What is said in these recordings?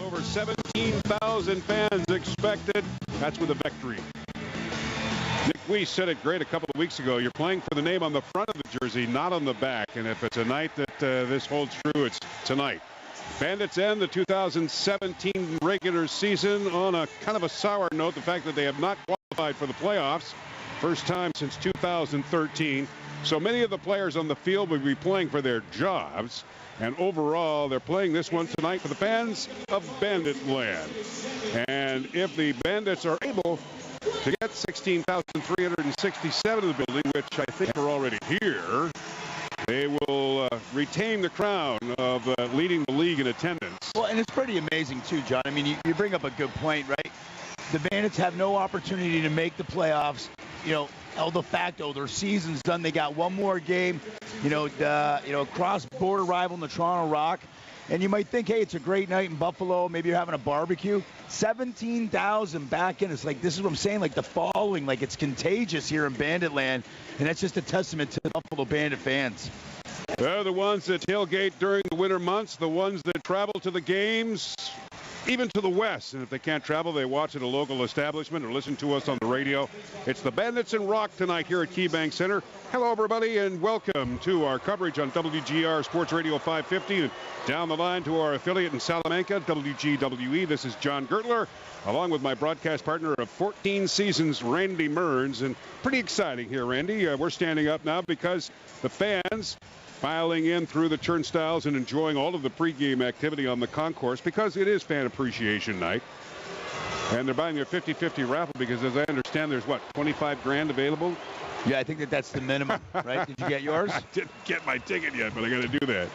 Over 17,000 fans expected. That's with a victory. Nick Weiss said it great a couple of weeks ago. You're playing for the name on the front of the jersey, not on the back. And if it's a night that this holds true, it's tonight. Bandits end the 2017 regular season on a kind of a sour note. The fact that they have not qualified for the playoffs. First time since 2013. So many of the players on the field will be playing for their jobs. And overall, they're playing this one tonight for the fans of Bandit Land. And if the Bandits are able to get 16,367 in the building, which I think are already here, they will retain the crown of leading the league in attendance. Well, and it's pretty amazing, too, John. I mean, you bring up a good point, right? The Bandits have no opportunity to make the playoffs. You know, el de facto, their season's done. They got one more game, cross-border rival in the Toronto Rock. And you might think, hey, it's a great night in Buffalo. Maybe you're having a barbecue. 17,000 back in. It's like, this is what I'm saying, like the following, like it's contagious here in Bandit Land. And that's just a testament to the Buffalo Bandit fans. They're the ones that tailgate during the winter months, the ones that travel to the games, even to the west. And if they can't travel, they watch at a local establishment or listen to us on the radio. It's the Bandits and Rock tonight here at KeyBank Center. Hello, everybody, and welcome to our coverage on WGR Sports Radio 550. And down the line to our affiliate in Salamanca, WGWE. This is John Gertler, along with my broadcast partner of 14 seasons, Randy Mearns. And pretty exciting here, Randy. We're standing up now because the fans filing in through the turnstiles and enjoying all of the pregame activity on the concourse because it is Fan Appreciation Night. And they're buying their 50-50 raffle because, as I understand, there's, what, 25 grand available? Yeah, I think that's the minimum, right? Did you get yours? I didn't get my ticket yet, but I got to do that.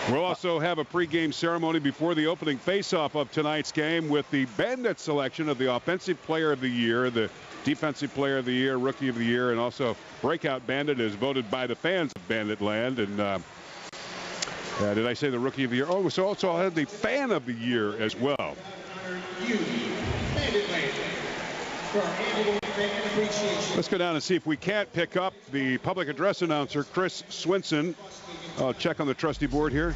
We'll also have a pregame ceremony before the opening face-off of tonight's game with the Bandit selection of the Offensive Player of the Year, the Defensive Player of the Year, Rookie of the Year, and also Breakout Bandit is voted by the fans of Bandit Land. And did I say the Rookie of the Year? Oh, so also I'll have the Fan of the Year as well. Let's go down and see if we can't pick up the public address announcer, Chris Swinson. I'll check on the trustee board here.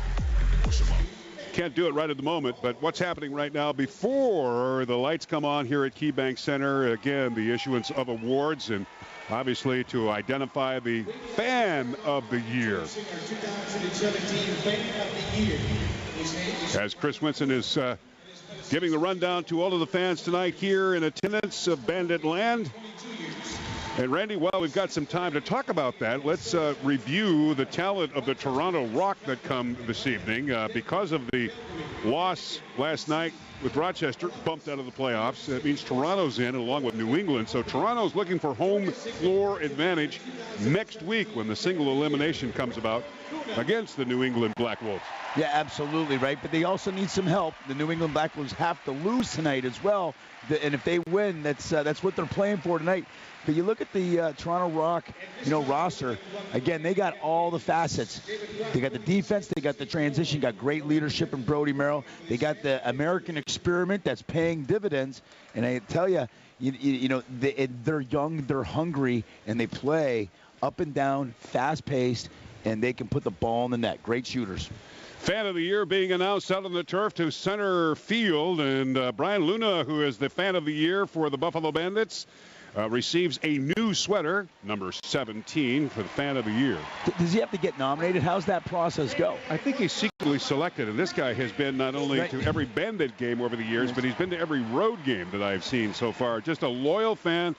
Can't do it right at the moment, but what's happening right now before the lights come on here at KeyBank Center? Again, the issuance of awards and obviously to identify the Fan of the Year. As Chris Swinson is giving the rundown to all of the fans tonight here in attendance of Bandit Land. And Randy, while we've got some time to talk about that, let's review the talent of the Toronto Rock that come this evening. Because of the loss last night with Rochester, bumped out of the playoffs. That means Toronto's in along with New England. So Toronto's looking for home floor advantage next week when the single elimination comes about against the New England Black Wolves. Yeah, absolutely, right. But they also need some help. The New England Black Wolves have to lose tonight as well. And if they win, that's what they're playing for tonight. But you look at the Toronto Rock, roster. Again, they got all the facets. They got the defense. They got the transition. Got great leadership in Brody Merrill. They got the American experiment that's paying dividends. And I tell you, they're young, they're hungry, and they play up and down, fast-paced, and they can put the ball in the net. Great shooters. Fan of the Year being announced out on the turf to center field. And Brian Luna, who is the Fan of the Year for the Buffalo Bandits, receives a new sweater, number 17, for the Fan of the Year. Does he have to get nominated? How's that process go? I think he's secretly selected, and this guy has been not only to every Bandit game over the years, but he's been to every road game that I've seen so far. Just a loyal fan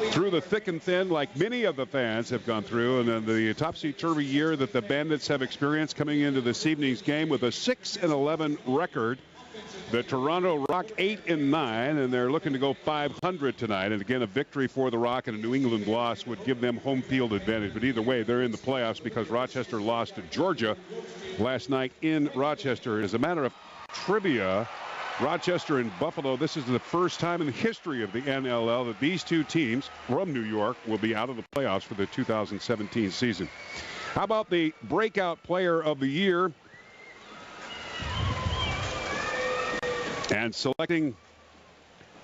through the thick and thin, like many of the fans have gone through. And then the topsy-turvy year that the Bandits have experienced coming into this evening's game with a 6-11 record. The Toronto Rock 8-9, and they're looking to go 500 tonight. And again, a victory for the Rock and a New England loss would give them home field advantage. But either way, they're in the playoffs because Rochester lost to Georgia last night in Rochester. As a matter of trivia, Rochester and Buffalo, this is the first time in the history of the NLL that these two teams from New York will be out of the playoffs for the 2017 season. How about the Breakout Player of the Year? And selecting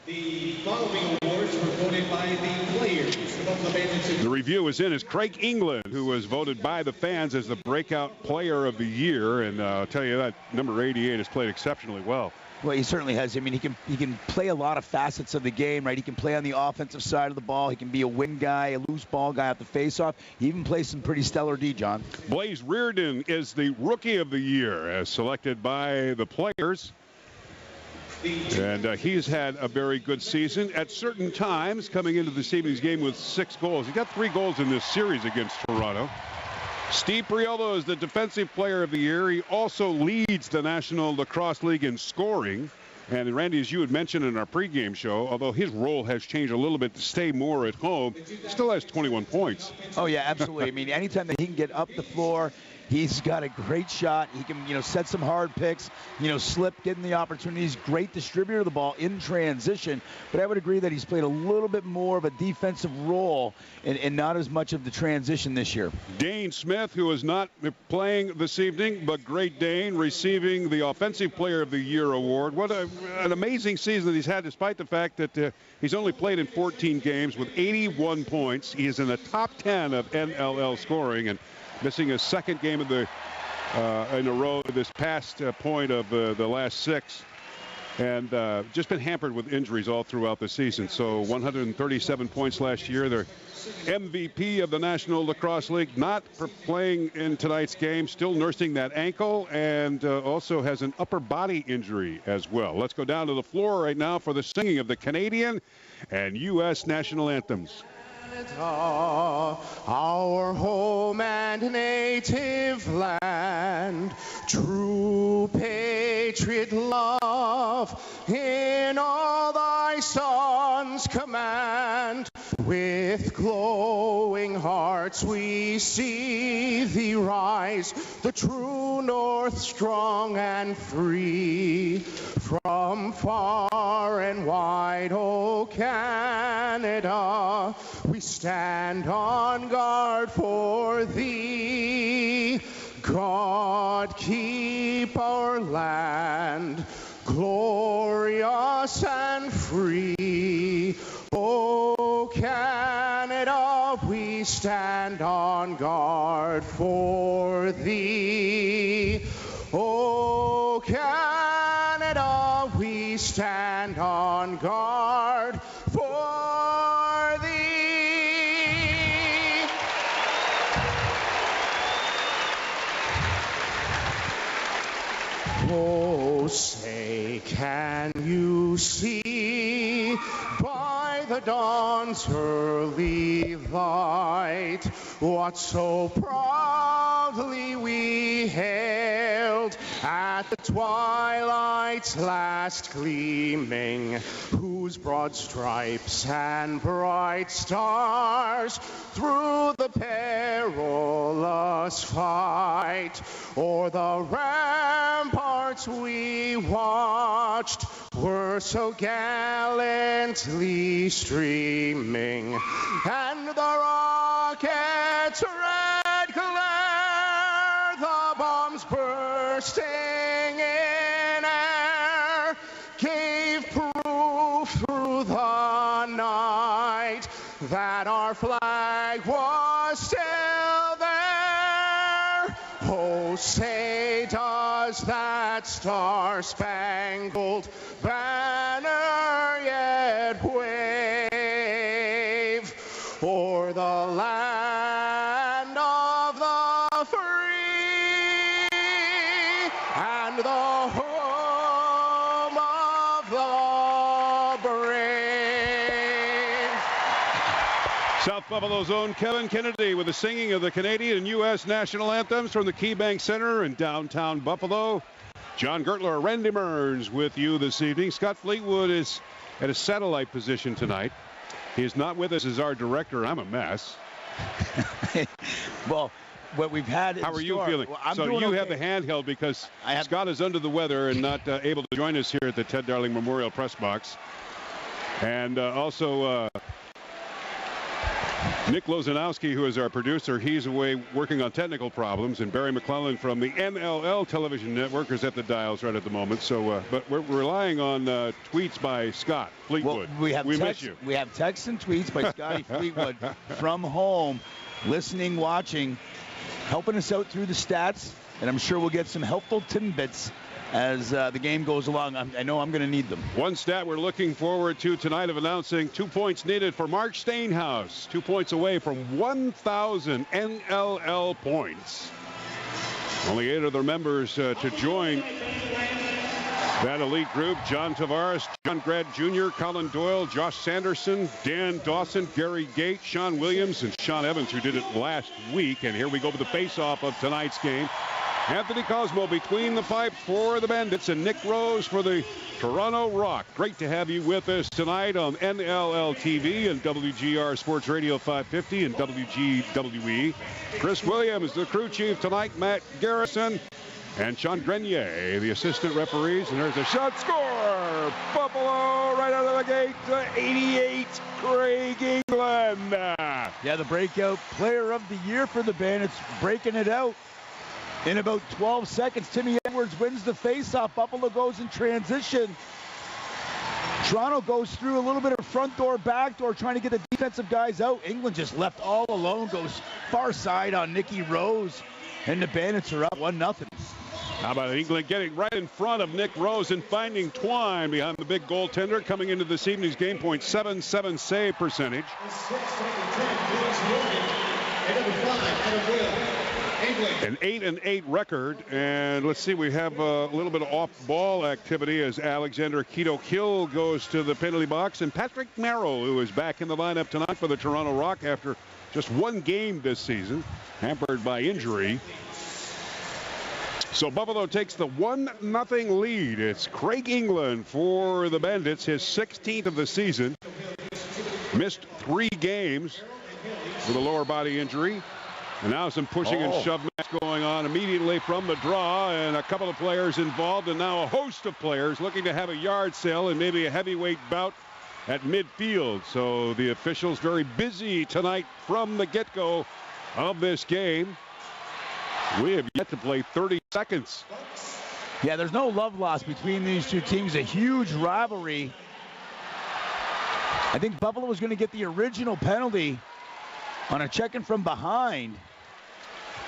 The following awards were voted by the players of the Bandits. The review is in as Craig England, who was voted by the fans as the breakout player of the year. And I'll tell you that number 88 has played exceptionally well. Well, he certainly has. I mean, he can play a lot of facets of the game, right? He can play on the offensive side of the ball. He can be a wing guy, a loose ball guy at the faceoff. He even plays some pretty stellar D, John. Blaze Reardon is the rookie of the year as selected by the players. And he's had a very good season at certain times, coming into this evening's game with 6 goals. He got 3 goals in this series against Toronto. Steve Priolo is the defensive player of the year. He also leads the National Lacrosse League in scoring. And Randy, as you had mentioned in our pregame show, although his role has changed a little bit to stay more at home, he still has 21 points. Oh, yeah, absolutely. I mean, anytime that he can get up the floor, he's got a great shot. He can, set some hard picks, slip, get in the opportunities. Great distributor of the ball in transition. But I would agree that he's played a little bit more of a defensive role and not as much of the transition this year. Dane Smith, who is not playing this evening, but great Dane, receiving the Offensive Player of the Year award. What an amazing season that he's had, despite the fact that he's only played in 14 games with 81 points. He is in the top 10 of NLL scoring and missing a second game of the in a row this past point of the last 6, and just been hampered with injuries all throughout the season. So 137 points last year. They're MVP of the National Lacrosse League, not for playing in tonight's game, still nursing that ankle, and also has an upper body injury as well. Let's go down to the floor right now for the singing of the Canadian and U.S. national anthems. Our home and native land, true patriot love, in all thy sons command. With glowing hearts we see thee rise, the true north strong and free. From far and wide, O Canada, we stand on guard for thee. God keep our land glorious and free. O Canada, we stand on guard for thee. O Canada, we stand on guard for thee. Oh, say, can you see by the dawn's early light what so proudly we hailed at the twilight's last gleaming, whose broad stripes and bright stars through the perilous fight o'er the ramparts we watched were so gallantly streaming, and the rockets' red glare, the bombs bursting in air, gave proof through the night that our flag was still there. Oh, say does that star-spangled banner yet wave o'er the land of the free and the home of the brave. South Buffalo's own Kevin Kennedy with the singing of the Canadian and U.S. national anthems from the KeyBank Center in downtown Buffalo. John Gertler, Randy Mearns with you this evening. Scott Fleetwood is at a satellite position tonight. He is not with us as our director. I'm a mess. Well, what we've had. How are you feeling? Well, so you have the handheld because Scott is under the weather and not able to join us here at the Ted Darling Memorial Press Box. And also Nick Lozanowski, who is our producer, he's away working on technical problems, and Barry McClellan from the NLL television network is at the dials right at the moment. So, but we're relying on tweets by Scott Fleetwood. Well, we miss you. We have texts and tweets by Scotty Fleetwood from home, listening, watching, helping us out through the stats, and I'm sure we'll get some helpful tidbits as the game goes along. I know I'm going to need them. One stat we're looking forward to tonight of announcing 2 points needed for Mark Stainhouse. 2 points away from 1,000 NLL points. Only 8 other members to join that elite group. John Tavares, John Grad Jr., Colin Doyle, Josh Sanderson, Dan Dawson, Gary Gate, Sean Williams, and Sean Evans, who did it last week. And here we go with the face-off of tonight's game. Anthony Cosmo between the pipes for the Bandits and Nick Rose for the Toronto Rock. Great to have you with us tonight on NLL TV and WGR Sports Radio 550 and WGWE. Chris Williams, the crew chief tonight, Matt Garrison, and Sean Grenier, the assistant referees. And there's a shot score. Buffalo right out of the gate to 88, Craig England. Yeah, the breakout player of the year for the Bandits, breaking it out. In about 12 seconds, Timmy Edwards wins the faceoff. Buffalo goes in transition. Toronto goes through a little bit of front door, back door, trying to get the defensive guys out. England just left all alone, goes far side on Nicky Rose, and the Bandits are up 1-0. How about England getting right in front of Nick Rose and finding Twine behind the big goaltender coming into this evening's game point, 7.7 save percentage. An 8-8 record, and let's see, we have a little bit of off-ball activity as Alexander Keto-Hill goes to the penalty box, and Patrick Merrill, who is back in the lineup tonight for the Toronto Rock after just one game this season, hampered by injury. So Buffalo takes the 1-0 lead. It's Craig England for the Bandits, his 16th of the season. Missed 3 games with a lower body injury. And now some pushing and shove match going on immediately from the draw, and a couple of players involved, and now a host of players looking to have a yard sale and maybe a heavyweight bout at midfield. So the officials very busy tonight from the get-go of this game. We have yet to play 30 seconds. Yeah, there's no love lost between these two teams. A huge rivalry. I think Buffalo was going to get the original penalty on a check-in from behind.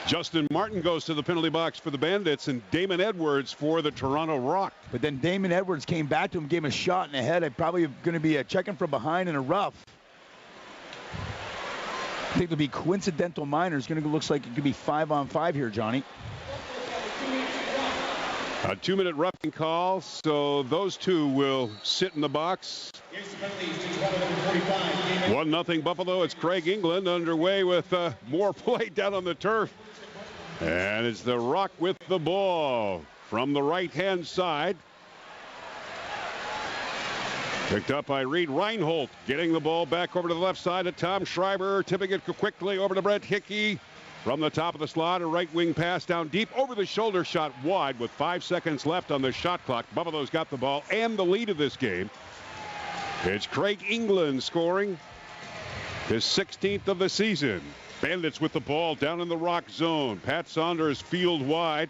Justin Martin goes to the penalty box for the Bandits, and Damon Edwards for the Toronto Rock. But then Damon Edwards came back to him, gave him a shot in the head. Probably going to be a check-in from behind and a rough. I think it'll be coincidental minors. Going to looks like it could be 5-on-5 here, Johnny. A 2-minute roughing call, so those two will sit in the box. 1-0 Buffalo. It's Craig England underway with more play down on the turf. And it's the Rock with the ball from the right-hand side. Picked up by Reed Reinhold, getting the ball back over to the left side of Tom Schreiber, tipping it quickly over to Brett Hickey. From the top of the slot, a right wing pass down deep, over the shoulder shot wide with 5 seconds left on the shot clock. Buffalo's got the ball and the lead of this game. It's Craig England scoring his 16th of the season. Bandits with the ball down in the Rock zone. Pat Saunders field wide.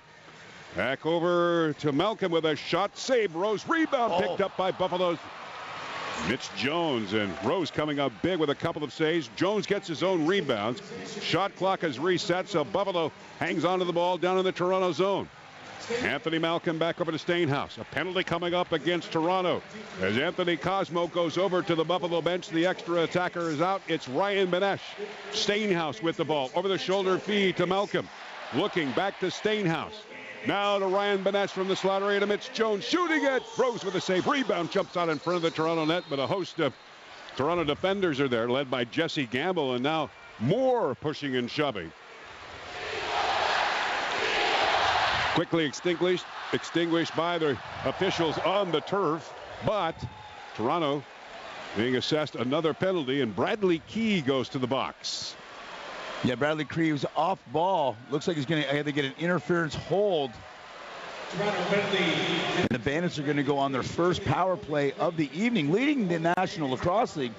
Back over to Malcolm with a shot. Save. Rose rebound picked up by Buffalo's Mitch Jones, and Rose coming up big with a couple of saves. Jones gets his own rebounds. Shot clock is reset, so Buffalo hangs onto the ball down in the Toronto zone. Anthony Malcolm back over to Stainhouse. A penalty coming up against Toronto. As Anthony Cosmo goes over to the Buffalo bench, the extra attacker is out. It's Ryan Benesh. Stainhouse with the ball. Over the shoulder feed to Malcolm. Looking back to Stainhouse. Now to Ryan Benesh from the slot area to Mitch Jones. Shooting it. Rose with a save. Rebound jumps out in front of the Toronto net, but a host of Toronto defenders are there, led by Jesse Gamble, and now more pushing and shoving. Quickly extinguished by the officials on the turf, but Toronto being assessed another penalty, and Bradley Key goes to the box. Yeah, Bradley Key was off ball. Looks like he's going to either get an interference hold And the Bandits are going to go on their first power play of the evening, leading the National Lacrosse League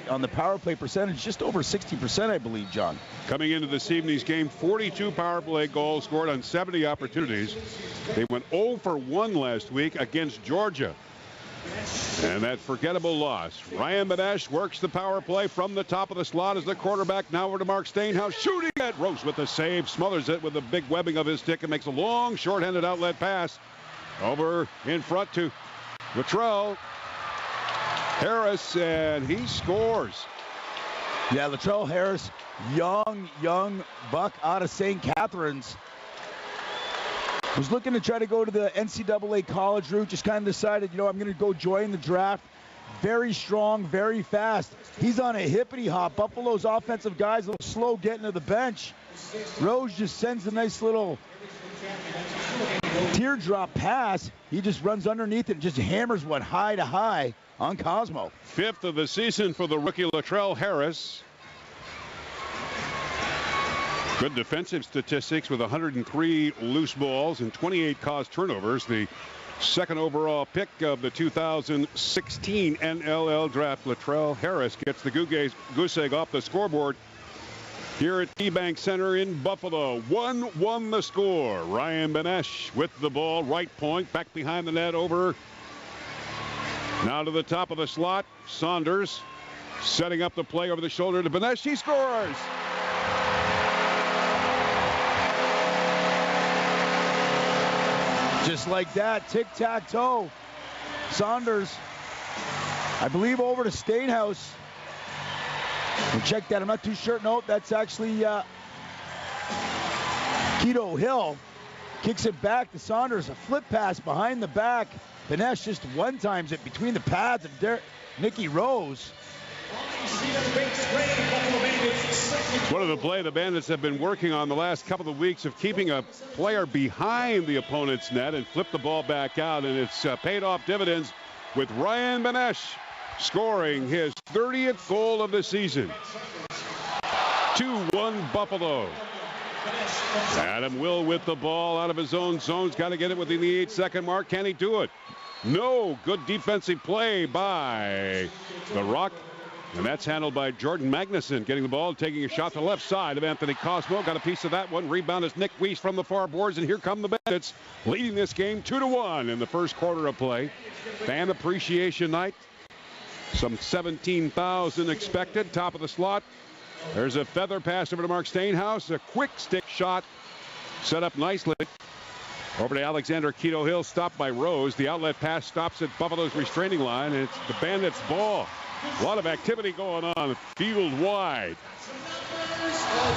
on the power play percentage, just over 60%, I believe, John. Coming into this evening's game, 42 power play goals scored on 70 opportunities. They went 0 for 1 last week against Georgia. And that forgettable loss. Ryan Banesh works the power play from the top of the slot as the quarterback. Now over to Mark Stainhouse, shooting it. Rose with the save, smothers it with the big webbing of his stick and makes a long, short-handed outlet pass over in front to Latrell Harris, and he scores. Yeah, Latrell Harris, young buck out of St. Catharines. Was looking to try to go to the NCAA college route, just kind of decided, I'm going to go join the draft. Very strong, very fast. He's on a hippity hop. Buffalo's offensive guys a little slow getting to the bench. Rose just sends a nice little teardrop pass. He just runs underneath it and just hammers one high to high on Cosmo. 5th of the season for the rookie Latrell Harris. Good defensive statistics with 103 loose balls and 28 caused turnovers. The second overall pick of the 2016 NLL draft, Latrell Harris gets the goose egg off the scoreboard here at KeyBank Center in Buffalo. 1-1 the score. Ryan Banesh with the ball, right point, back behind the net, over. Now to the top of the slot. Saunders setting up the play over the shoulder to Banesh. He scores! Just like that, tic-tac-toe. Saunders, I believe, over to Stainhouse. We'll check that. I'm not too sure. No, that's actually Keto Hill. Kicks it back to Saunders. A flip pass behind the back. Banesh just one-times it between the pads of Nicky Rose. One of the play the Bandits have been working on the last couple of weeks of keeping a player behind the opponent's net and flip the ball back out, and it's paid off dividends with Ryan Banesh scoring his 30th goal of the season. 2-1 Buffalo. Adam Will with the ball out of his own zone. He's got to get it within the 8-second mark. Can he do it? No. Good defensive play by the Rock. And that's handled by Jordan Magnuson, getting the ball, taking a shot to the left side of Anthony Cosmo. Got a piece of that one. Rebound is Nick Weiss from the far boards, and here come the Bandits, leading this game 2-1 in the first quarter of play. Fan appreciation night. Some 17,000 expected. Top of the slot. There's a feather pass over to Mark Stainhouse. A quick stick shot set up nicely. Over to Alexander Keto Hill, stopped by Rose. The outlet pass stops at Buffalo's restraining line, and it's the Bandits' ball. A lot of activity going on field wide.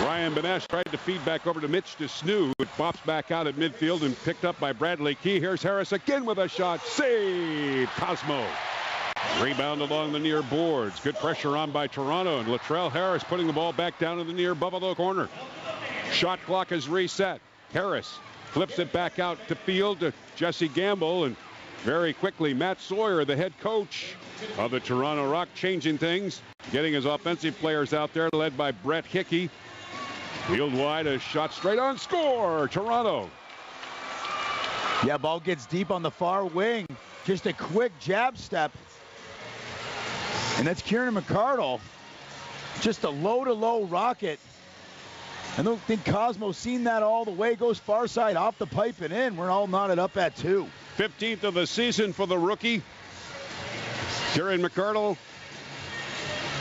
Ryan Banesh tried to feed back over to Mitch DeSnoo. It bops back out at midfield and picked up by Bradley Key. Here's Harris again with a shot. Save! Cosmo. Rebound along the near boards. Good pressure on by Toronto, and Latrell Harris putting the ball back down in the near Buffalo corner. Shot clock is reset. Harris flips it back out to field to Jesse Gamble, and very quickly Matt Sawyer, the head coach of the Toronto Rock, changing things, getting his offensive players out there, led by Brett Hickey. Field wide, a shot straight on, score, Toronto. Yeah, ball gets deep on the far wing. Just a quick jab step. And that's Kieran McCardle. Just a low-to-low rocket. I don't think Cosmo's seen that all the way. Goes far side off the pipe and in. We're all knotted up at 2. 15th of the season for the rookie. Kieran McCardle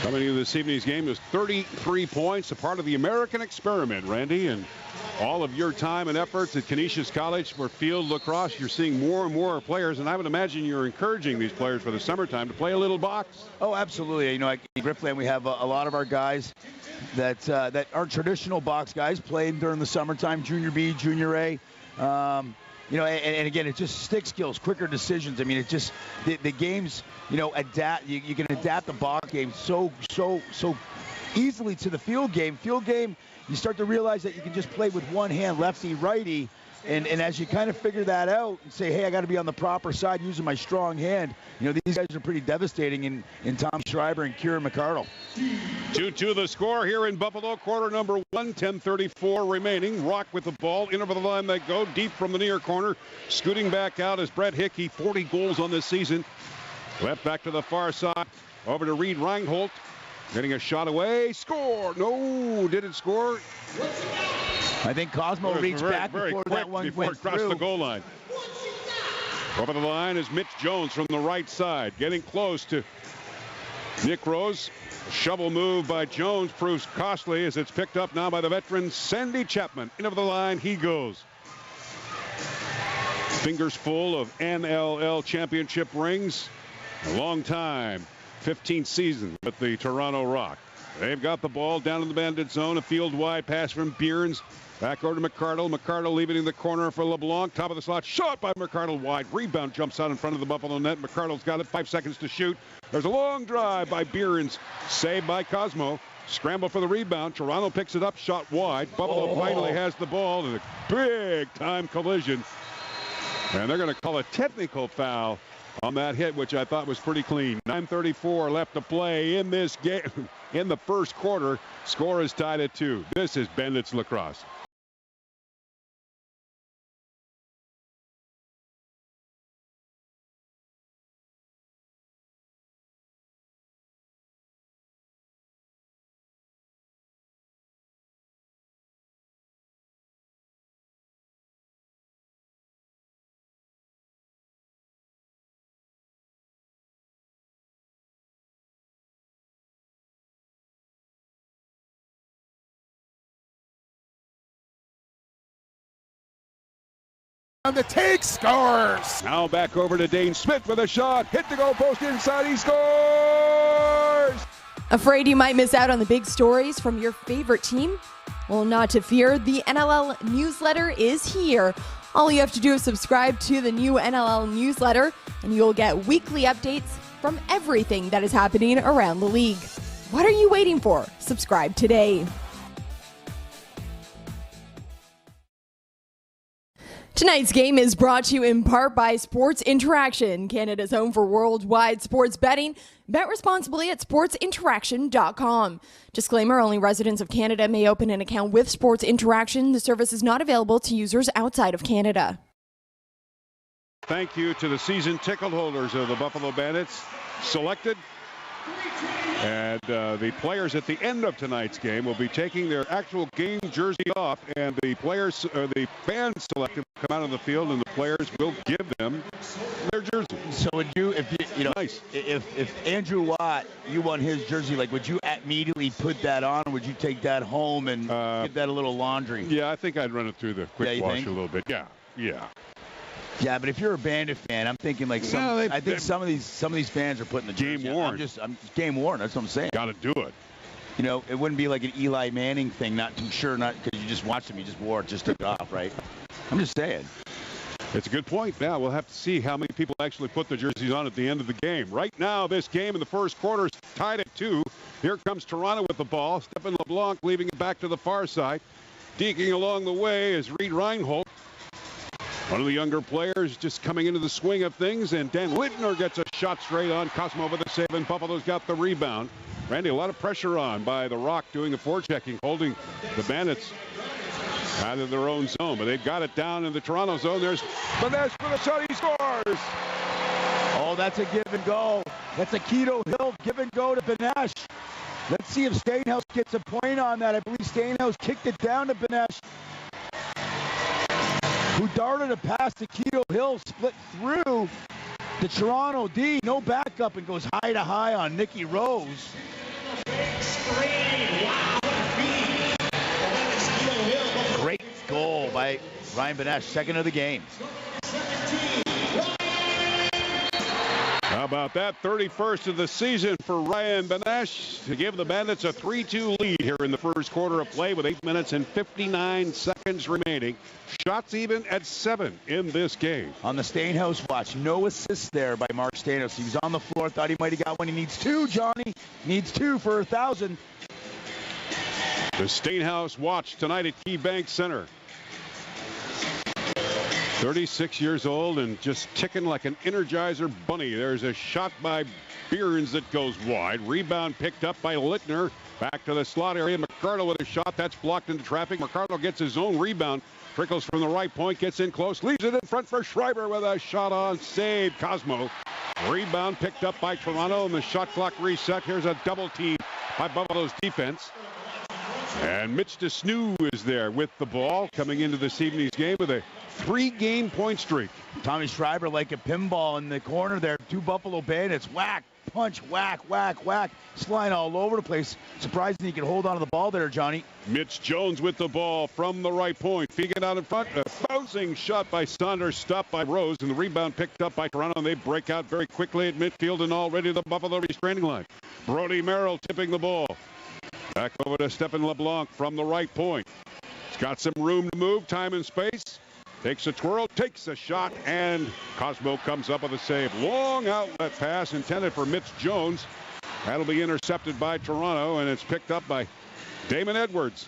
coming into this evening's game is 33 points, a part of the American experiment, Randy, and all of your time and efforts at Canisius College for field lacrosse. You're seeing more and more players, and I would imagine you're encouraging these players for the summertime to play a little box. Oh, absolutely. You know, at Rippland, we have a lot of our guys that are traditional box guys playing during the summertime, Junior B, Junior A. You know, and again, it's just stick skills, quicker decisions. I mean, it just the games, you know, adapt. You can adapt the box game so easily to the field game. Field game, you start to realize that you can just play with one hand, lefty, righty, And as you kind of figure that out and say, hey, I got to be on the proper side using my strong hand, you know, these guys are pretty devastating in Tom Schreiber and Kieran McArdle. 2-2 the score here in Buffalo, quarter number 1, 10:34 remaining. Rock with the ball, in over the line they go, deep from the near corner. Scooting back out is Brett Hickey, 40 goals on this season. Left back to the far side, over to Reed Reinhold. Getting a shot away, score! No, did it score? I think Cosmo reached back before that one went it crossed through. the goal line. Over the line is Mitch Jones from the right side, getting close to Nick Rose. A shovel move by Jones proves costly as it's picked up now by the veteran Sandy Chapman. In over the line he goes. Fingers full of NLL championship rings. A long time. 15 seasons with the Toronto Rock. They've got the ball down in the Bandit zone. A field wide pass from Bierns. Back over to McArdle. McArdle leaving in the corner for LeBlanc. Top of the slot. Shot by McArdle wide. Rebound jumps out in front of the Buffalo net. McArdle's got it. 5 seconds to shoot. There's a long drive by Bierns. Saved by Cosmo. Scramble for the rebound. Toronto picks it up. Shot wide. Buffalo finally has the ball in a big time collision. And they're going to call a technical foul on that hit, which I thought was pretty clean. 9:34 left to play in this game. In the first quarter, score is tied at 2. This is Bandits lacrosse. On the take, scores. Now back over to Dane Smith with a shot. Hit the goal post inside. He scores. Afraid you might miss out on the big stories from your favorite team? Well, not to fear. The NLL newsletter is here. All you have to do is subscribe to the new NLL newsletter, and you'll get weekly updates from everything that is happening around the league. What are you waiting for? Subscribe today. Tonight's game is brought to you in part by Sports Interaction, Canada's home for worldwide sports betting. Bet responsibly at sportsinteraction.com. Disclaimer, only residents of Canada may open an account with Sports Interaction. The service is not available to users outside of Canada. Thank you to the season ticket holders of the Buffalo Bandits selected. And the players at the end of tonight's game will be taking their actual game jersey off, and the players, the fans selected, will come out on the field, and the players will give them their jersey. So would you, if you know, nice. if Andrew Watt, you want his jersey, like, would you immediately put that on, or would you take that home and give that a little laundry? Yeah, I think I'd run it through the quick wash a little bit. Yeah. Yeah, but if you're a Bandit fan, I'm thinking like I think some of these fans are putting the game worn. I'm game worn. That's what I'm saying. Got to do it. You know, it wouldn't be like an Eli Manning thing. Not too sure, not because you just watched him. You just wore it, just took it off, right? I'm just saying. It's a good point. Yeah, we'll have to see how many people actually put their jerseys on at the end of the game. Right now, this game in the first quarter is tied at 2. Here comes Toronto with the ball. Stephen LeBlanc leaving it back to the far side. Deking along the way is Reed Reinhold. One of the younger players just coming into the swing of things, and Dan Lintner gets a shot straight on. Cosmo with the save, and Buffalo's got the rebound. Randy, a lot of pressure on by the Rock doing the forechecking, holding the Bandits out of their own zone, but they've got it down in the Toronto zone. There's Benesh for the shot. He scores. Oh, that's a give and go. That's a Keto Hill give and go to Benesh. Let's see if Stainhouse gets a point on that. I believe Stainhouse kicked it down to Benesh, who darted a pass to Keto Hill, split through the Toronto D, no backup, and goes high to high on Nicky Rose. Great goal by Ryan Benesh, second of the game. How about that? 31st of the season for Ryan Benesh to give the Bandits a 3-2 lead here in the first quarter of play with 8 minutes and 59 seconds remaining. Shots even at 7 in this game. On the Stainhouse watch, no assists there by Mark Stainhouse. He was on the floor, thought he might have got one. He needs 2, Johnny. Needs 2 for 1,000. The Stainhouse watch tonight at KeyBank Center. 36 years old and just ticking like an Energizer bunny. There's a shot by Bearns that goes wide. Rebound picked up by Littner. Back to the slot area. McCardle with a shot. That's blocked into traffic. McCardle gets his own rebound. Trickles from the right point. Gets in close. Leaves it in front for Schreiber with a shot on save. Cosmo. Rebound picked up by Toronto and the shot clock reset. Here's a double team by Buffalo's defense. And Mitch DeSnew is there with the ball coming into this evening's game with a 3-game point streak. Tommy Schreiber like a pinball in the corner there. 2 Buffalo Bandits. Whack, punch, whack, whack, whack. Sliding all over the place. Surprising he could hold on to the ball there, Johnny. Mitch Jones with the ball from the right point. Fegan out in front. A bouncing shot by Saunders, stopped by Rose, and the rebound picked up by Toronto. And they break out very quickly at midfield and already the Buffalo restraining line. Brody Merrill tipping the ball. Back over to Stephen LeBlanc from the right point. He's got some room to move, time and space. Takes a twirl, takes a shot, and Cosmo comes up with a save. Long outlet pass intended for Mitch Jones. That'll be intercepted by Toronto, and it's picked up by Damon Edwards.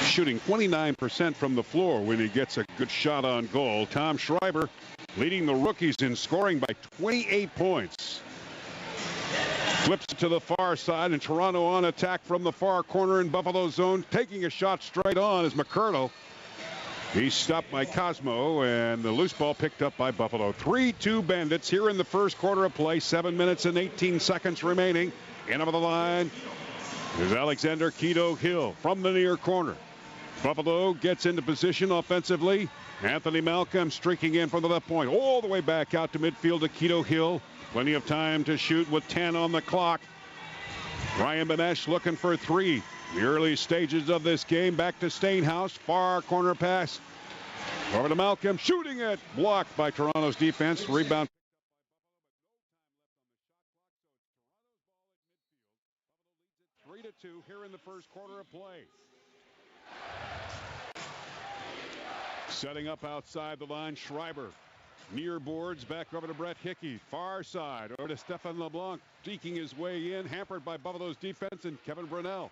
Shooting 29% from the floor when he gets a good shot on goal. Tom Schreiber leading the rookies in scoring by 28 points. Flips it to the far side, and Toronto on attack from the far corner in Buffalo zone. Taking a shot straight on is McCardle. He's stopped by Cosmo, and the loose ball picked up by Buffalo. 3-2 Bandits here in the first quarter of play. 7 minutes and 18 seconds remaining. In over the line is Alexander Keto Hill from the near corner. Buffalo gets into position offensively. Anthony Malcolm streaking in from the left point. All the way back out to midfield to Keto Hill. Plenty of time to shoot with 10 on the clock. Ryan Benesh looking for 3. The early stages of this game. Back to Stainhouse. Far corner pass. Over to Malcolm. Shooting it. Blocked by Toronto's defense. Rebound. 3-2 here in the first quarter of play. Setting up outside the line. Schreiber. Near boards, back over to Brett Hickey. Far side, over to Stephen LeBlanc. Deking his way in, hampered by Buffalo's defense and Kevin Brunel.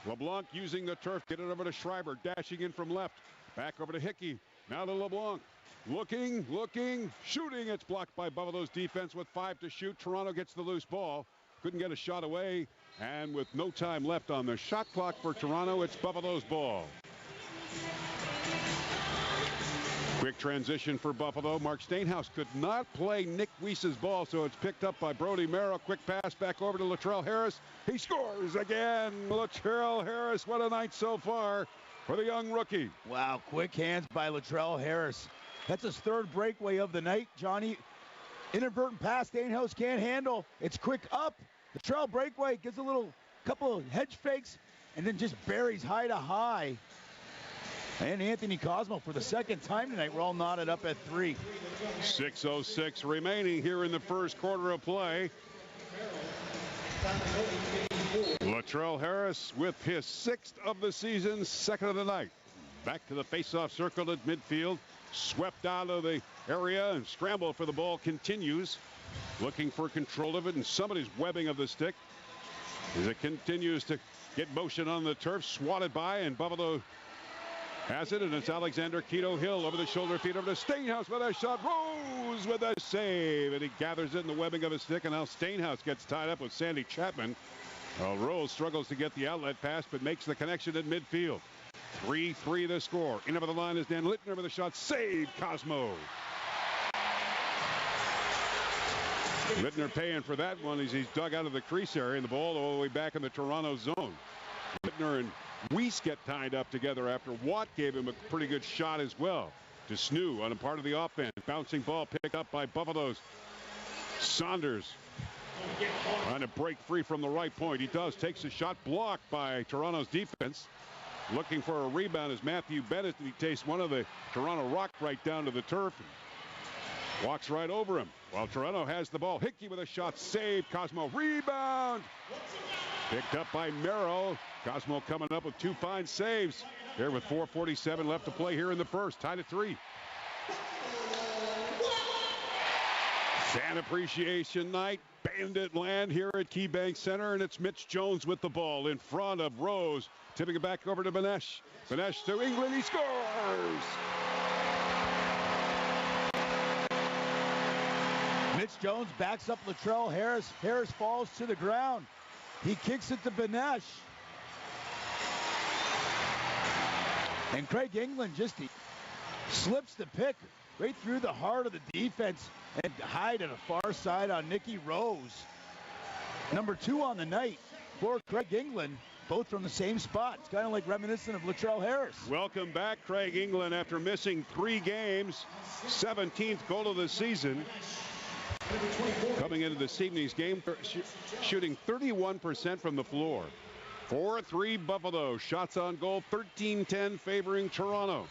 LeBlanc using the turf, get it over to Schreiber, dashing in from left. Back over to Hickey, now to LeBlanc. Looking, shooting. It's blocked by Buffalo's defense with 5 to shoot. Toronto gets the loose ball. Couldn't get a shot away. And with no time left on the shot clock for Toronto, it's Buffalo's ball. Quick transition for Buffalo. Mark Stainhouse could not play Nick Weiss's ball, so it's picked up by Brody Merrill. Quick pass back over to Latrell Harris. He scores again. Latrell Harris, what a night so far for the young rookie. Wow, quick hands by Latrell Harris. That's his 3rd breakaway of the night, Johnny. Inadvertent pass, Stainhouse can't handle. It's quick up. Latrell breakaway, gives a couple of hedge fakes, and then just buries high to high. And Anthony Cosmo for the 2nd time tonight. We're all knotted up at 3. 6:06 remaining here in the first quarter of play. Latrell Harris with his 6th of the season, 2nd of the night. Back to the face-off circle at midfield. Swept out of the area and scramble for the ball continues. Looking for control of it, and somebody's webbing of the stick as it continues to get motion on the turf. Swatted by, and Buffalo has it, and it's Alexander Keto Hill over the shoulder, feet over to Stainhouse with a shot. Rose with a save, and he gathers it in the webbing of his stick, and now Stainhouse gets tied up with Sandy Chapman. Well, Rose struggles to get the outlet pass, but makes the connection at midfield. 3-3 the score. In over the line is Dan Littner with a shot. Save, Cosmo. Littner paying for that one as he's dug out of the crease area, and the ball all the way back in the Toronto zone. Littner and Weiss get tied up together after Watt gave him a pretty good shot as well. DeSnew on a part of the offense. Bouncing ball picked up by Buffalo's Saunders. Trying to break free from the right point. He does. Takes a shot blocked by Toronto's defense. Looking for a rebound is Matthew Bennett. He takes one of the Toronto Rock right down to the turf. Walks right over him. While Toronto has the ball. Hickey with a shot. Save. Cosmo. Rebound. Picked up by Merrill. Cosmo coming up with 2 fine saves. Here with 4:47 left to play here in the first. Tied at 3. Fan appreciation night. Bandit land here at KeyBank Center, and it's Mitch Jones with the ball in front of Rose. Tipping it back over to Benesh. Benesh to England. He scores. Mitch Jones backs up Latrell Harris. Harris falls to the ground. He kicks it to Benesh. And Craig England just slips the pick right through the heart of the defense and hide at a far side on Nicky Rose. Number 2 on the night for Craig England, both from the same spot. It's kind of like reminiscent of Latrell Harris. Welcome back, Craig England, after missing 3 games. 17th goal of the season. Coming into this evening's game, shooting 31% from the floor. 4-3 Buffalo. Shots on goal, 13-10 favoring Toronto.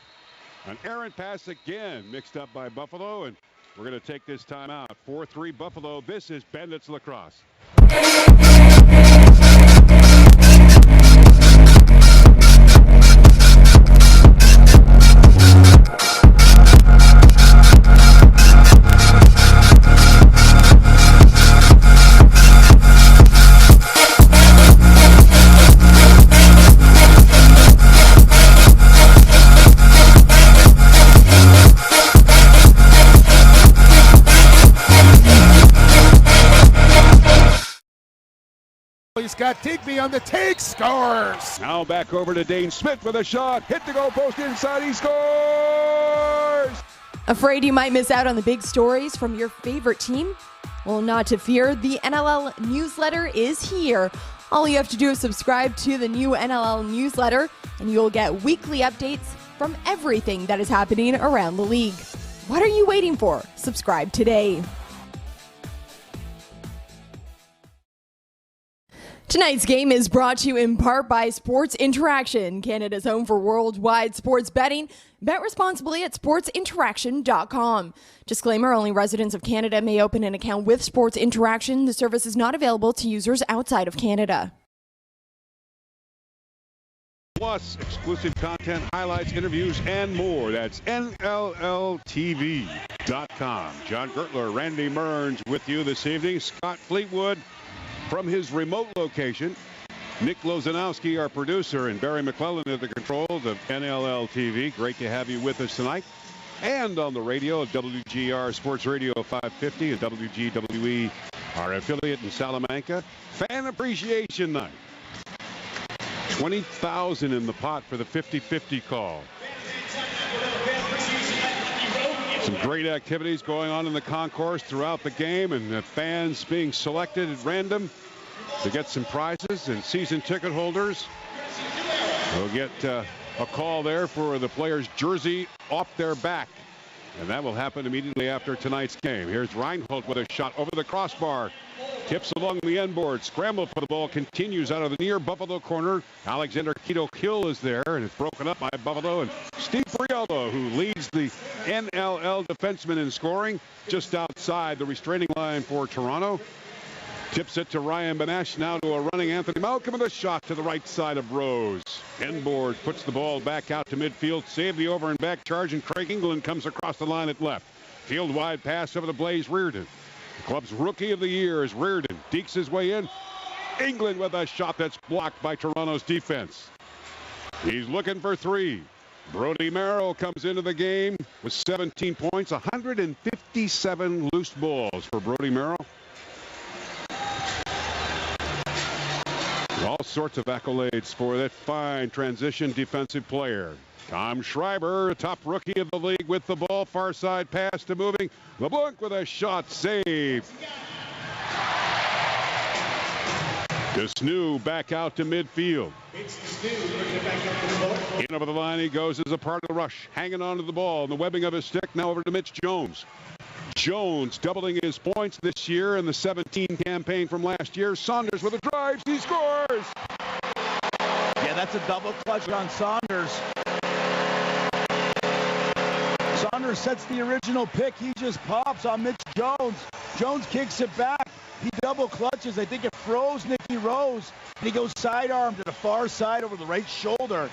An errant pass again mixed up by Buffalo, and we're going to take this time out. 4-3 Buffalo. This is Bandits Lacrosse. Scott Digby on the take, scores! Now back over to Dane Smith with a shot. Hit the goal post inside, he scores! Afraid you might miss out on the big stories from your favorite team? Well, not to fear, the NLL newsletter is here. All you have to do is subscribe to the new NLL newsletter, and you'll get weekly updates from everything that is happening around the league. What are you waiting for? Subscribe today. Tonight's game is brought to you in part by Sports Interaction, Canada's home for worldwide sports betting. Bet responsibly at sportsinteraction.com. Disclaimer, only residents of Canada may open an account with Sports Interaction. The service is not available to users outside of Canada. Plus, exclusive content, highlights, interviews, and more. That's NLLTV.com. John Gertler, Randy Mearns with you this evening. Scott Fleetwood from his remote location. Nick Lozanowski, our producer, and Barry McClellan at the controls of NLL TV. Great to have you with us tonight. And on the radio at WGR Sports Radio 550 and WGWE, our affiliate in Salamanca. Fan Appreciation Night. 20,000 in the pot for the 50-50 call. Some great activities going on in the concourse throughout the game, and the fans being selected at random to get some prizes, and season ticket holders will get a call there for the player's jersey off their back, and that will happen immediately after tonight's game. Here's Reinhold with a shot over the crossbar. Tips along the end board. Scramble for the ball continues out of the near Buffalo corner. Alexander Quito-Kill is there, and it's broken up by Buffalo. And Steve Briello, who leads the NLL defenseman in scoring, just outside the restraining line for Toronto. Tips it to Ryan Benesh, now to a running Anthony Malcolm with a shot to the right side of Rose. End board puts the ball back out to midfield. Save the over and back charge, and Craig England comes across the line at left. Field wide pass over the Blaze Reardon. The club's rookie of the year is Reardon. Dekes his way in. England with a shot that's blocked by Toronto's defense. He's looking for 3. Brody Merrill comes into the game with 17 points, 157 loose balls for Brody Merrill. All sorts of accolades for that fine transition defensive player. Tom Schreiber, top rookie of the league with the ball. Far side pass to moving LeBlanc with a shot saved. Desnew back out to midfield. In over the line he goes as a part of the rush. Hanging on to the ball in the webbing of his stick. Now over to Mitch Jones. Jones doubling his points this year in the 17 campaign from last year. Saunders with a drive. He scores. Yeah, that's a double clutch on Saunders. Saunders sets the original pick. He just pops on Mitch Jones. Jones kicks it back. He double clutches. I think it froze Nicky Rose. And he goes sidearm to the far side over the right shoulder.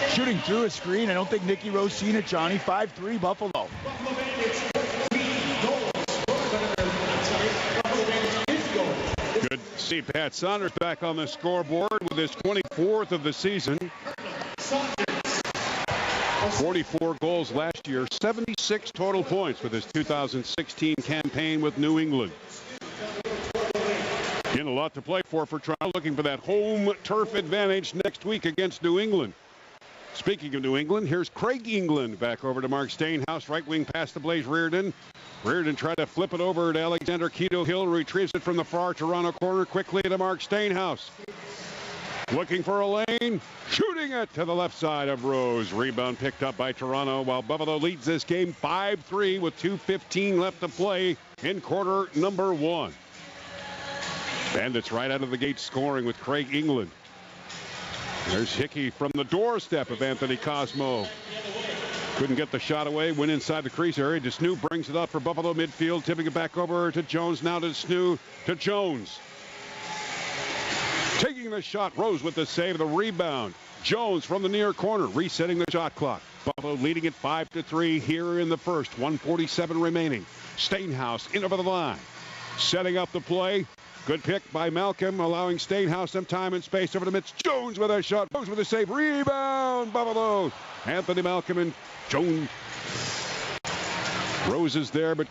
Shooting through a screen. I don't think Nicky Rose seen it, Johnny. 5-3 Buffalo. Good to see Pat Saunders back on the scoreboard with his 24th of the season. 44 goals last year, 76 total points with his 2016 campaign with New England. Again, a lot to play for Toronto, looking for that home turf advantage next week against New England. Speaking of New England, here's Craig England back over to Mark Stainhouse. Right wing past the Blaze Reardon. Reardon tried to flip it over to Alexander Keto Hill. Retrieves it from the far Toronto corner quickly to Mark Stainhouse. Looking for a lane. Shooting it to the left side of Rose. Rebound picked up by Toronto while Buffalo leads this game 5-3 with 2:15 left to play in quarter number 1. Bandits right out of the gate scoring with Craig England. There's Hickey from the doorstep of Anthony Cosmo. Couldn't get the shot away. Went inside the crease area. DeSnoo brings it up for Buffalo midfield. Tipping it back over to Jones. Now to DeSnoo to Jones. Taking the shot. Rose with the save. The rebound. Jones from the near corner. Resetting the shot clock. Buffalo leading it 5-3 here in the first. 1:47 remaining. Stainhouse in over the line. Setting up the play. Good pick by Malcolm, allowing Stainhouse some time and space over to Mitch Jones with a shot. Jones with a save. Rebound, Buffalo. Anthony Malcolm and Jones. Rose is there, but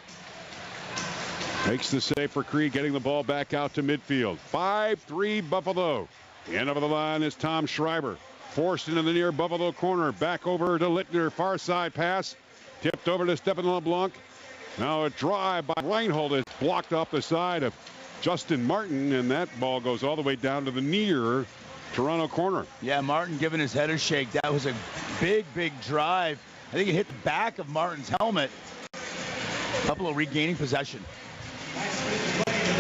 makes the save for Creed, getting the ball back out to midfield. 5-3 Buffalo. In over the line is Tom Schreiber. Forced into the near Buffalo corner. Back over to Littner. Far side pass. Tipped over to Stephen LeBlanc. Now a drive by Reinhold. It's blocked off the side of Justin Martin, and that ball goes all the way down to the near Toronto corner. Yeah, Martin giving his head a shake. That was a big, big drive. I think it hit the back of Martin's helmet. Buffalo regaining possession.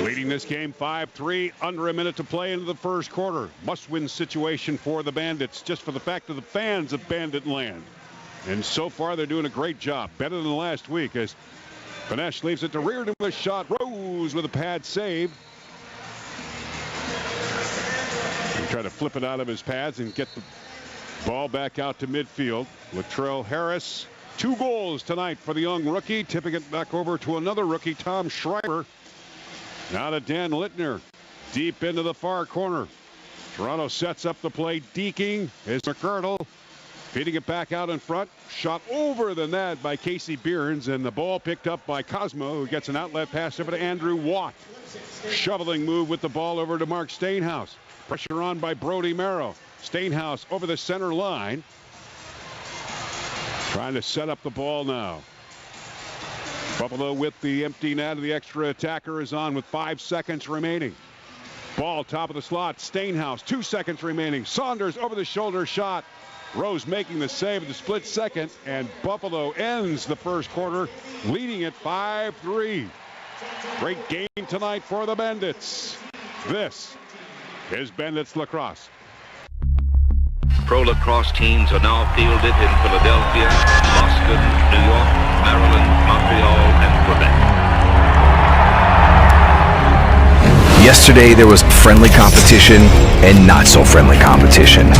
Leading this game 5-3, under a minute to play into the first quarter. Must-win situation for the Bandits, just for the fact of the fans of Bandit Land. And so far, they're doing a great job. Better than last week as Panesh leaves it to Reardon with a shot. Rose with a pad save. He tried to flip it out of his pads and get the ball back out to midfield. Latrell Harris, 2 goals tonight for the young rookie. Tipping it back over to another rookie, Tom Schreiber. Now to Dan Littner. Deep into the far corner. Toronto sets up the play. Deaking is McCardle. Feeding it back out in front. Shot over the net by Casey Behrens, and the ball picked up by Cosmo, who gets an outlet pass over to Andrew Watt. Shoveling move with the ball over to Mark Stainhouse. Pressure on by Brody Merrow. Stainhouse over the center line. Trying to set up the ball now. Buffalo with the empty net. The extra attacker is on with 5 seconds remaining. Ball top of the slot. Stainhouse, 2 seconds remaining. Saunders over the shoulder shot. Rose making the save at the split second, and Buffalo ends the first quarter leading at 5-3. Great game tonight for the Bandits. This is Bandits Lacrosse. Pro lacrosse teams are now fielded in Philadelphia, Boston, New York, Maryland, Montreal, and Quebec. Yesterday there was friendly competition and not so friendly competition.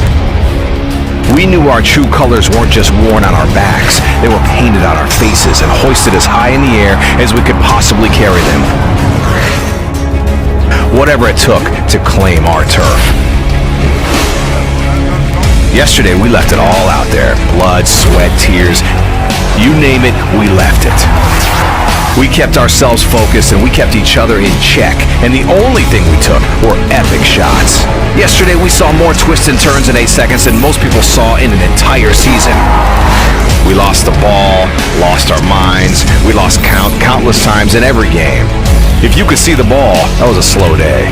We knew our true colors weren't just worn on our backs, they were painted on our faces and hoisted as high in the air as we could possibly carry them. Whatever it took to claim our turf. Yesterday we left it all out there. Blood, sweat, tears. You name it, we left it. We kept ourselves focused and we kept each other in check, and the only thing we took were epic shots. Yesterday we saw more twists and turns in 8 seconds than most people saw in an entire season. We lost the ball, lost our minds, we lost count countless times in every game. If you could see the ball, that was a slow day.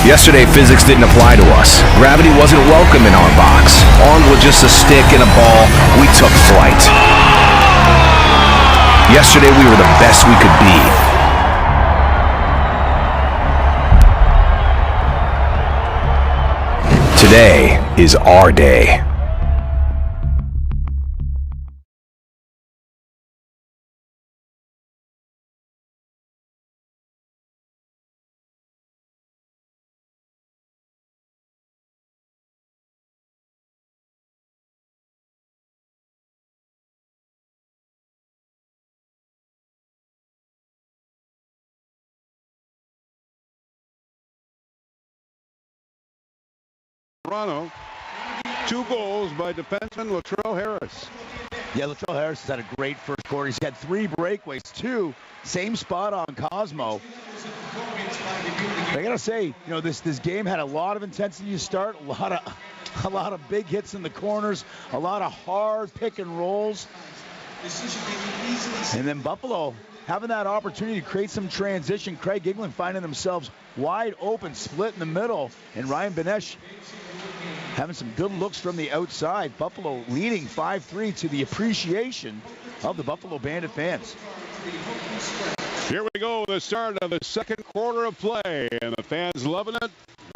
Yesterday physics didn't apply to us. Gravity wasn't welcome in our box. Armed with just a stick and a ball, we took flight. Yesterday we were the best we could be. Today is our day. Toronto 2 goals by defenseman Latrell Harris. Yeah, Latrell Harris has had a great first quarter. He's had 3 breakaways, 2, same spot on Cosmo. I gotta say, this game had a lot of intensity to start, a lot of big hits in the corners, a lot of hard pick and rolls. And then Buffalo having that opportunity to create some transition. Craig England finding themselves wide open, split in the middle, and Ryan Benesh having some good looks from the outside. Buffalo leading 5-3 to the appreciation of the Buffalo Bandit fans. Here we go, the start of the second quarter of play, and the fans loving it.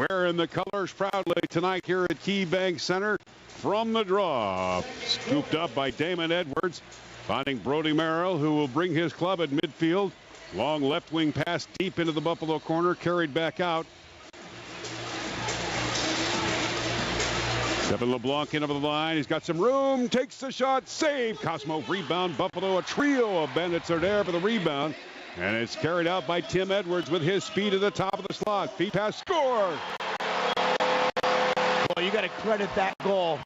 Wearing the colors proudly tonight here at KeyBank Center. From the draw, scooped up by Damon Edwards, finding Brody Merrill, who will bring his club at midfield. Long left wing pass deep into the Buffalo corner, carried back out. Kevin LeBlanc in over the line. He's got some room, takes the shot, save. Cosmo rebound. Buffalo, a trio of Bandits are there for the rebound. And it's carried out by Tim Edwards with his speed at the top of the slot. Feet pass, score. Well, you got to credit that goal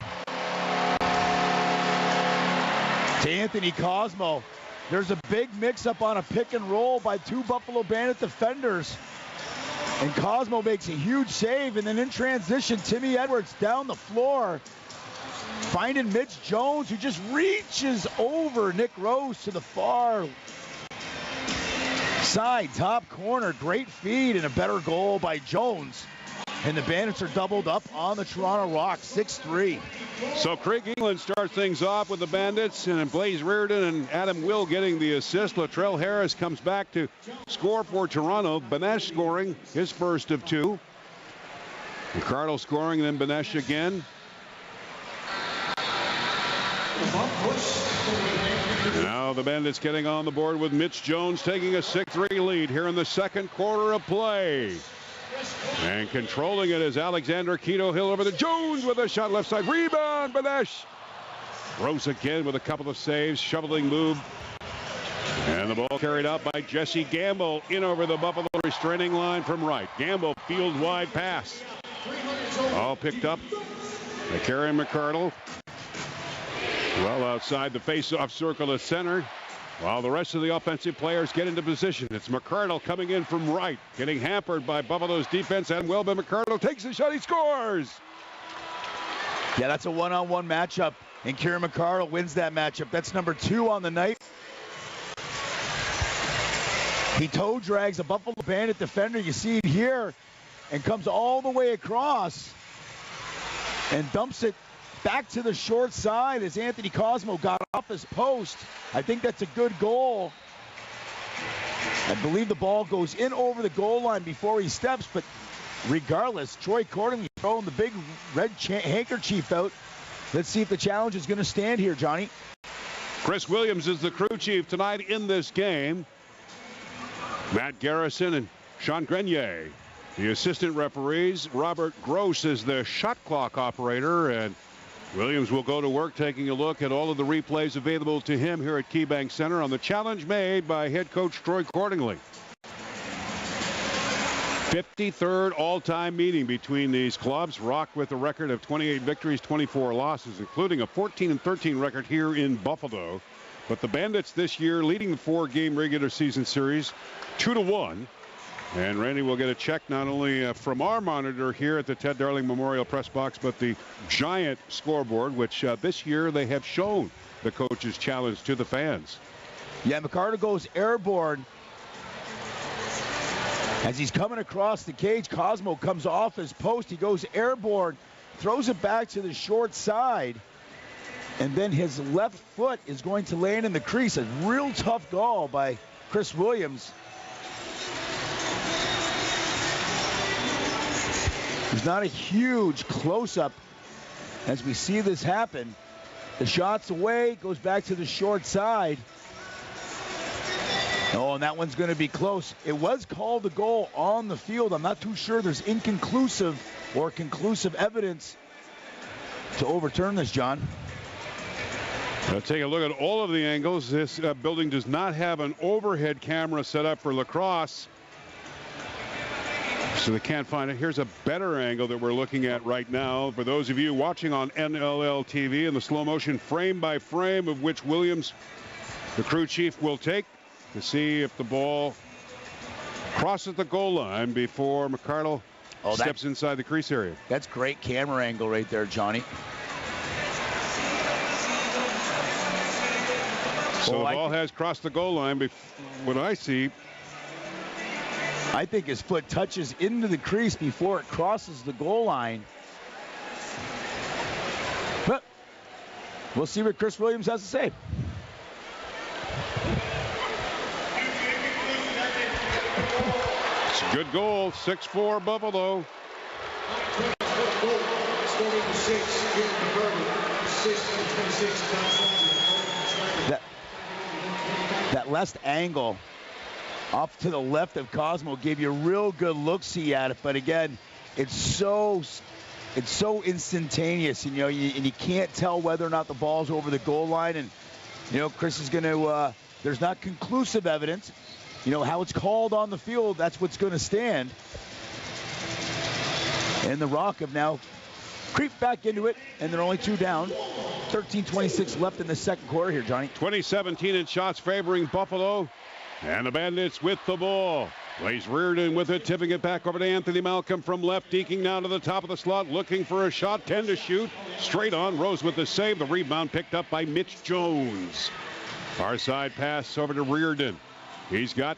to Anthony Cosmo. There's a big mix-up on a pick and roll by 2 Buffalo Bandit defenders. And Cosmo makes a huge save, and then in transition, Timmy Edwards down the floor, finding Mitch Jones, who just reaches over Nick Rose to the far side, top corner. Great feed and a better goal by Jones. And the Bandits are doubled up on the Toronto Rock, 6-3. So Craig England starts things off with the Bandits, and Blaze Reardon and Adam Will getting the assist. Latrell Harris comes back to score for Toronto. Benesh scoring his first of 2. Ricardo scoring, then Benesh again. Now the Bandits getting on the board with Mitch Jones taking a 6-3 lead here in the second quarter of play. And controlling it is Alexander Quito Hill over to Jones with a shot left side. Rebound, Benesh. Rose again with a couple of saves. Shoveling move. And the ball carried out by Jesse Gamble in over the Buffalo restraining line from right. Gamble field wide pass. All picked up by Karen McCardle. Well outside the face-off circle of center. While the rest of the offensive players get into position. It's McCardle coming in from right. Getting hampered by Buffalo's defense and well, but McCardle takes the shot. He scores. Yeah, that's a one-on-one matchup. And Kieran McCardle wins that matchup. That's number 2 on the night. He toe drags a Buffalo Bandit defender. You see it here. And comes all the way across. And dumps it back to the short side as Anthony Cosmo got off his post. I think that's a good goal. I believe the ball goes in over the goal line before he steps, but regardless, Troy Cordingley throwing the big red handkerchief out. Let's see if the challenge is going to stand here, Johnny. Chris Williams is the crew chief tonight in this game. Matt Garrison and Sean Grenier, the assistant referees. Robert Gross is the shot clock operator, and Williams will go to work taking a look at all of the replays available to him here at KeyBank Center on the challenge made by head coach Troy Cordingley. 53rd all-time meeting between these clubs. Rock with a record of 28 victories, 24 losses, including a 14-13 record here in Buffalo. But the Bandits this year leading the 4-game regular season series 2-1. And Randy will get a check not only from our monitor here at the Ted Darling Memorial Press Box, but the giant scoreboard, which this year they have shown the coach's challenge to the fans. Yeah, McCarter goes airborne. As he's coming across the cage, Cosmo comes off his post. He goes airborne, throws it back to the short side, and then his left foot is going to land in the crease. A real tough goal by Chris Williams. There's not a huge close-up as we see this happen. The shot's away, goes back to the short side. Oh, and that one's going to be close. It was called a goal on the field. I'm not too sure there's inconclusive or conclusive evidence to overturn this, John. Let's take a look at all of the angles. This building does not have an overhead camera set up for lacrosse. So they can't find it. Here's a better angle that we're looking at right now. For those of you watching on NLL TV, in the slow motion frame by frame of which Williams, the crew chief, will take to see if the ball crosses the goal line before McCardle steps inside the crease area. That's great camera angle right there, Johnny. So the ball has crossed the goal line. What I see, I think his foot touches into the crease before it crosses the goal line. But we'll see what Chris Williams has to say. It's a good goal. 6-4 Buffalo. That left angle off to the left of Cosmo gave you a real good look-see at it, but again, it's so instantaneous, and you can't tell whether or not the ball's over the goal line. And Chris is going to there's not conclusive evidence. How it's called on the field, that's what's going to stand. And the Rock have now creeped back into it, and they're only 2 down. 13:26 left in the second quarter here, Johnny. 2017 in shots favoring Buffalo. And the Bandits with the ball. Blaze Reardon with it, tipping it back over to Anthony Malcolm from left, deking down to the top of the slot, looking for a shot, 10 to shoot. Straight on, Rose with the save. The rebound picked up by Mitch Jones. Far side pass over to Reardon. He's got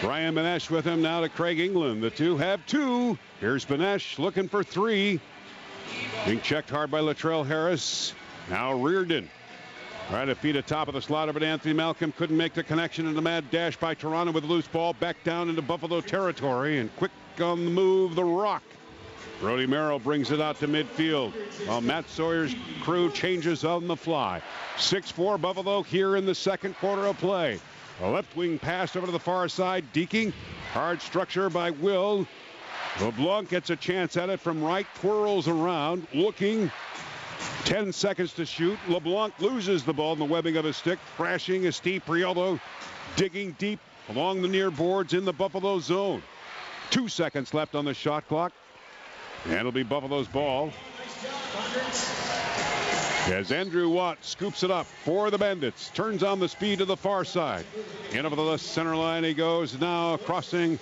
Brian Benesh with him now to Craig England. The two have 2. Here's Benesh looking for 3. Being checked hard by Latrell Harris. Now Reardon. Right to feed at top of the slot over to Anthony Malcolm. Couldn't make the connection, and a mad dash by Toronto with a loose ball back down into Buffalo territory. And quick on the move, the Rock. Brody Merrill brings it out to midfield while Matt Sawyer's crew changes on the fly. 6-4 Buffalo here in the second quarter of play. A left wing pass over to the far side. Deking. Hard structure by Will. LeBlanc gets a chance at it from right. Twirls around. Looking. 10 seconds to shoot. LeBlanc loses the ball in the webbing of his stick. Crashing is Steve Priolo. Digging deep along the near boards in the Buffalo zone. 2 seconds left on the shot clock. And it'll be Buffalo's ball. As Andrew Watt scoops it up for the Bandits. Turns on the speed to the far side. In over the left center line he goes. Now crossing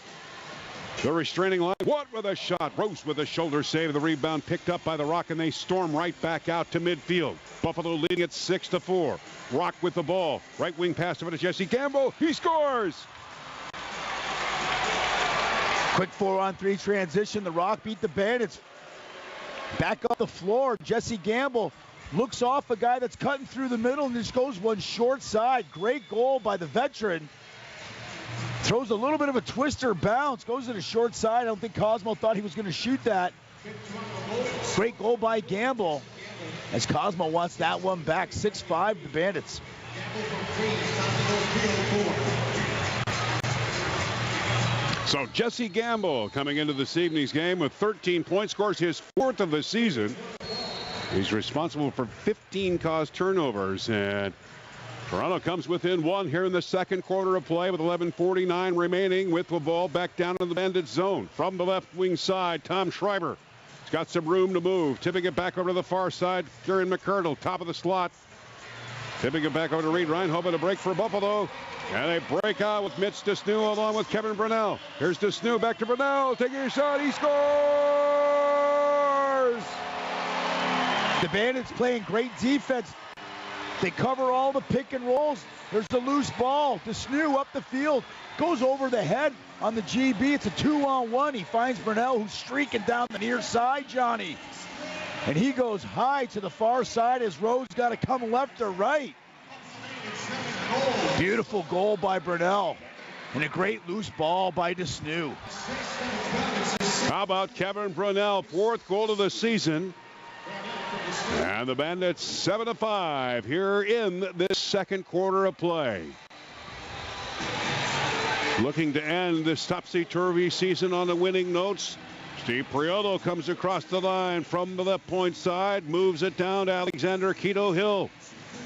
the restraining line. Watt with a shot. Rose with a shoulder save. The rebound picked up by the Rock, and they storm right back out to midfield. Buffalo leading at 6-4. Rock with the ball. Right wing pass over to Jesse Gamble. He scores! Quick 4-on-3 transition. The Rock beat the Bandits. Back up the floor. Jesse Gamble looks off a guy that's cutting through the middle and just goes one short side. Great goal by the veteran. Throws a little bit of a twister bounce. Goes to the short side. I don't think Cosmo thought he was going to shoot that. Great goal by Gamble. As Cosmo wants that one back. 6-5 the Bandits. So Jesse Gamble coming into this evening's game with 13 points. Scores his 4th of the season. He's responsible for 15 caused turnovers, and Toronto comes within 1 here in the second quarter of play with 11:49 remaining with the ball back down in the Bandits zone. From the left wing side, Tom Schreiber. He's got some room to move. Tipping it back over to the far side, Kieran McCardle, top of the slot. Tipping it back over to Reed Ryan, hoping to break for Buffalo. And they break out with Mitch Desnew along with Kevin Brunell. Here's Desnew back to Brunell, taking a shot, he scores! The Bandits playing great defense. They cover all the pick and rolls. There's the loose ball. Desnew up the field. Goes over the head on the GB. It's a 2-on-1. He finds Brunell, who's streaking down the near side, Johnny. And he goes high to the far side as Rose got to come left or right. Beautiful goal by Brunell. And a great loose ball by Desnew. How about Kevin Brunell? 4th goal of the season. And the Bandits 7-5 here in this second quarter of play. Looking to end this topsy-turvy season on the winning notes. Steve Priolo comes across the line from the left point side, moves it down to Alexander Quito Hill.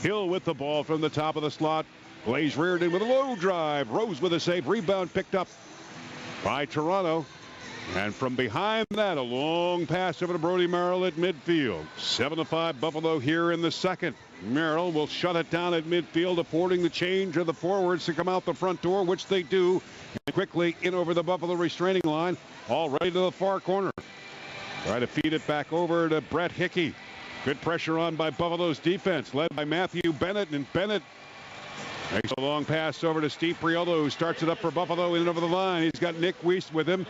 Hill with the ball from the top of the slot. Blaze Reardon with a low drive. Rose with a save. Rebound picked up by Toronto. And from behind that, a long pass over to Brody Merrill at midfield. 7-5 Buffalo here in the second. Merrill will shut it down at midfield, affording the change of the forwards to come out the front door, which they do. And quickly in over the Buffalo restraining line, all ready to the far corner. Try to feed it back over to Brett Hickey. Good pressure on by Buffalo's defense, led by Matthew Bennett. And Bennett makes a long pass over to Steve Priello, who starts it up for Buffalo in and over the line. He's got Nick Weiss with him.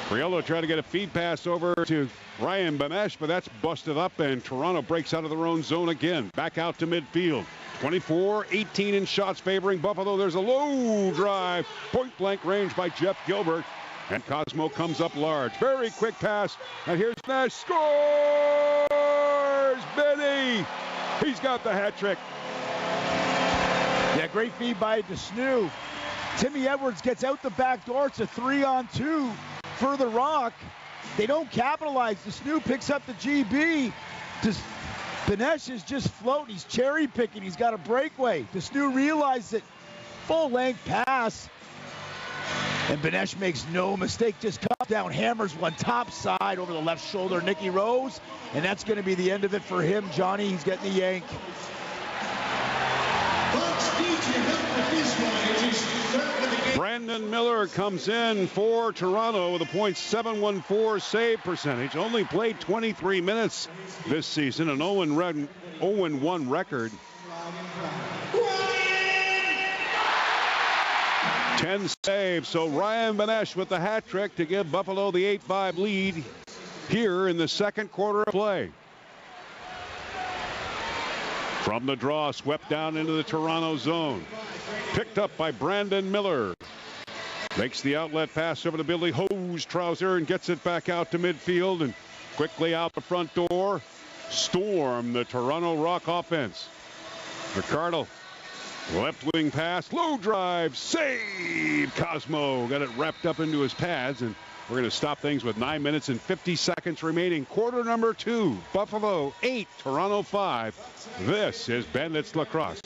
Priello trying to get a feed pass over to Ryan Benesh, but that's busted up, and Toronto breaks out of their own zone again. Back out to midfield. 24-18 in shots favoring Buffalo. There's a low drive, point-blank range by Jeff Gilbert, and Cosmo comes up large. Very quick pass, and here's Nash. Scores! Benny! He's got the hat trick. Yeah, great feed by Desnew. Timmy Edwards gets out the back door. It's a 3-on-2 for the Rock. They don't capitalize. Desnew picks up the GB. Benesh is just floating. He's cherry picking. He's got a breakaway. Desnew realizes it. Full length pass. And Benesh makes no mistake. Just comes down, hammers one top side over the left shoulder. Nicky Rose. And that's going to be the end of it for him. Johnny, he's getting the yank. Brandon Miller comes in for Toronto with a .714 save percentage. Only played 23 minutes this season, an 0-1 record. 10 saves, so Ryan Benesh with the hat trick to give Buffalo the 8-5 lead here in the second quarter of play. From the draw, swept down into the Toronto zone. Picked up by Brandon Miller. Makes the outlet pass over to Billy Hose-Trouser and gets it back out to midfield and quickly out the front door. Storm the Toronto Rock offense. Ricardo, left wing pass, low drive, save! Cosmo got it wrapped up into his pads, and we're going to stop things with 9 minutes and 50 seconds remaining. Quarter number 2, Buffalo 8, Toronto 5. This is Bandits Lacrosse.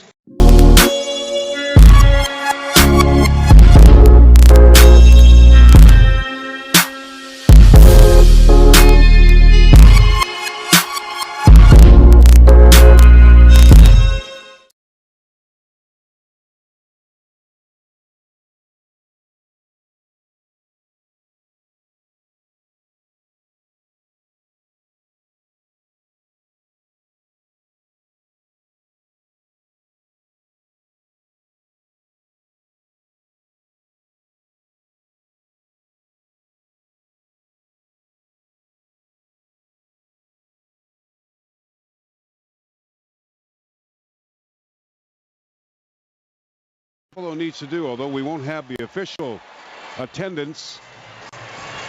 Buffalo needs to do, although we won't have the official attendance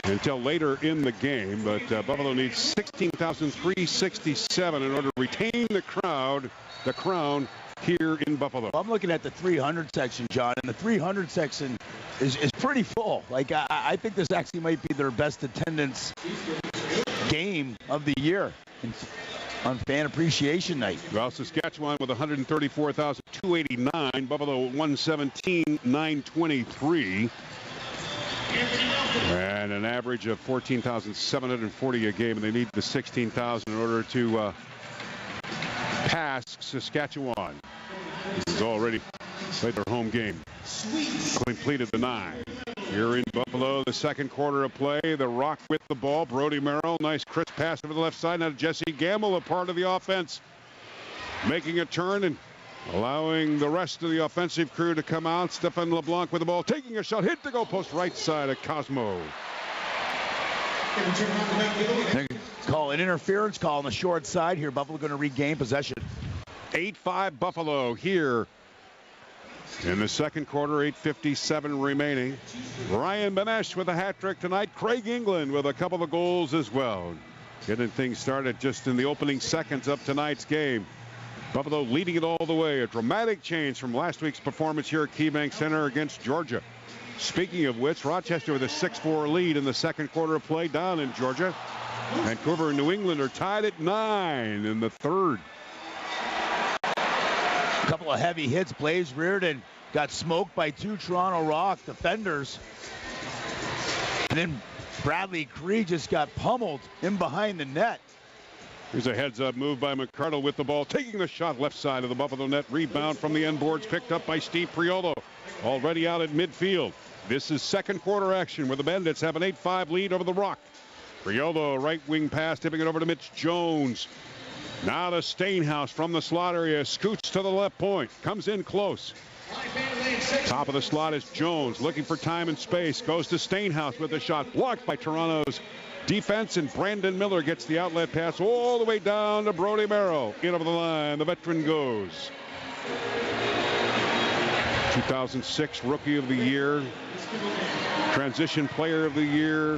until later in the game, but Buffalo needs 16,367 in order to retain the crown here in Buffalo. I'm looking at the 300 section, John, and the 300 section is pretty full. Like, I think this actually might be their best attendance game of the year on Fan Appreciation Night. Well, Saskatchewan with 134,289, Buffalo 117,923, and an average of 14,740 a game, and they need the 16,000 in order to pass Saskatchewan. This is already played their home game. Completed the 9. Here in Buffalo, the second quarter of play. The Rock with the ball. Brody Merrill, nice crisp pass over the left side. Now Jesse Gamble, a part of the offense, making a turn and allowing the rest of the offensive crew to come out. Stefan LeBlanc with the ball, taking a shot, hit the goal post right side of Cosmo. Call an interference call on the short side here. Buffalo going to regain possession. 8-5 Buffalo here in the second quarter, 8:57 remaining. Ryan Benesh with a hat trick tonight. Craig England with a couple of goals as well. Getting things started just in the opening seconds of tonight's game. Buffalo leading it all the way. A dramatic change from last week's performance here at KeyBank Center against Georgia. Speaking of which, Rochester with a 6-4 lead in the second quarter of play down in Georgia. Vancouver and New England are tied at 9 in the third. A couple of heavy hits. Blaze Reardon got smoked by 2 Toronto Rock defenders. And then Bradley Cree just got pummeled in behind the net. Here's a heads-up move by McCardle with the ball, taking the shot left side of the Buffalo net. Rebound from the end boards, picked up by Steve Priolo, already out at midfield. This is second quarter action where the Bandits have an 8-5 lead over the Rock. Priolo, right wing pass, tipping it over to Mitch Jones. Now to Stainhouse from the slot area, scoots to the left point, comes in close. Top of the slot is Jones, looking for time and space, goes to Stainhouse with a shot, blocked by Toronto's defense, and Brandon Miller gets the outlet pass all the way down to Brody Merrow. In over the line, the veteran goes. 2006 Rookie of the Year, Transition Player of the Year,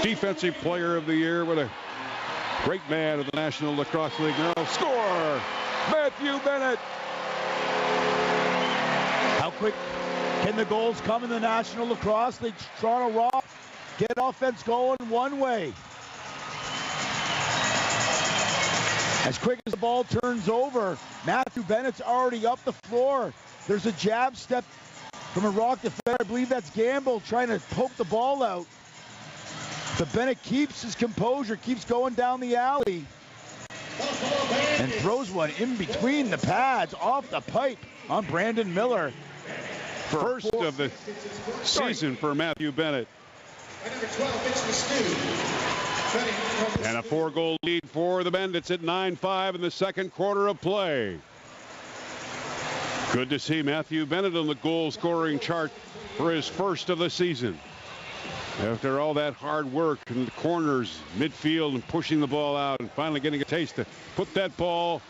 Defensive Player of the Year. What a great man of the National Lacrosse League. Now score, Matthew Bennett. How quick can the goals come in the National Lacrosse League? Toronto Rock get offense going one way. As quick as the ball turns over, Matthew Bennett's already up the floor. There's a jab step from a Rock defender. I believe that's Gamble trying to poke the ball out. But Bennett keeps his composure, keeps going down the alley, and throws one in between the pads off the pipe on Brandon Miller. First of the season for Matthew Bennett. And a 4-goal lead for the Bandits at 9-5 in the second quarter of play. Good to see Matthew Bennett on the goal scoring chart for his first of the season. After all that hard work in the corners, midfield, and pushing the ball out, and finally getting a taste to put that ball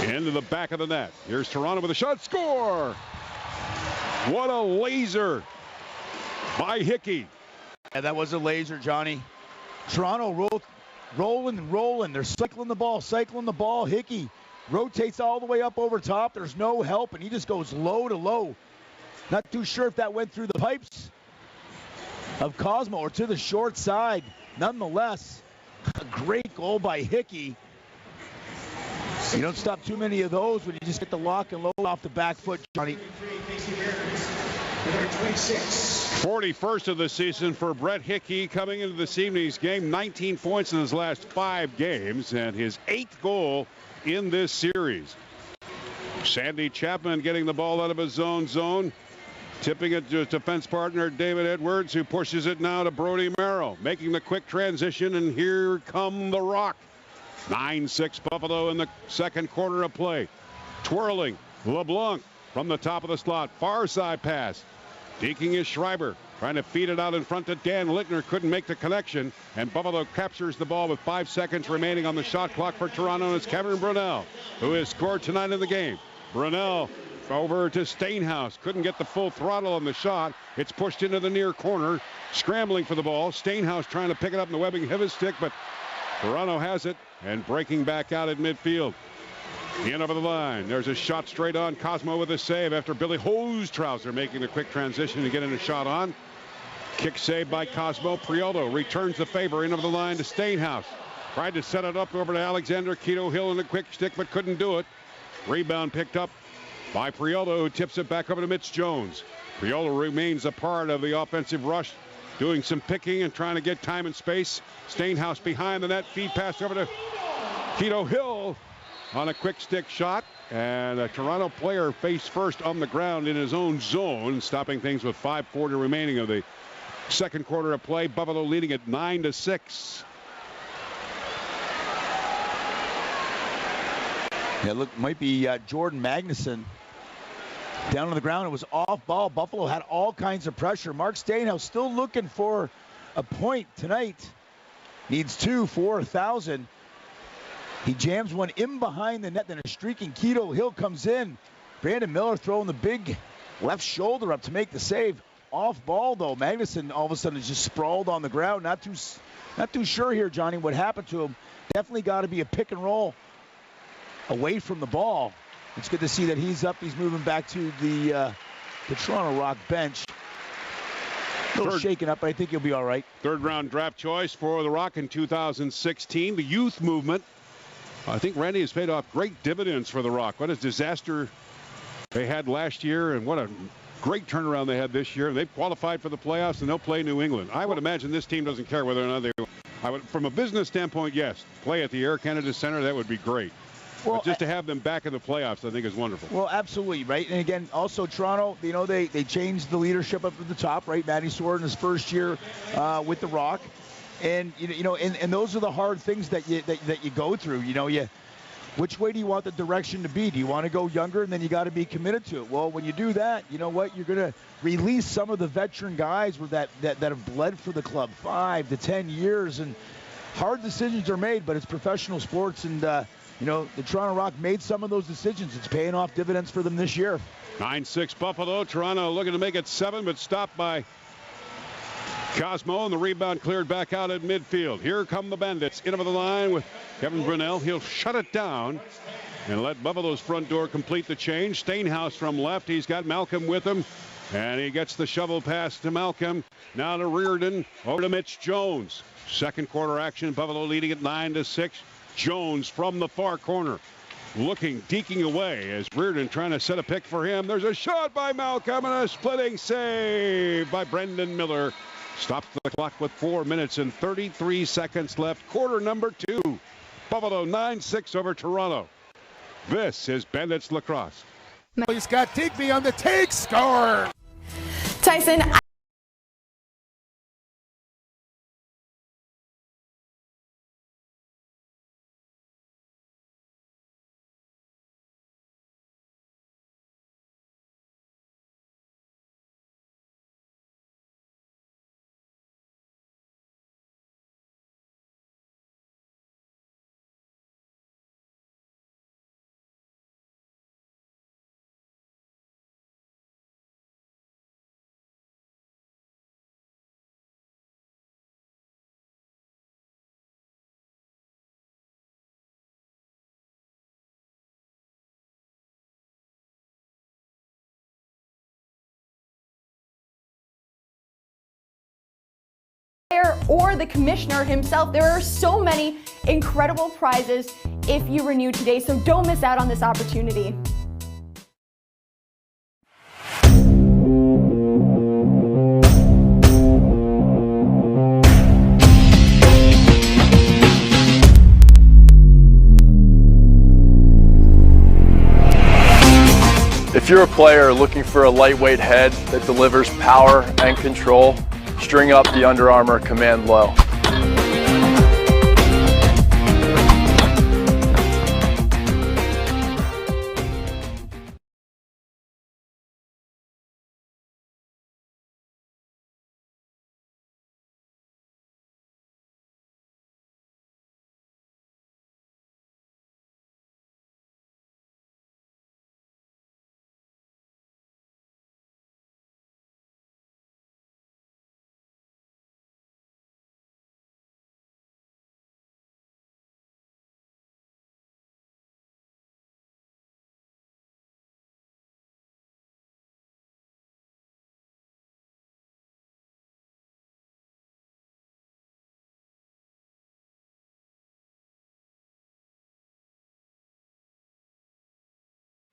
into the back of the net. Here's Toronto with a shot. Score! What a laser by Hickey. Yeah, that was a laser, Johnny. Toronto rolling. They're cycling the ball. Hickey rotates all the way up over top. There's no help, and he just goes low to low. Not too sure if that went through the pipes of Cosmo or to the short side. Nonetheless, a great goal by Hickey. You don't stop too many of those when you just get the lock and load off the back foot, Johnny. 41st of the season for Brett Hickey coming into this evening's game. 19 points in his last 5 games and his 8th goal in this series. Sandy Chapman getting the ball out of his own zone. Tipping it to his defense partner, David Edwards, who pushes it now to Brody Merrow. Making the quick transition, and here come the Rock. 9-6 Buffalo in the second quarter of play. Twirling, LeBlanc from the top of the slot. Far side pass. Deking is Schreiber. Trying to feed it out in front to Dan Littner. Couldn't make the connection. And Buffalo captures the ball with 5 seconds remaining on the shot clock for Toronto. And it's Kevin Brunel, who has scored tonight in the game. Brunel over to Stainhouse. Couldn't get the full throttle on the shot. It's pushed into the near corner. Scrambling for the ball. Stainhouse trying to pick it up in the webbing of his stick, but Toronto has it and breaking back out at midfield. In over the line. There's a shot straight on. Cosmo with a save after Billy Hostrauser making a quick transition to get in a shot on. Kick save by Cosmo. Priolo returns the favor in over the line to Stainhouse. Tried to set it up over to Alexander Quito Hill in a quick stick, but couldn't do it. Rebound picked up by Priolo, who tips it back over to Mitch Jones. Priolo remains a part of the offensive rush, doing some picking and trying to get time and space. Stainhouse behind the net. Feed pass over to Quito Hill on a quick stick shot. And a Toronto player face first on the ground in his own zone, stopping things with 5:40 remaining of the second quarter of play. Buffalo leading at 9-6. Yeah, look, might be Jordan Magnuson down on the ground. It was off ball. Buffalo had all kinds of pressure. Mark Stainhouse still looking for a point tonight. Needs 2 for 1,000. He jams one in behind the net. Then a streaking Quito Hill comes in. Brandon Miller throwing the big left shoulder up to make the save. Off ball though. Magnuson all of a sudden is just sprawled on the ground. Not too sure here, Johnny, what happened to him. Definitely got to be a pick and roll away from the ball. It's good to see that he's up. He's moving back to the Toronto Rock bench. A little shaken up, but I think he'll be all right. Third round draft choice for the Rock in 2016. The youth movement, I think, Randy, has paid off great dividends for the Rock. What a disaster they had last year, and what a Great turnaround they had this year. They've qualified for the playoffs, and they'll play New England. I would imagine this team doesn't care whether or not they. From a business standpoint, yes, play at the Air Canada Center. That would be great. Well, but just to have them back in the playoffs, I think is wonderful. Well, absolutely, right? And again, also Toronto, they changed the leadership up at the top, right? Matty Sword in his first year with the Rock, and and those are the hard things that you go through. Which way do you want the direction to be? Do you want to go younger, and then you got to be committed to it? Well, when you do that, you know what? You're going to release some of the veteran guys that have bled for the club 5 to 10 years, and hard decisions are made, but it's professional sports, and the Toronto Rock made some of those decisions. It's paying off dividends for them this year. 9-6 Buffalo. Toronto looking to make it 7, but stopped by Cosmo, and the rebound cleared back out at midfield. Here come the Bandits in over the line with Kevin Brunel. He'll shut it down and let Buffalo's front door complete the change. Stainhouse from left. He's got Malcolm with him, and he gets the shovel pass to Malcolm. Now to Reardon, over to Mitch Jones. Second quarter action. Buffalo leading at 9-6. Jones from the far corner, deking away as Reardon trying to set a pick for him. There's a shot by Malcolm and a splitting save by Brendan Miller. Stops the clock with 4 minutes and 33 seconds left. Quarter number 2. Buffalo 9-6 over Toronto. This is Bandits Lacrosse. He's got Digby on the take, score. Tyson, or the commissioner himself. There are so many incredible prizes if you renew today, so don't miss out on this opportunity. If you're a player looking for a lightweight head that delivers power and control, string up the Under Armour Command Low.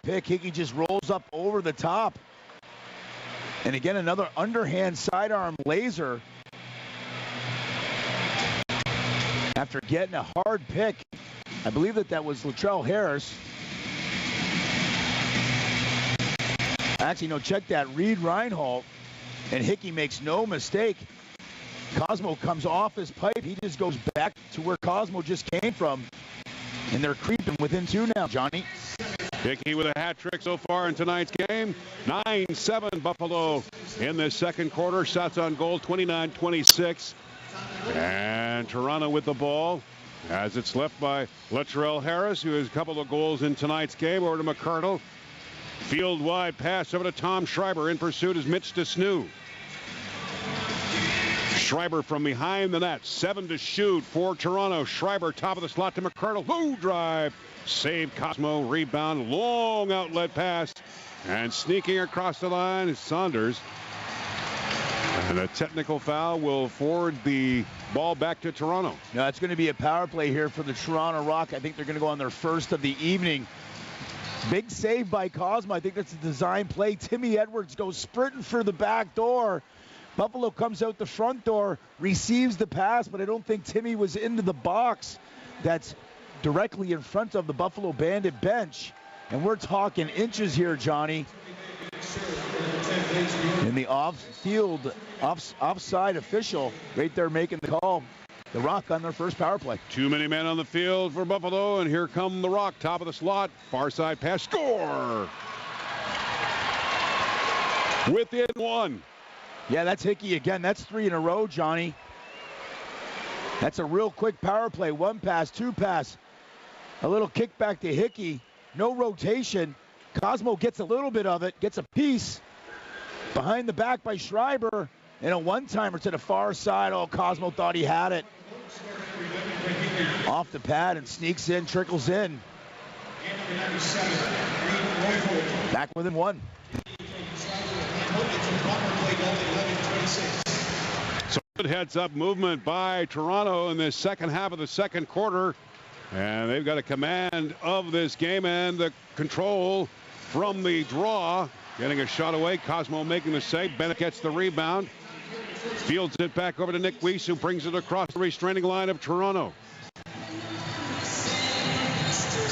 Pick, Hickey just rolls up over the top. And again, another underhand sidearm laser. After getting a hard pick, I believe that was Latrell Harris. Actually, no, check that, Reed Reinhold. And Hickey makes no mistake. Cosmo comes off his pipe. He just goes back to where Cosmo just came from. And they're creeping within 2 now, Johnny. Hickey with a hat trick so far in tonight's game. 9-7 Buffalo in this second quarter. Shots on goal 29-26. And Toronto with the ball as it's left by Latrell Harris, who has a couple of goals in tonight's game. Over to McCardle. Field wide pass over to Tom Schreiber. In pursuit is Mitch DeSnew. Schreiber from behind the net. 7 to shoot for Toronto. Schreiber top of the slot to McCardle. Low drive. Save Cosmo. Rebound. Long outlet pass. And sneaking across the line is Saunders. And a technical foul will forward the ball back to Toronto. Now it's going to be a power play here for the Toronto Rock. I think they're going to go on their first of the evening. Big save by Cosmo. I think that's a design play. Timmy Edwards goes sprinting for the back door. Buffalo comes out the front door, receives the pass, but I don't think Timmy was into the box that's directly in front of the Buffalo Bandit bench. And we're talking inches here, Johnny. And the offside official right there making the call. The Rock on their first power play. Too many men on the field for Buffalo, and here come the Rock, top of the slot, far side pass, score! Within one. Yeah, that's Hickey again. That's 3 in a row, Johnny. That's a real quick power play. 1 pass, 2 pass. A little kick back to Hickey. No rotation. Cosmo gets a little bit of it, gets a piece. Behind the back by Schreiber. And a one-timer to the far side. Oh, Cosmo thought he had it. Off the pad and sneaks in, trickles in. Back within 1. So good heads-up movement by Toronto in the second half of the second quarter. And they've got a command of this game and the control from the draw. Getting a shot away. Cosmo making the save. Bennett gets the rebound. Fields it back over to Nick Weiss, who brings it across the restraining line of Toronto.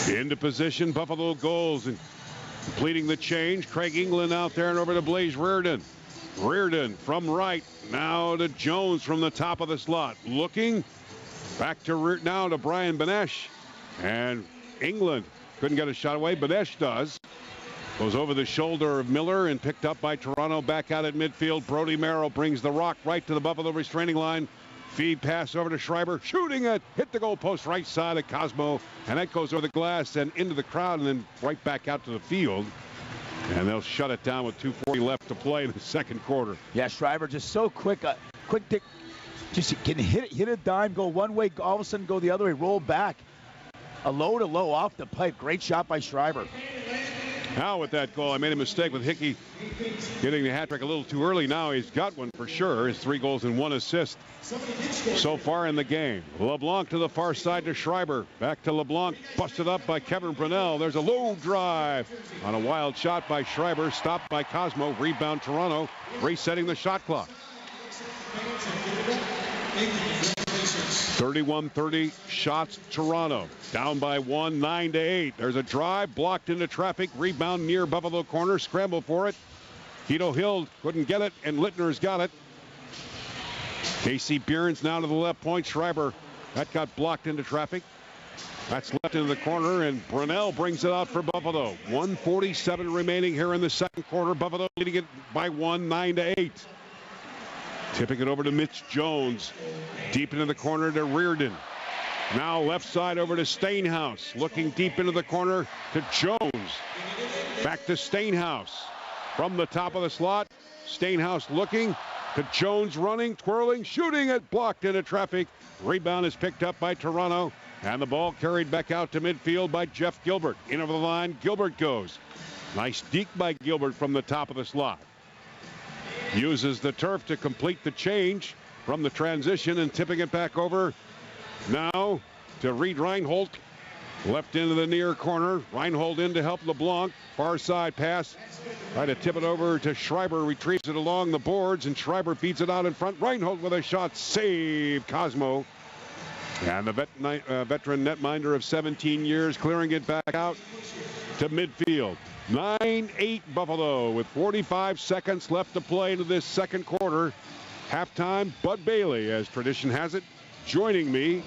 Into position, Buffalo goals, and completing the change. Craig England out there and over to Blaze Reardon. Reardon from right, now to Jones from the top of the slot. Looking back to now to Brian Benesh. And England couldn't get a shot away. Benesh does. Goes over the shoulder of Miller and picked up by Toronto. Back out at midfield. Brody Merrill brings the Rock right to the Buffalo restraining line. Feed pass over to Schreiber. Shooting it. Hit the goalpost right side of Cosmo. And that goes over the glass and into the crowd and then right back out to the field. And they'll shut it down with 2:40 left to play in the second quarter. Yeah, Schreiber just so quick. Quick dick. Just can hit a dime, go one way, all of a sudden go the other way, roll back. A low to low off the pipe. Great shot by Schreiber. Now with that goal, I made a mistake with Hickey getting the hat trick a little too early. Now he's got one for sure. His 3 goals and 1 assist so far in the game. LeBlanc to the far side to Schreiber. Back to LeBlanc. Busted up by Kevin Brunel. There's a low drive on a wild shot by Schreiber. Stopped by Cosmo. Rebound Toronto. Resetting the shot clock. 31-30 shots Toronto. Down by 1, 9-8. There's a drive blocked into traffic. Rebound near Buffalo corner. Scramble for it. Hito Hill couldn't get it, and Littner's got it. Casey Bierns now to the left point. Schreiber, that got blocked into traffic. That's left into the corner, and Brunel brings it out for Buffalo. 1:47 remaining here in the second quarter. Buffalo leading it by 1, 9-8. Tipping it over to Mitch Jones. Deep into the corner to Reardon. Now left side over to Stainhouse. Looking deep into the corner to Jones. Back to Stainhouse. From the top of the slot. Stainhouse looking to Jones running, twirling, shooting it. Blocked into traffic. Rebound is picked up by Toronto. And the ball carried back out to midfield by Jeff Gilbert. In over the line, Gilbert goes. Nice deke by Gilbert from the top of the slot. Uses the turf to complete the change from the transition and tipping it back over now to Reed Reinhold. Left into the near corner. Reinhold in to help LeBlanc. Far side pass. Try to tip it over to Schreiber. Retrieves it along the boards and Schreiber feeds it out in front. Reinhold with a shot. Save Cosmo. And the veteran netminder of 17 years clearing it back out to midfield. 9-8 Buffalo with 45 seconds left to play into this second quarter. Halftime, Bud Bailey, as tradition has it, joining me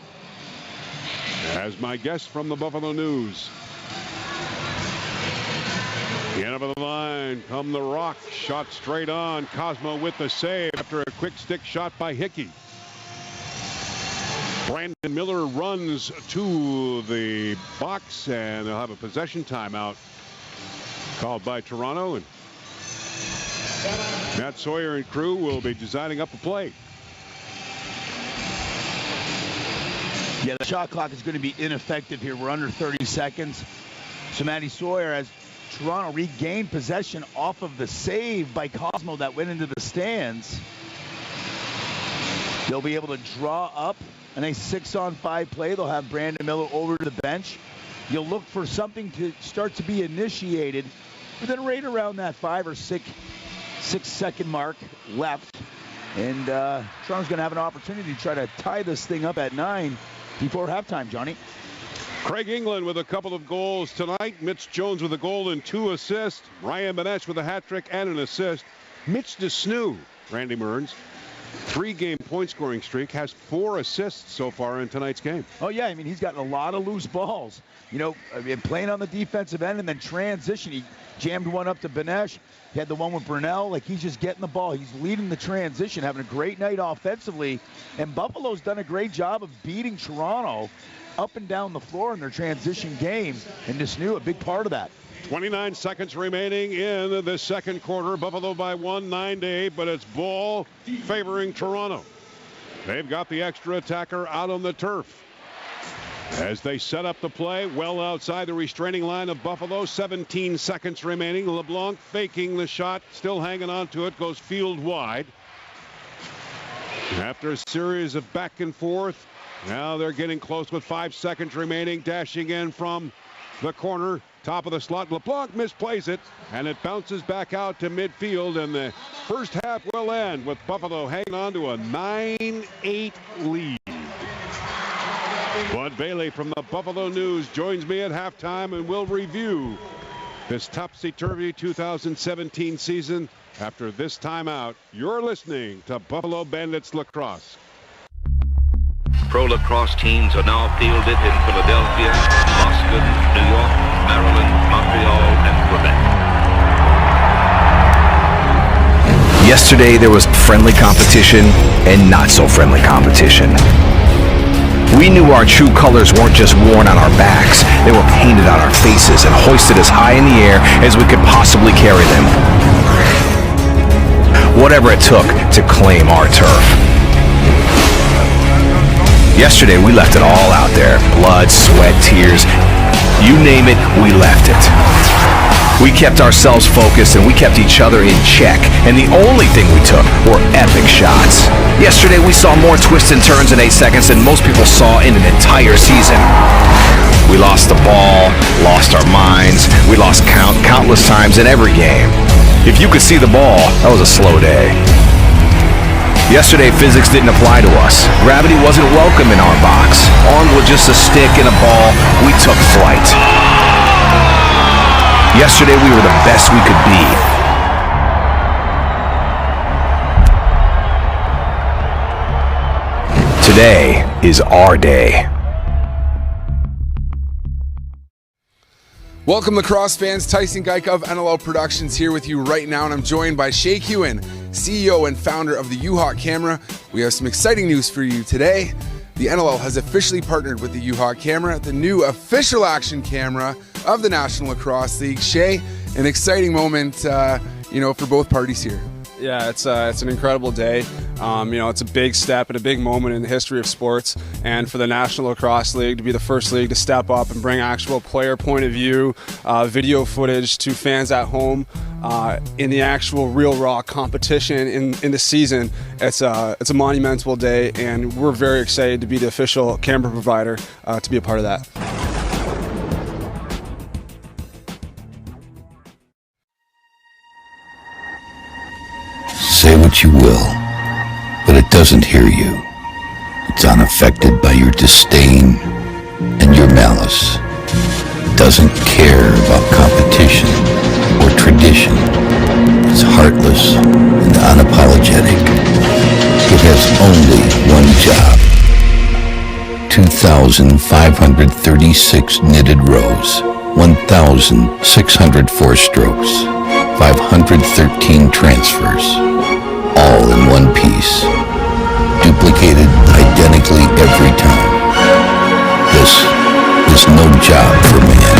as my guest from the Buffalo News. The end of the line, come the Rock, shot straight on. Cosmo with the save after a quick stick shot by Hickey. Brandon Miller runs to the box and they'll have a possession timeout called by Toronto, and Matt Sawyer and crew will be designing up a play. Yeah, the shot clock is going to be ineffective here. We're under 30 seconds. So Matty Sawyer, as Toronto regained possession off of the save by Cosmo that went into the stands, they'll be able to draw up in a 6-on-5 play. They'll have Brandon Miller over to the bench. you'll look for something to start to be initiated. But then right around that 5 or 6 second mark left. And Toronto's going to have an opportunity to try to tie this thing up at 9 before halftime, Johnny. Craig England with a couple of goals tonight. Mitch Jones with a goal and 2 assists. Ryan Benesh with a hat trick and an assist. Mitch DeSnew, Randy Mearns, 3-game point scoring streak, has 4 assists so far in tonight's game. Oh, yeah. I mean, he's gotten a lot of loose balls. You know, playing on the defensive end and then transition. He jammed one up to Benesh. He had the one with Brunel. Like, he's just getting the ball. He's leading the transition, having a great night offensively. And Buffalo's done a great job of beating Toronto up and down the floor in their transition game. And DeSnew, a big part of that. 29 seconds remaining in the second quarter. Buffalo by 1, 9-8, but it's ball favoring Toronto. They've got the extra attacker out on the turf. As they set up the play, well outside the restraining line of Buffalo. 17 seconds remaining. LeBlanc faking the shot, still hanging on to it, goes field wide. After a series of back and forth, now they're getting close with 5 seconds remaining. Dashing in from the corner, top of the slot. LeBlanc misplays it, and it bounces back out to midfield, and the first half will end with Buffalo hanging on to a 9-8 lead. Bud Bailey from the Buffalo News joins me at halftime, and we'll review this topsy-turvy 2017 season after this timeout. You're listening to Buffalo Bandits Lacrosse. Pro lacrosse teams are now fielded in Philadelphia, Boston, New York, Maryland, Montreal, and Quebec. Yesterday there was friendly competition and not so friendly competition. We knew our true colors weren't just worn on our backs, they were painted on our faces and hoisted as high in the air as we could possibly carry them. Whatever it took to claim our turf. Yesterday, we left it all out there. Blood, sweat, tears. You name it, we left it. We kept ourselves focused and we kept each other in check. And the only thing we took were epic shots. Yesterday, we saw more twists and turns in 8 seconds than most people saw in an entire season. We lost the ball, lost our minds. We lost countless times in every game. If you could see the ball, that was a slow day. Yesterday, physics didn't apply to us. Gravity wasn't welcome in our box. Armed with just a stick and a ball, we took flight. Yesterday, we were the best we could be. Today is our day. Welcome, lacrosse fans. Tyson Geika of NLL Productions here with you right now, and I'm joined by Shay Hewen, CEO and founder of the U-Hawk Camera. We have some exciting news for you today. The NLL has officially partnered with the U-Hawk Camera, the new official action camera of the National Lacrosse League. Shay, an exciting moment, for both parties here. Yeah, it's an incredible day. It's a big step and a big moment in the history of sports, and for the National Lacrosse League to be the first league to step up and bring actual player point of view, video footage to fans at home in the actual real raw competition in the season. It's a monumental day, and we're very excited to be the official camera provider to be a part of that. Say what you will, but it doesn't hear you. It's unaffected by your disdain and your malice. It doesn't care about competition or tradition. It's heartless and unapologetic. It has only one job. 2,536 knitted rows, 1,604 strokes, 513 transfers. All in one piece, duplicated identically every time. This is no job for man.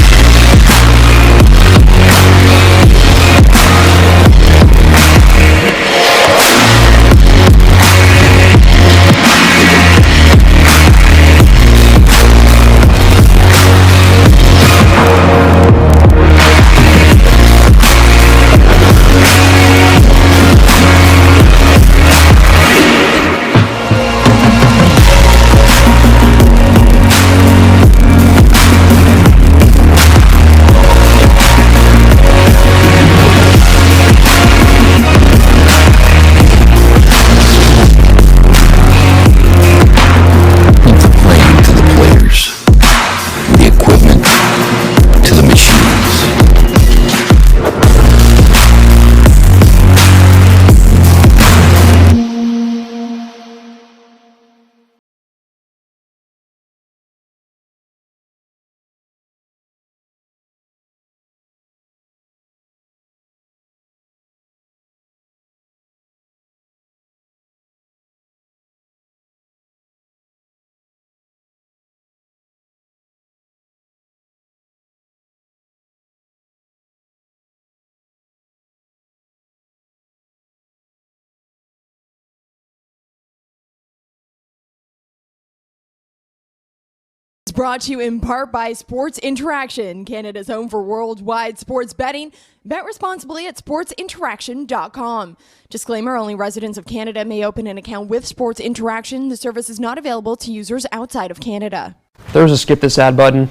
brought to you in part by Sports Interaction, Canada's home for worldwide sports betting. Bet responsibly at sportsinteraction.com. Disclaimer, only residents of Canada may open an account with Sports Interaction. The service is not available to users outside of Canada. If there was a skip this ad button,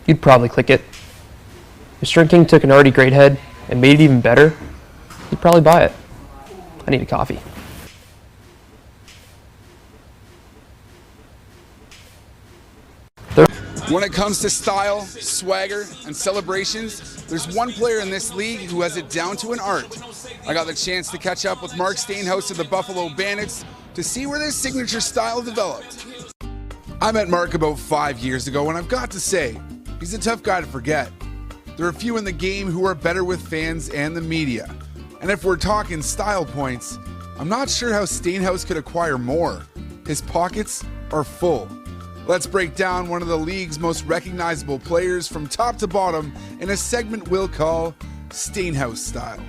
you'd probably click it. If String King took an already great head and made it even better, you'd probably buy it. I need a coffee. When it comes to style, swagger, and celebrations, there's one player in this league who has it down to an art. I got the chance to catch up with Mark Stainhouse of the Buffalo Bandits to see where this signature style developed. I met Mark about 5 years ago, and I've got to say, he's a tough guy to forget. There are few in the game who are better with fans and the media. And if we're talking style points, I'm not sure how Stainhouse could acquire more. His pockets are full. Let's break down one of the league's most recognizable players from top to bottom in a segment we'll call Stainhouse Style.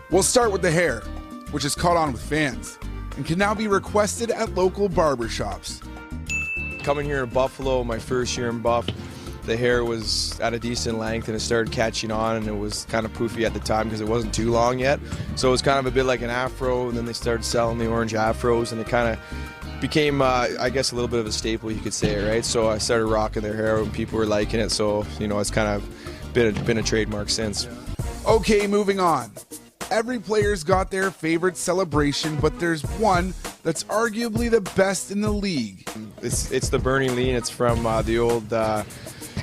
We'll start with the hair, which has caught on with fans and can now be requested at local barbershops. Coming here in Buffalo, my first year in Buff, the hair was at a decent length and it started catching on, and it was kind of poofy at the time because it wasn't too long yet. So it was kind of a bit like an afro, and then they started selling the orange afros, and it kind of became, I guess, a little bit of a staple, you could say, right? So I started rocking their hair and people were liking it, so, you know, it's kind of been a trademark since. Okay, moving on. Every player's got their favorite celebration, but there's one that's arguably the best in the league. It's the Bernie Lean. It's from the old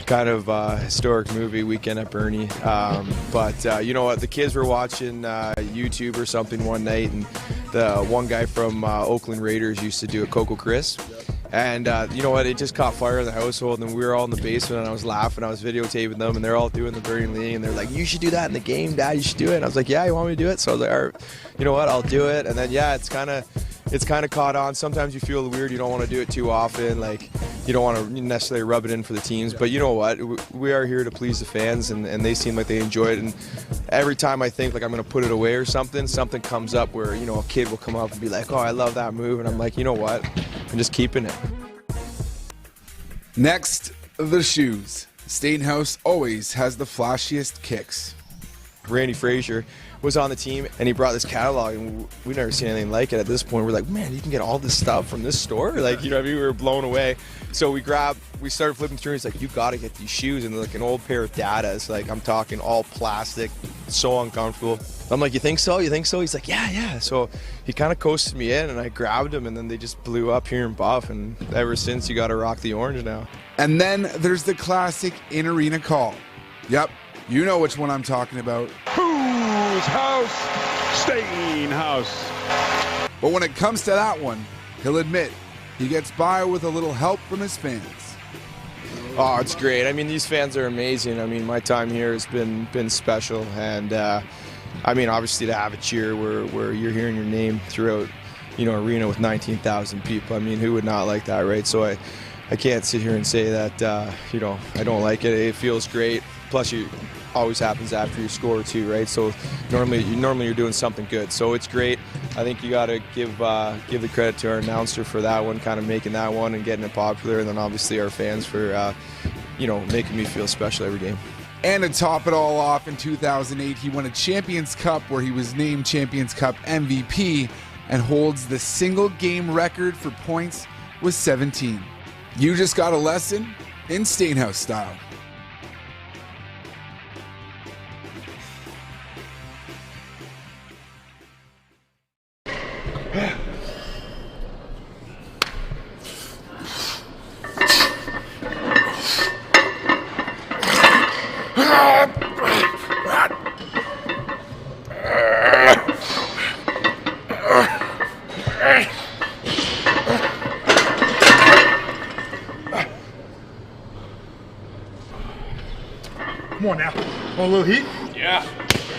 kind of historic movie, Weekend at Bernie. But you know what? The kids were watching YouTube or something one night, and the one guy from Oakland Raiders used to do a Coco Chris. And you know what? It just caught fire in the household, and we were all in the basement, and I was laughing. I was videotaping them, and they're all doing the Bernie Lean, and they're like, "You should do that in the game, Dad. You should do it." And I was like, "Yeah, you want me to do it?" So I was like, "All right, you know what? I'll do it." And then yeah, it's kind of caught on. Sometimes you feel weird. You don't want to do it too often. Like, you don't want to necessarily rub it in for the teams. But you know what? We are here to please the fans, and they seem like they enjoy it. And every time I think like I'm going to put it away or something comes up where, you know, a kid will come up and be like, "Oh, I love that move." And I'm like, you know what? I'm just keeping it. Next, the shoes. Stainhouse always has the flashiest kicks. Randy Frazier was on the team, and he brought this catalog, and we've never seen anything like it. At this point, we're like, man, you can get all this stuff from this store? Like, you know what I mean? We were blown away. So we started flipping through, and he's like, you got to get these shoes. And they're like an old pair of Dadas. Like, I'm talking all plastic, so uncomfortable. I'm like, you think so? You think so? He's like, yeah. So he kind of coasted me in, and I grabbed them, and then they just blew up here in Buff. And ever since, you got to rock the orange now. And then there's the classic in-arena call. Yep, you know which one I'm talking about. Whose house? Stainhouse. But when it comes to that one, he'll admit he gets by with a little help from his fans. Oh, it's great. I mean, these fans are amazing. I mean, my time here has been special, and I mean, obviously to have a cheer where you're hearing your name throughout, you know, arena with 19,000 people. I mean, who would not like that, right? So I can't sit here and say that, you know, I don't like it. It feels great. Plus, you always happens after you score too, right? So normally you're doing something good. So it's great. I think you got to give the credit to our announcer for that one, kind of making that one and getting it popular, and then obviously our fans for, you know, making me feel special every game. And to top it all off, in 2008, he won a Champions Cup where he was named Champions Cup MVP and holds the single game record for points with 17. You just got a lesson in Stainhouse style. Come on now. Want a little heat? Yeah.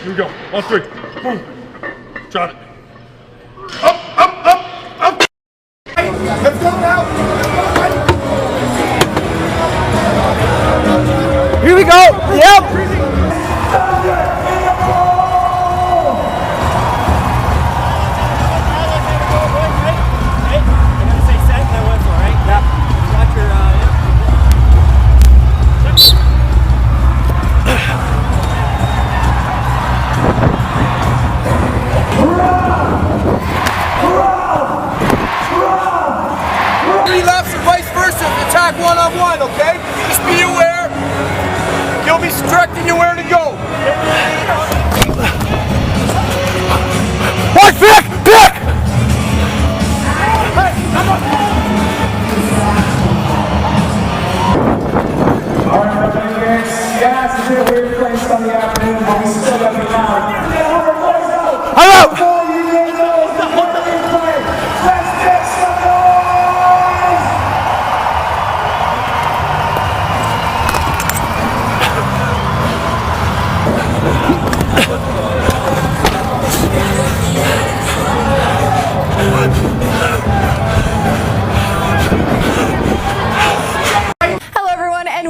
Here we go. On three. Boom. Drop it. Up. Let's go now. Here we go. Yep. Hello!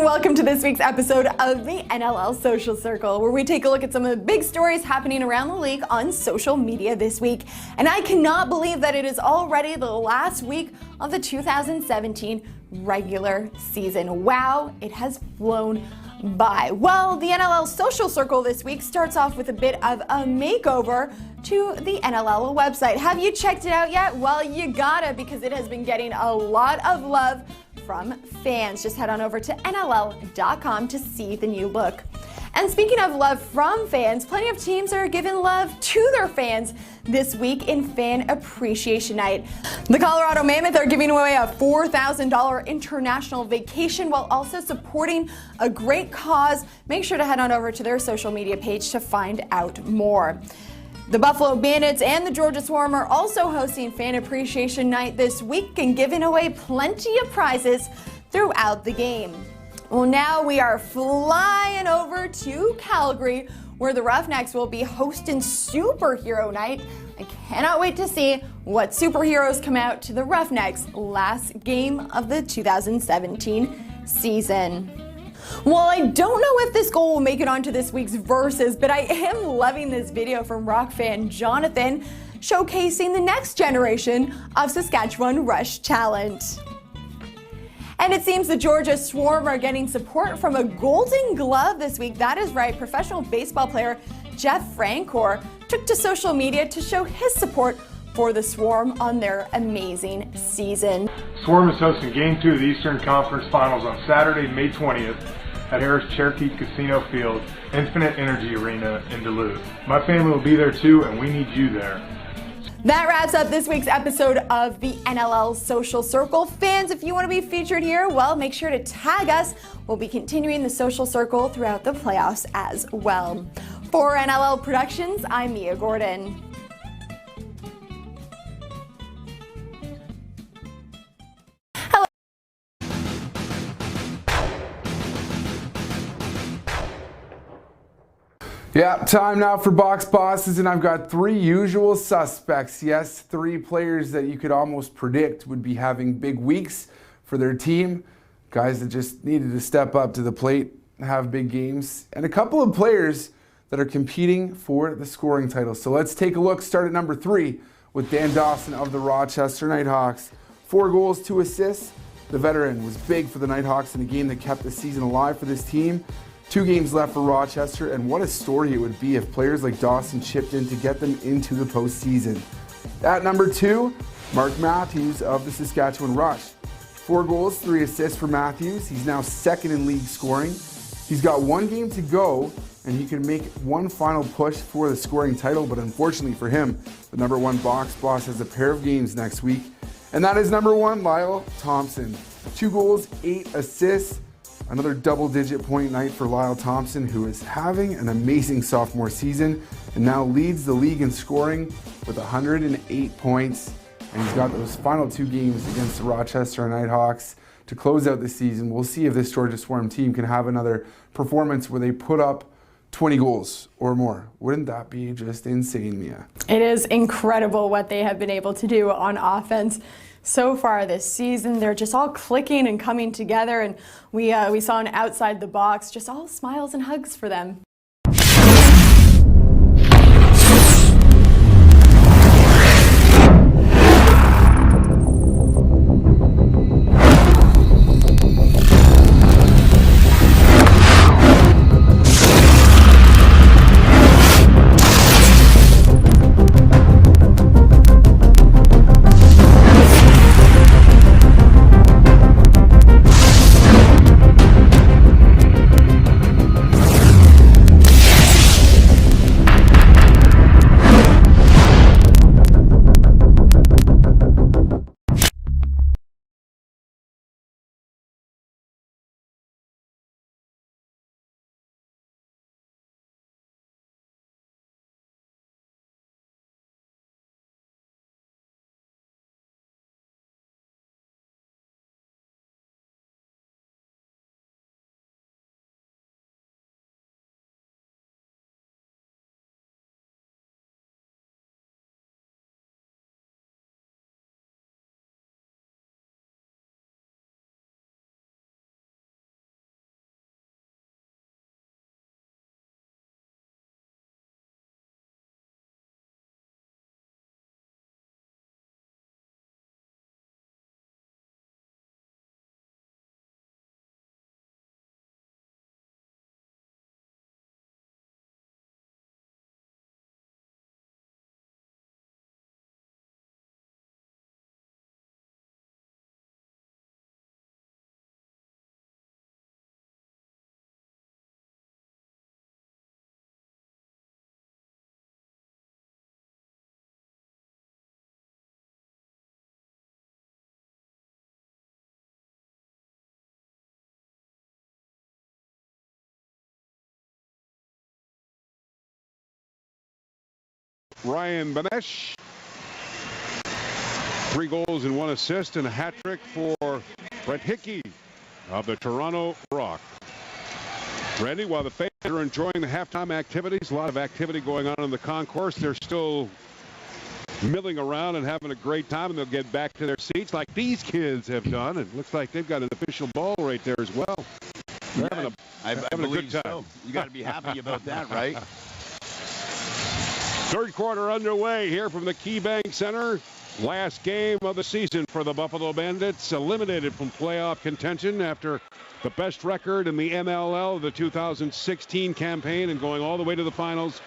Welcome to this week's episode of the NLL Social Circle, where we take a look at some of the big stories happening around the league on social media this week. And I cannot believe that it is already the last week of the 2017 regular season. Wow, it has flown by. Well, the NLL Social Circle this week starts off with a bit of a makeover to the NLL website. Have you checked it out yet? Well, you gotta, because it has been getting a lot of love from fans. Just head on over to NLL.com to see the new look. And speaking of love from fans, plenty of teams are giving love to their fans this week in Fan Appreciation Night. The Colorado Mammoth are giving away a $4,000 international vacation while also supporting a great cause. Make sure to head on over to their social media page to find out more. The Buffalo Bandits and the Georgia Swarm are also hosting Fan Appreciation Night this week and giving away plenty of prizes throughout the game. Well, now we are flying over to Calgary, where the Roughnecks will be hosting Superhero Night. I cannot wait to see what superheroes come out to the Roughnecks' last game of the 2017 season. Well, I don't know if this goal will make it onto this week's Versus, but I am loving this video from rock fan Jonathan showcasing the next generation of Saskatchewan Rush talent. And it seems the Georgia Swarm are getting support from a Golden Glove this week. That is right, professional baseball player Jeff Francoeur took to social media to show his support for the Swarm on their amazing season. Swarm is hosting Game 2 of the Eastern Conference Finals on Saturday, May 20th at Harris Cherokee Casino Field, Infinite Energy Arena in Duluth. My family will be there too, and we need you there. That wraps up this week's episode of the NLL Social Circle. Fans, if you want to be featured here, well, make sure to tag us. We'll be continuing the Social Circle throughout the playoffs as well. For NLL Productions, I'm Mia Gordon. Yeah, time now for Box Bosses, and I've got three usual suspects. Yes, three players that you could almost predict would be having big weeks for their team. Guys that just needed to step up to the plate, have big games, and a couple of players that are competing for the scoring title. So let's take a look. Start at number 3 with Dan Dawson of the Rochester Nighthawks. 4 goals, 2 assists. The veteran was big for the Nighthawks in a game that kept the season alive for this team. 2 games left for Rochester, and what a story it would be if players like Dawson chipped in to get them into the postseason. At number 2, Mark Matthews of the Saskatchewan Rush. 4 goals, 3 assists for Matthews. He's now second in league scoring. He's got 1 game to go, and he can make one final push for the scoring title, but unfortunately for him, the number 1 box boss has a pair of games next week, and that is number 1, Lyle Thompson. 2 goals, 8 assists. Another double-digit point night for Lyle Thompson, who is having an amazing sophomore season and now leads the league in scoring with 108 points. And he's got those final 2 games against the Rochester Nighthawks to close out the season. We'll see if this Georgia Swarm team can have another performance where they put up 20 goals or more. Wouldn't that be just insane, Mia? It is incredible what they have been able to do on offense so far this season. They're just all clicking and coming together, and we saw an outside the box, just all smiles and hugs for them. Ryan Benesh. 3 goals and 1 assist and a hat trick for Brett Hickey of the Toronto Rock. Randy, while the fans are enjoying the halftime activities, a lot of activity going on in the concourse, they're still milling around and having a great time, and they'll get back to their seats like these kids have done. It looks like they've got an official ball right there as well. They're having a good time. So. You got to be happy about that, right? Third quarter underway here from the KeyBank Center. Last game of the season for the Buffalo Bandits, eliminated from playoff contention after the best record in the NLL, the 2016 campaign, and going all the way to the finals.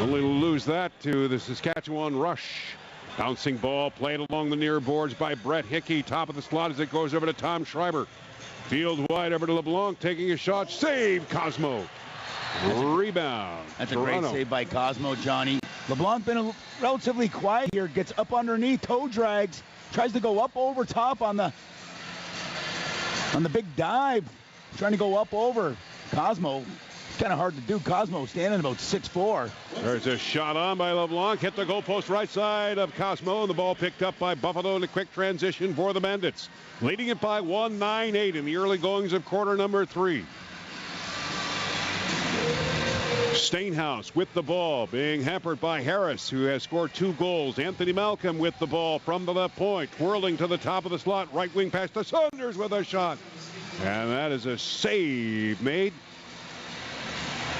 Only to lose that to the Saskatchewan Rush. Bouncing ball played along the near boards by Brett Hickey, top of the slot as it goes over to Tom Schreiber. Field wide over to LeBlanc, taking a shot, save Cosmo. Rebound. That's a Toronto. great save by Cosmo, Johnny. LeBlanc been relatively quiet here, gets up underneath, toe drags, tries to go up over top on the big dive, trying to go up over Cosmo. Kind of hard to do. Cosmo standing about 6'4". There's a shot on by LeBlanc, hit the goalpost right side of Cosmo, and the ball picked up by Buffalo in a quick transition for the Bandits, leading it by 1-9-8 in the early goings of quarter number 3. Stainhouse with the ball, being hampered by Harris, who has scored 2 goals. Anthony Malcolm with the ball from the left point, whirling to the top of the slot, right wing pass to Saunders with a shot. And that is a save made.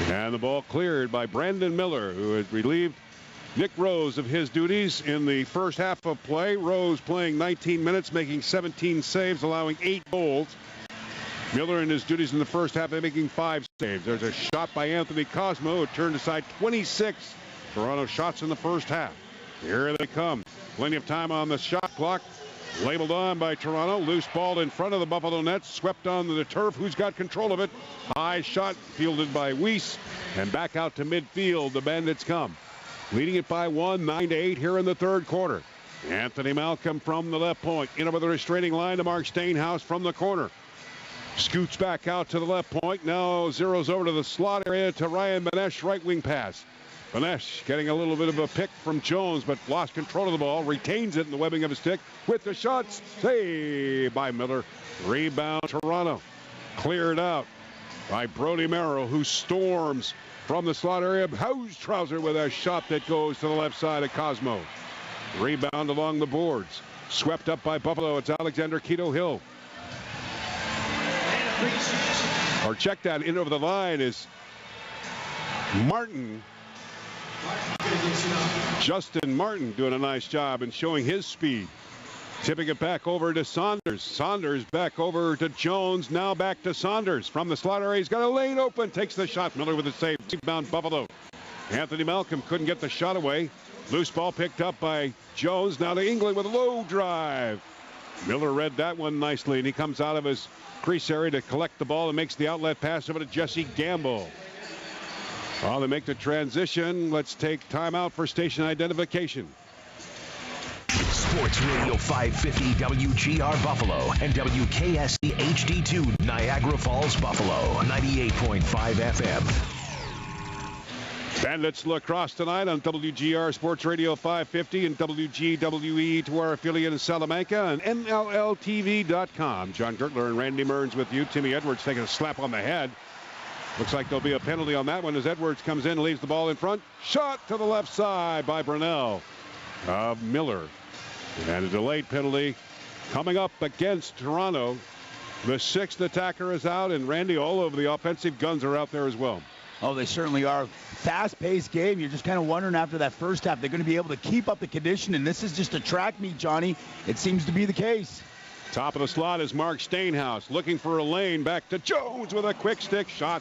And the ball cleared by Brandon Miller, who had relieved Nick Rose of his duties in the first half of play. Rose playing 19 minutes, making 17 saves, allowing 8 goals. Miller in his duties in the first half, making 5 saves. There's a shot by Anthony Cosmo, who turned aside 26 Toronto shots in the first half. Here they come. Plenty of time on the shot clock. Labeled on by Toronto. Loose ball in front of the Buffalo Nets. Swept onto the turf. Who's got control of it? High shot fielded by Weiss. And back out to midfield. The Bandits come. Leading it by 1, 9-8 here in the third quarter. Anthony Malcolm from the left point. In over the restraining line to Mark Stainhouse from the corner. Scoots back out to the left point. Now zeroes over to the slot area to Ryan Benesh. Right wing pass. Benesh getting a little bit of a pick from Jones, but lost control of the ball. Retains it in the webbing of his stick with the shots. Saved by Miller. Rebound Toronto. Cleared out by Brody Merrill, who storms from the slot area. Haustrauser with a shot that goes to the left side of Cosmo. Rebound along the boards. Swept up by Buffalo. It's Alexander Keto Hill. Or check that in over the line is Martin. Justin Martin doing a nice job and showing his speed. Tipping it back over to Saunders. Saunders back over to Jones. Now back to Saunders. From the slot area, he's got a lane open. Takes the shot. Miller with the save. Rebound Buffalo. Anthony Malcolm couldn't get the shot away. Loose ball picked up by Jones. Now to England with a low drive. Miller read that one nicely, and he comes out of his crease area to collect the ball and makes the outlet pass over to Jesse Gamble. While they make the transition, let's take time out for station identification. Sports Radio 550 WGR Buffalo and WKSC HD2 Niagara Falls, Buffalo, 98.5 FM. Bandits lacrosse tonight on WGR Sports Radio 550 and WGWE to our affiliate in Salamanca and NLLTV.com. John Gertler and Randy Mearns with you. Timmy Edwards taking a slap on the head. Looks like there'll be a penalty on that one as Edwards comes in, leaves the ball in front. Shot to the left side by Brunel of Miller. And a delayed penalty coming up against Toronto. The 6th attacker is out, and Randy, all of the offensive guns are out there as well. Oh, they certainly are. Fast-paced game. You're just kind of wondering after that first half, they're going to be able to keep up the condition, and this is just a track meet, Johnny. It seems to be the case. Top of the slot is Mark Stainhouse looking for a lane. Back to Jones with a quick stick shot.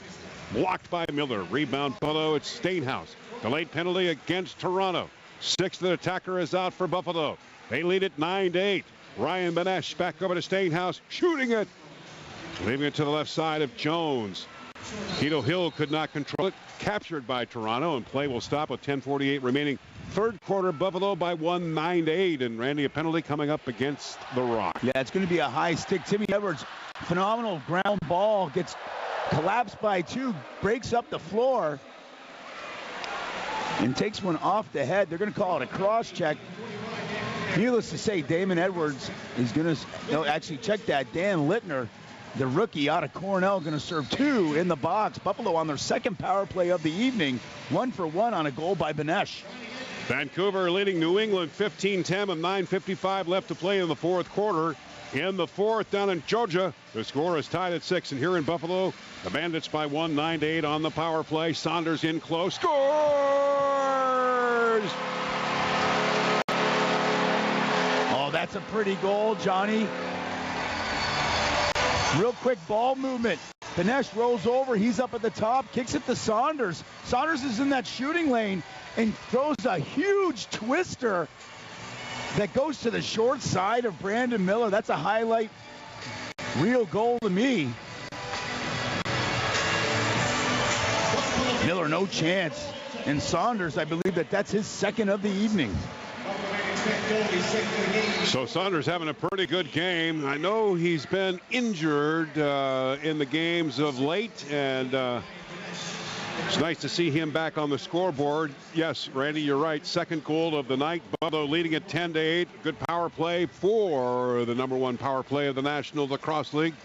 Blocked by Miller. Rebound below. It's Stainhouse. Delayed penalty against Toronto. 6th attacker is out for Buffalo. They lead it 9-8. Ryan Benesh back over to Stainhouse. Shooting it. Leaving it to the left side of Jones. Keto Hill could not control it. Captured by Toronto, and play will stop with 10:48 remaining. Third quarter, Buffalo by 1, 9-8. And Randy, a penalty coming up against the Rock. Yeah, it's going to be a high stick. Timmy Edwards, phenomenal ground ball. Gets collapsed by 2. Breaks up the floor. and takes one off the head. They're going to call it a cross check. Needless to say, Damon Edwards is going to actually check that. Dan Littner, the rookie out of Cornell, going to serve 2 in the box. Buffalo on their second power play of the evening, 1-for-1 on a goal by Benesh. Vancouver leading New England 15-10 with 9:55 left to play in the fourth quarter. In the fourth, down in Georgia, the score is tied at 6. And here in Buffalo, the Bandits by 1, 9-8 on the power play. Saunders in close, scores! Oh, that's a pretty goal, Johnny. Real quick ball movement. Benesh rolls over. He's up at the top. Kicks it to Saunders. Saunders is in that shooting lane and throws a huge twister that goes to the short side of Brandon Miller. That's a highlight real goal to me. Miller, no chance. And Saunders, I believe that's his second of the evening. So Saunders having a pretty good game. I know he's been injured in the games of late, and it's nice to see him back on the scoreboard. Yes, Randy, you're right. Second goal of the night. Buffalo leading at 10-8. Good power play for the #1 power play of the National Lacrosse League.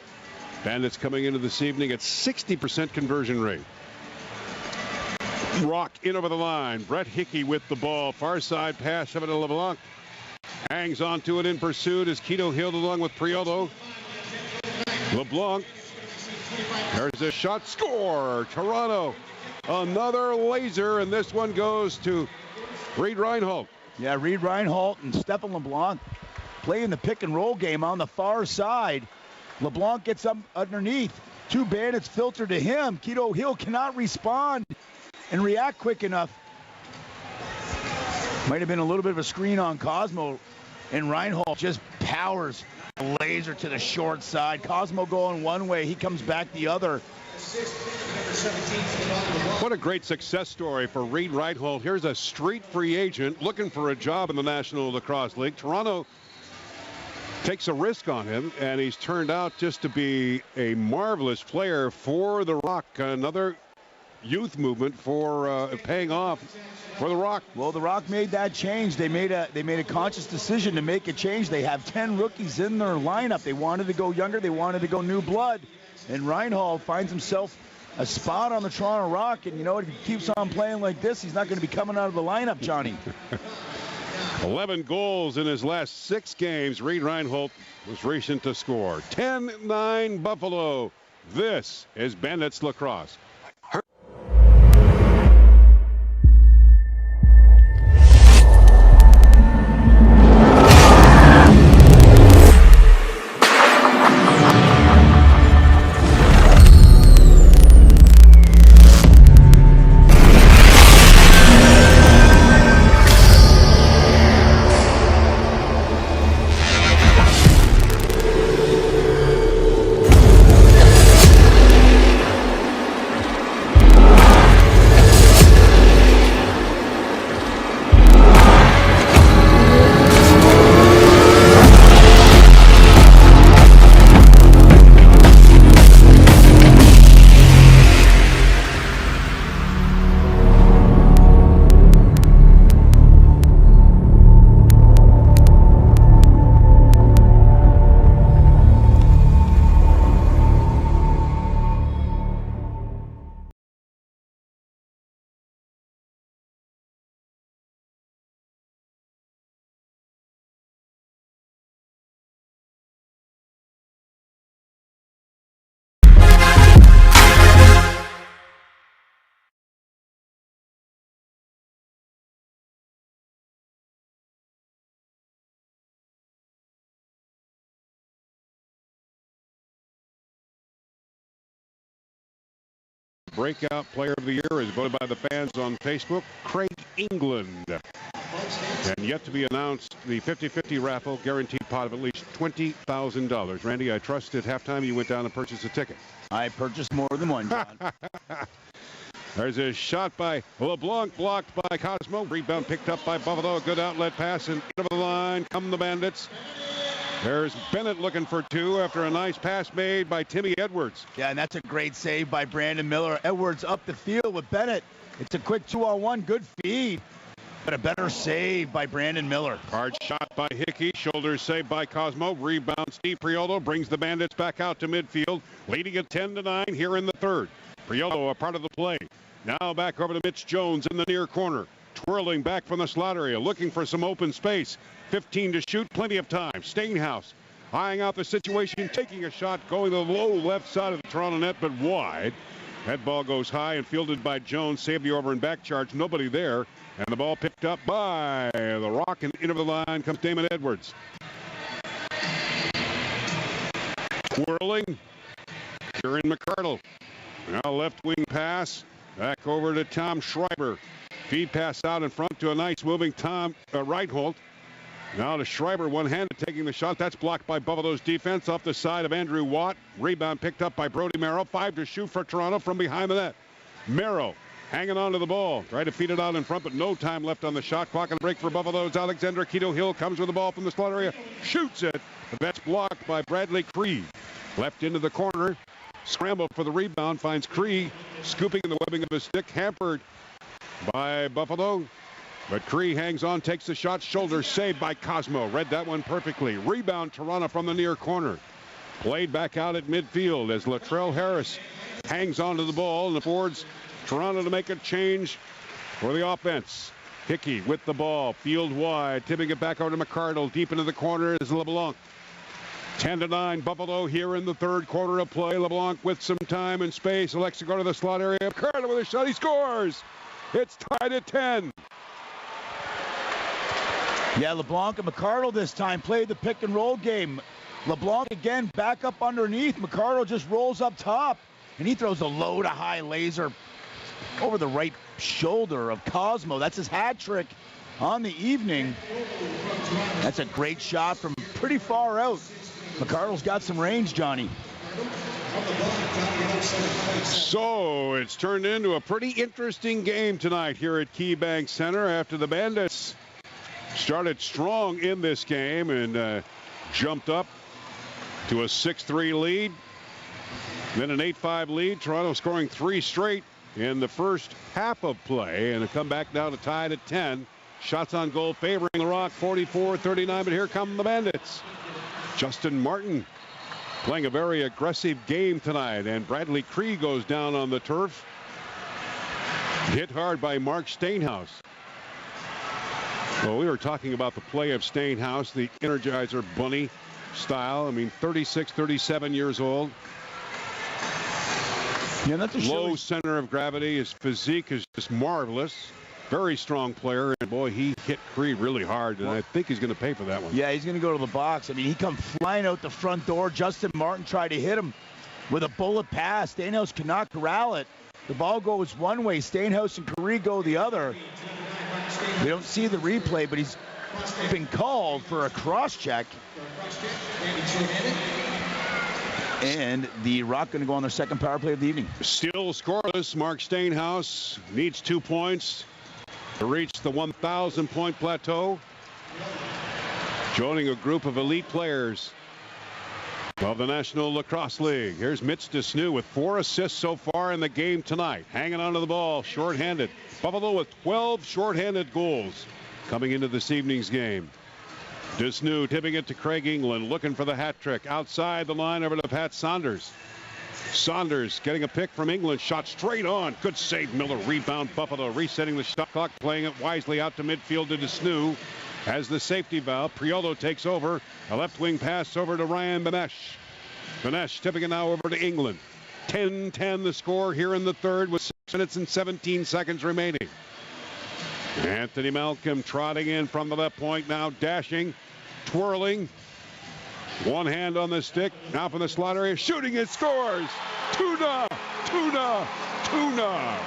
Bandits coming into this evening at 60% conversion rate. Rock in over the line. Brett Hickey with the ball. Far side pass over to LeBlanc. Hangs onto it in pursuit as Quito Hill along with Priolo. LeBlanc. There's a shot. Score. Toronto. Another laser, and this one goes to Reed Reinhold. Yeah, Reed Reinhold and Stefan LeBlanc playing the pick and roll game on the far side. LeBlanc gets up underneath. 2 Bandits filter to him. Quito Hill cannot respond and react quick enough. Might have been a little bit of a screen on Cosmo, and Reinhold just powers a laser to the short side. Cosmo going one way, he comes back the other. What a great success story for Reed Reinhold. Here's a street free agent looking for a job in the National Lacrosse League. Toronto takes a risk on him, and he's turned out just to be a marvelous player for the Rock. Another youth movement for paying off for the Rock. Well, the Rock made that change. They made a conscious decision to make a change. They have 10 rookies in their lineup. They wanted to go younger. They wanted to go new blood. And Reinhold finds himself a spot on the Toronto Rock. And you know what? If he keeps on playing like this, he's not going to be coming out of the lineup, Johnny. 11 goals in his last 6 games. Reed Reinhold was recent to score. 10-9 Buffalo. This is Bandits Lacrosse. Breakout Player of the Year is voted by the fans on Facebook, Craig England. And yet to be announced, the 50-50 raffle guaranteed pot of at least $20,000. Randy, I trust at halftime you went down and purchased a ticket. I purchased more than one, John. There's a shot by LeBlanc, blocked by Cosmo. Rebound picked up by Buffalo. A good outlet pass and over the line come the Bandits. There's Bennett looking for 2 after a nice pass made by Timmy Edwards. Yeah, and that's a great save by Brandon Miller. Edwards up the field with Bennett. It's a quick 2-on-1, good feed, but a better save by Brandon Miller. Hard shot by Hickey, shoulder save by Cosmo. Rebound Steve Priolo brings the Bandits back out to midfield, leading at 10-9 here in the third. Priolo a part of the play. Now back over to Mitch Jones in the near corner. Twirling back from the slot area, looking for some open space. 15 to shoot, plenty of time. Stainhouse eyeing out the situation, taking a shot, going to the low left side of the Toronto net, but wide. That ball goes high and fielded by Jones. Saved the over and back charge. Nobody there. And the ball picked up by the Rock, and into the line comes Damon Edwards. Twirling. Kieran McArdle. Now left wing pass. Back over to Tom Schreiber. Feed pass out in front to a nice moving Tom Reitholt. Now to Schreiber, one-handed taking the shot. That's blocked by Buffalo's defense off the side of Andrew Watt. Rebound picked up by Brody Merrill. 5 to shoot for Toronto from behind the net. Merrill hanging on to the ball. Tried to feed it out in front, but no time left on the shot clock. And break for Buffalo's Alexander Quito Hill comes with the ball from the slot area. Shoots it. But that's blocked by Bradley Cree. Left into the corner. Scramble for the rebound. Finds Cree scooping in the webbing of his stick. Hampered by Buffalo. But Cree hangs on, takes the shot, shoulder saved by Cosmo. Read that one perfectly. Rebound Toronto from the near corner. Played back out at midfield as Latrell Harris hangs onto the ball and affords Toronto to make a change for the offense. Hickey with the ball, field wide, tipping it back over to McArdle. Deep into the corner is LeBlanc. 10-9 Buffalo here in the third quarter of play. LeBlanc with some time and space. Elects to go to the slot area. McArdle with a shot. He scores. It's tied at 10. Yeah, LeBlanc and McArdle this time played the pick and roll game. LeBlanc again back up underneath. McArdle just rolls up top, and he throws a low to high laser over the right shoulder of Cosmo. That's his hat trick on the evening. That's a great shot from pretty far out. McArdle's got some range, Johnny. So it's turned into a pretty interesting game tonight here at KeyBank Center after the Bandits started strong in this game and jumped up to a 6-3 lead. Then an 8-5 lead. Toronto scoring 3 straight in the first half of play, and a comeback now to tied at 10. Shots on goal favoring the Rock, 44-39, but here come the Bandits. Justin Martin playing a very aggressive game tonight, and Bradley Cree goes down on the turf. Hit hard by Mark Stainhouse. Well, we were talking about the play of Stainhouse, the Energizer Bunny style. I mean, 36, 37 years old. Yeah, not to low center of gravity. His physique is just marvelous. Very strong player, and boy, he hit Cree really hard, and I think he's going to pay for that one. Yeah, he's going to go to the box. I mean, he come flying out the front door. Justin Martin tried to hit him with a bullet pass. Stainhouse cannot corral it. The ball goes one way. Stainhouse and Cree go the other. We don't see the replay, but he's been called for a cross-check. And the Rock going to go on their second power play of the evening. Still scoreless. Mark Stainhouse needs 2 points to reach the 1,000-point plateau. Joining a group of elite players of the National Lacrosse League. Here's Mitch Desnew with 4 assists so far in the game tonight. Hanging onto the ball, shorthanded. Buffalo with 12 shorthanded goals coming into this evening's game. Desnew tipping it to Craig England, looking for the hat trick. Outside the line over to Pat Saunders. Saunders getting a pick from England. Shot straight on. Good save, Miller. Rebound, Buffalo. Resetting the shot clock, playing it wisely out to midfield to Desnew. As the safety valve, Priolo takes over. A left wing pass over to Ryan Benesh. Benesh tipping it now over to England. 10-10 the score here in the third with 6 minutes and 17 seconds remaining. Anthony Malcolm trotting in from the left point, now dashing, twirling. One hand on the stick, now from the slot area, shooting, it scores! Tuna! Tuna! Tuna!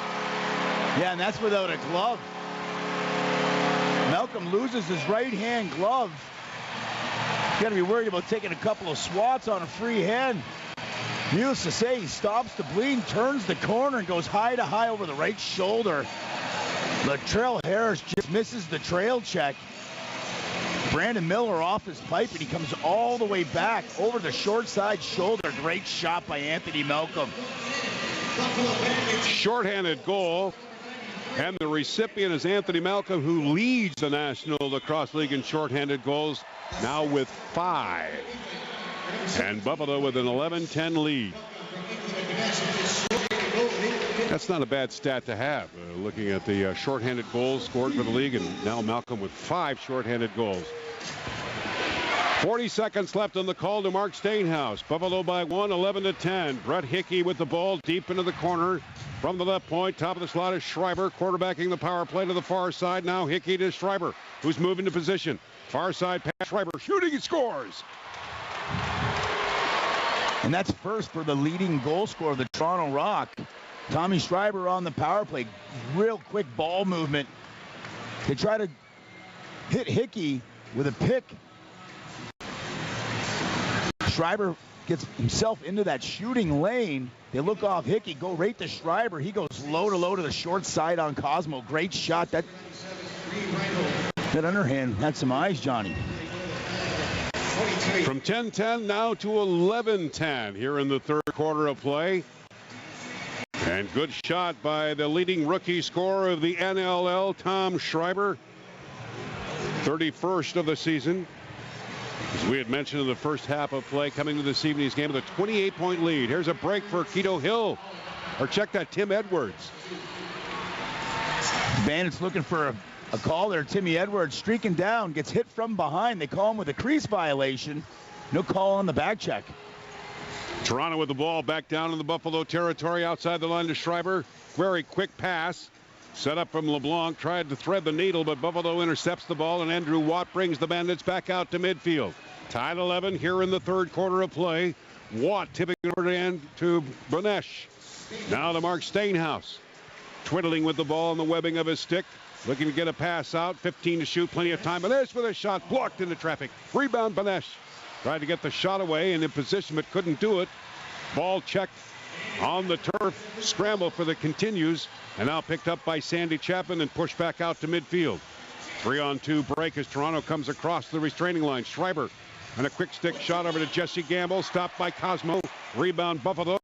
Yeah, and that's without a glove. Malcolm loses his right-hand glove. Got to be worried about taking a couple of swats on a free hand. Needless to say, he stops the bleed, turns the corner, and goes high to high over the right shoulder. Latrell Harris just misses the trail check. Brandon Miller off his pipe, and he comes all the way back over the short side shoulder. Great shot by Anthony Malcolm. Shorthanded goal And the recipient is Anthony Malcolm, who leads the National Lacrosse League in shorthanded goals, now with 5. And Buffalo with an 11-10 lead. That's not a bad stat to have, looking at the shorthanded goals scored for the league, and now Malcolm with 5 shorthanded goals. 40 seconds left on the call to Mark Stainhouse. Buffalo by 1, 11-10. Brett Hickey with the ball deep into the corner. From the left point, top of the slot is Schreiber, quarterbacking the power play to the far side. Now Hickey to Schreiber, who's moving to position. Far side pass, Schreiber shooting, and scores. And that's first for the leading goal scorer of the Toronto Rock. Tommy Schreiber on the power play. Real quick ball movement. They try to hit Hickey with a pick. Schreiber gets himself into that shooting lane. They look off Hickey, go right to Schreiber. He goes low to the short side on Cosmo. Great shot. That underhand had some eyes, Johnny. From 10-10 now to 11-10 here in the third quarter of play. And good shot by the leading rookie scorer of the NLL, Tom Schreiber. 31st of the season. As we had mentioned in the first half of play, coming to this evening's game with a 28-point lead. Here's a break for Keto Hill. Or check that, Tim Edwards. Bandits looking for a call there. Timmy Edwards streaking down, gets hit from behind. They call him with a crease violation. No call on the back check. Toronto with the ball back down in the Buffalo territory outside the line to Schreiber. Very quick pass. Set up from LeBlanc. Tried to thread the needle, but Buffalo intercepts the ball, and Andrew Watt brings the Bandits back out to midfield. Tied 11 here in the third quarter of play. Watt tipping over to Banesh. Now to Mark Stainhouse. Twiddling with the ball on the webbing of his stick. Looking to get a pass out. 15 to shoot. Plenty of time. Banesh with a shot. Blocked into traffic. Rebound Banesh. Tried to get the shot away and in position, but couldn't do it. Ball checked on the turf. Scramble for the continues. And now picked up by Sandy Chapman and pushed back out to midfield. 3-on-2 break as Toronto comes across the restraining line. Schreiber and a quick stick shot over to Jesse Gamble. Stopped by Cosmo. Rebound Buffalo.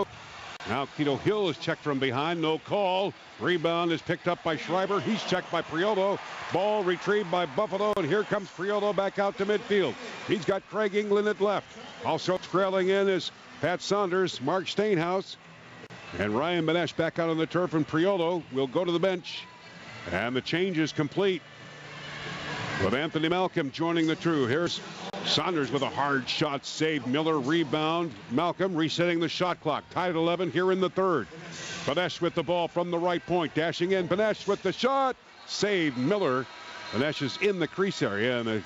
Now Keto Hill is checked from behind. No call. Rebound is picked up by Schreiber. He's checked by Priolo. Ball retrieved by Buffalo. And here comes Priolo back out to midfield. He's got Craig England at left. Also trailing in is Pat Saunders, Mark Stainhouse, and Ryan Banesh back out on the turf. And Priolo will go to the bench. And the change is complete with Anthony Malcolm joining the crew. Here's Saunders with a hard shot save. Miller rebound. Malcolm resetting the shot clock. Tied at 11 here in the third. Banesh with the ball from the right point. Dashing in. Banesh with the shot. Save Miller. Banesh is in the crease area, and the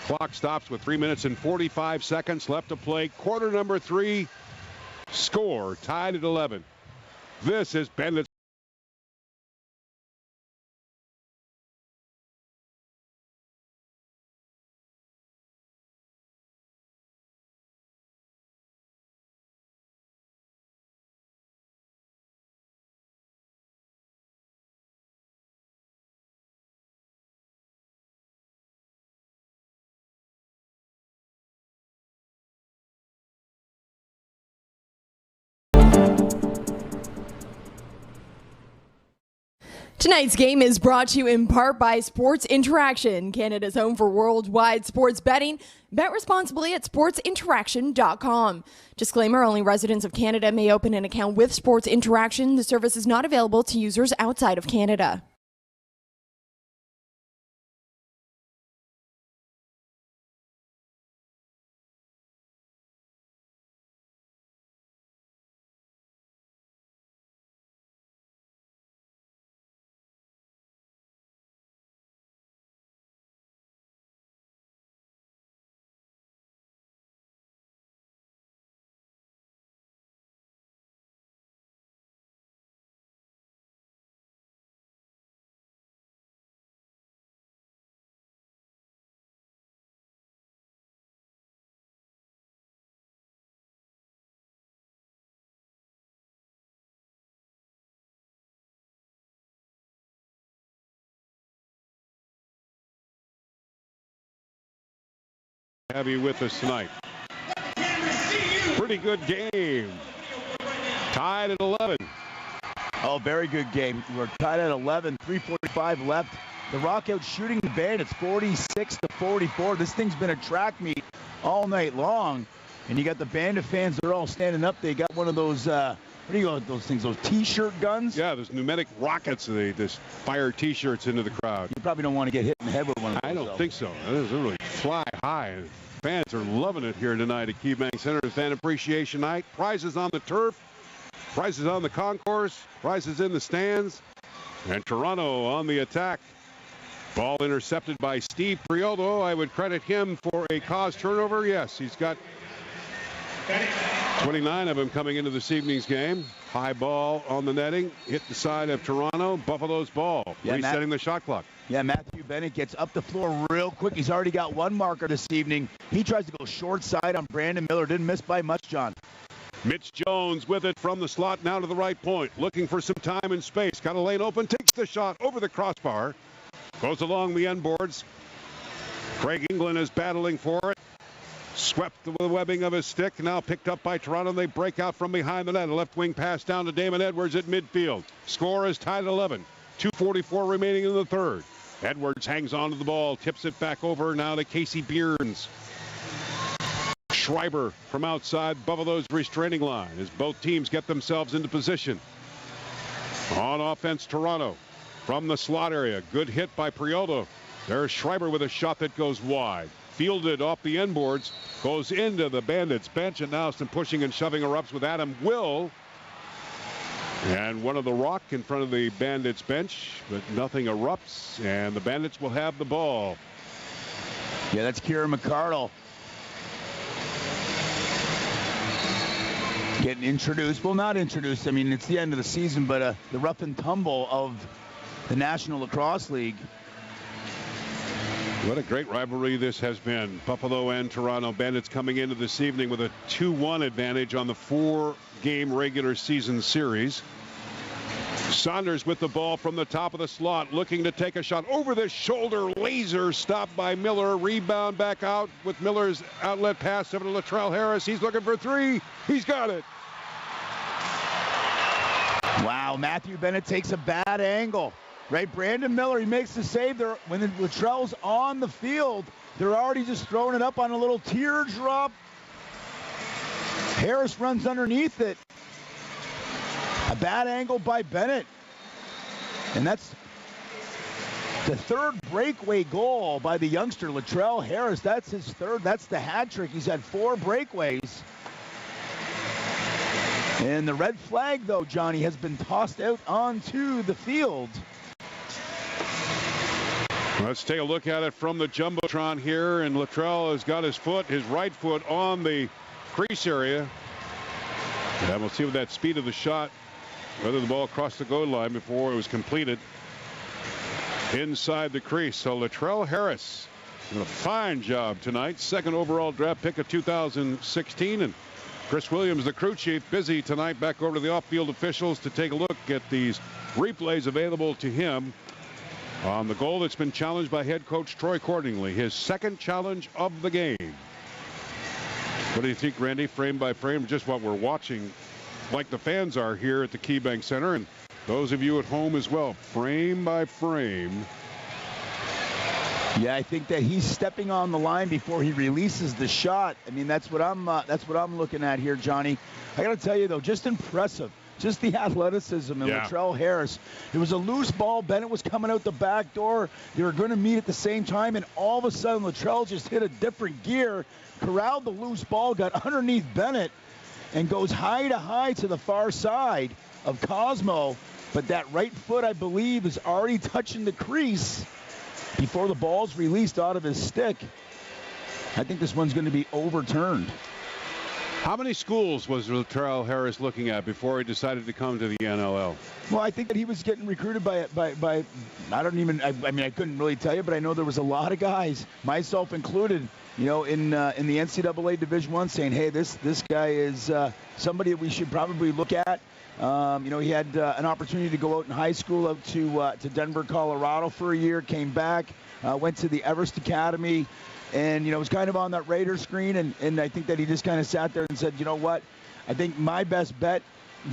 clock stops with 3 minutes and 45 seconds left to play. Quarter number 3. Score tied at 11. This is Bandits. Tonight's game is brought to you in part by Sports Interaction, Canada's home for worldwide sports betting. Bet responsibly at sportsinteraction.com. Disclaimer, only residents of Canada may open an account with Sports Interaction. The service is not available to users outside of Canada. Have you with us tonight? Pretty good game. Tied at 11. Oh, very good game. We're tied at 11, 3:45 left. The Rock out shooting the Bandits 46-44. This thing's been a track meet all night long. And you got the Bandit fans, they're all standing up. They got one of those, what do you call those things, those T-shirt guns? Yeah, those pneumatic rockets. They just fire T-shirts into the crowd. You probably don't want to get hit in the head with one of those. I don't think so. Those really fly high. Fans are loving it here tonight at KeyBank Center. Fan Appreciation Night. Prizes on the turf. Prizes on the concourse. Prizes in the stands. And Toronto on the attack. Ball intercepted by Steve Prioldo. I would credit him for a caused turnover. Yes, he's got 29 of them coming into this evening's game. High ball on the netting. Hit the side of Toronto. Buffalo's ball. Yeah, resetting the shot clock. Yeah, Matthew Bennett gets up the floor real quick. He's already got one marker this evening. He tries to go short side on Brandon Miller. Didn't miss by much, John. Mitch Jones with it from the slot now to the right point. Looking for some time and space. Got a lane open. Takes the shot over the crossbar. Goes along the end boards. Craig England is battling for it. Swept the webbing of his stick. Now picked up by Toronto. They break out from behind the net. A left wing pass down to Damon Edwards at midfield. Score is tied at 11. 2:44 remaining in the third. Edwards hangs onto the ball. Tips it back over now to Casey Bierns. Schreiber from outside Buffalo's restraining line as both teams get themselves into position. On offense, Toronto from the slot area. Good hit by Prioldo. There's Schreiber with a shot that goes wide. Fielded off the end boards. Goes into the Bandits bench, and now some pushing and shoving erupts with Adam Will. And one of the Rock in front of the Bandits bench, but nothing erupts, and the Bandits will have the ball. Yeah, that's Kieran McCardle getting introduced. Well, not introduced. I mean, it's the end of the season, but the rough and tumble of the National Lacrosse League. What a great rivalry this has been. Buffalo and Toronto. Bandits coming into this evening with a 2-1 advantage on the 4-game regular season series. Saunders with the ball from the top of the slot, looking to take a shot over the shoulder. Laser stopped by Miller. Rebound back out with Miller's outlet pass over to Latrell Harris. He's looking for three. He's got it. Wow, Matthew Bennett takes a bad angle. Right, Brandon Miller, he makes the save there. When Latrell's on the field, they're already just throwing it up on a little teardrop. Harris runs underneath it. A bad angle by Bennett. And that's the third breakaway goal by the youngster, Latrell Harris. That's his third. That's the hat trick. He's had 4 breakaways. And the red flag, though, Johnny, has been tossed out onto the field. Let's take a look at it from the Jumbotron here, and Latrell has got his right foot on the crease area. And we'll see with that speed of the shot, whether the ball crossed the goal line before it was completed inside the crease. So Latrell Harris doing a fine job tonight. 2nd overall draft pick of 2016. And Chris Williams, the crew chief, busy tonight. Back over to the off-field officials to take a look at these replays available to him on the goal that's been challenged by head coach Troy Cordingley, his 2nd challenge of the game. What do you think, Randy, frame by frame, just what we're watching, like the fans are here at the KeyBank Center, and those of you at home as well, frame by frame? Yeah, I think that he's stepping on the line before he releases the shot. I mean, that's what I'm looking at here, Johnny. I got to tell you, though, just impressive. Just the athleticism in Latrell Harris. It was a loose ball. Bennett was coming out the back door. They were going to meet at the same time, and all of a sudden, Latrell just hit a different gear, corralled the loose ball, got underneath Bennett, and goes high to the far side of Cosmo. But that right foot, I believe, is already touching the crease before the ball's released out of his stick. I think this one's going to be overturned. How many schools was Latrell Harris looking at before he decided to come to the NLL? Well, I think that he was getting recruited by I couldn't really tell you, but I know there was a lot of guys, myself included, in the NCAA Division I, saying, hey, this guy is somebody that we should probably look at. He had an opportunity to go out in high school out to Denver, Colorado for a year, came back, went to the Everest Academy, and, was kind of on that radar screen, and I think that he just kind of sat there and said, you know what, I think my best bet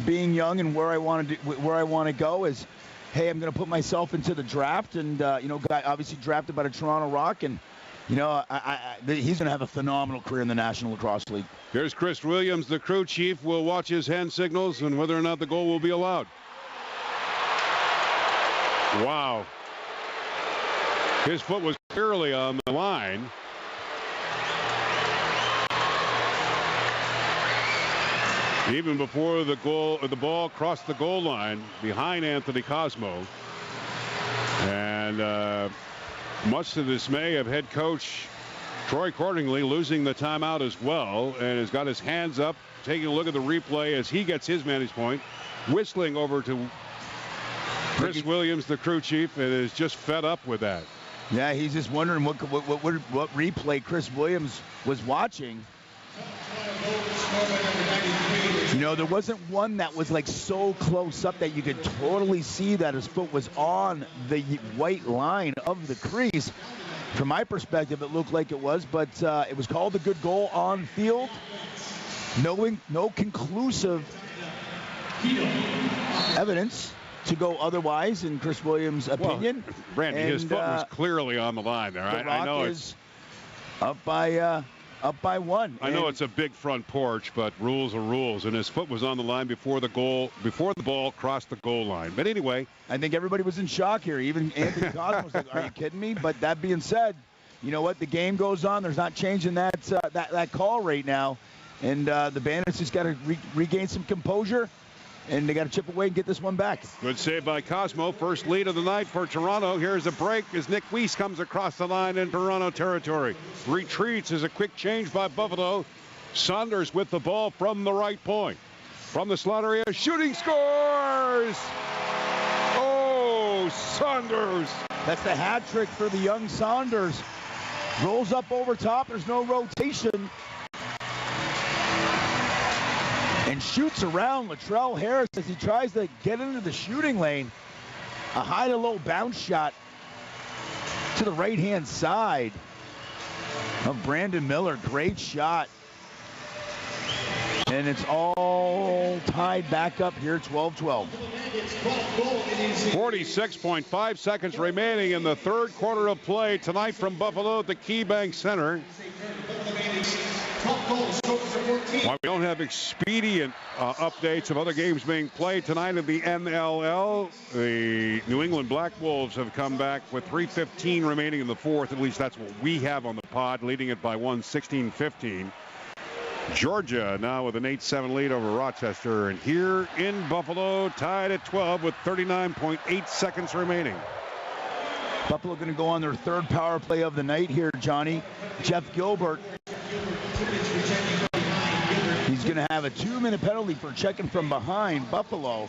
being young and where I want to go is, hey, I'm going to put myself into the draft, and guy obviously drafted by the Toronto Rock, and he's going to have a phenomenal career in the National Lacrosse League. Here's Chris Williams, the crew chief, will watch his hand signals and whether or not the goal will be allowed. Wow. His foot was clearly on the line. Even before the ball crossed the goal line behind Anthony Cosmo. And much to the dismay of head coach Troy Cordingley, losing the timeout as well, and has got his hands up, taking a look at the replay as he gets his vantage point, whistling over to Chris Williams, the crew chief, and is just fed up with that. Yeah, he's just wondering what replay Chris Williams was watching. There wasn't one that was like so close up that you could totally see that his foot was on the white line of the crease. From my perspective, it looked like it was, but it was called a good goal on field. No conclusive evidence to go otherwise, in Chris Williams' opinion. Well, Randy, his foot was clearly on the line there. I know it's up by one. I know it's a big front porch, but rules are rules, and his foot was on the line before the ball crossed the goal line. But anyway, I think everybody was in shock here. Even Anthony Cosmo was like, "Are you kidding me?" But that being said, you know what? The game goes on. There's not changing that call right now, and the Bandits just got to regain some composure. And they got to chip away and get this one back. Good save by Cosmo. First lead of the night for Toronto. Here's a break as Nick Weiss comes across the line in Toronto territory. Retreats as a quick change by Buffalo. Saunders with the ball from the right point. From the slot area, shooting, scores! Oh, Saunders! That's the hat trick for the young Saunders. Rolls up over top. There's no rotation. And shoots around Latrell Harris as he tries to get into the shooting lane. A high-to-low bounce shot to the right-hand side of Brandon Miller. Great shot. And it's all tied back up here, 12-12. 46.5 seconds remaining in the third quarter of play tonight from Buffalo at the KeyBank Center. While we don't have expedient updates of other games being played tonight in the NLL, the New England Black Wolves have come back with 3:15 remaining in the fourth. At least that's what we have on the pod, leading it by 16-15. Georgia now with an 8-7 lead over Rochester. And here in Buffalo, tied at 12 with 39.8 seconds remaining. Buffalo going to go on their third power play of the night here, Johnny. Jeff Gilbert. He's going to have a 2-minute penalty for checking from behind. Buffalo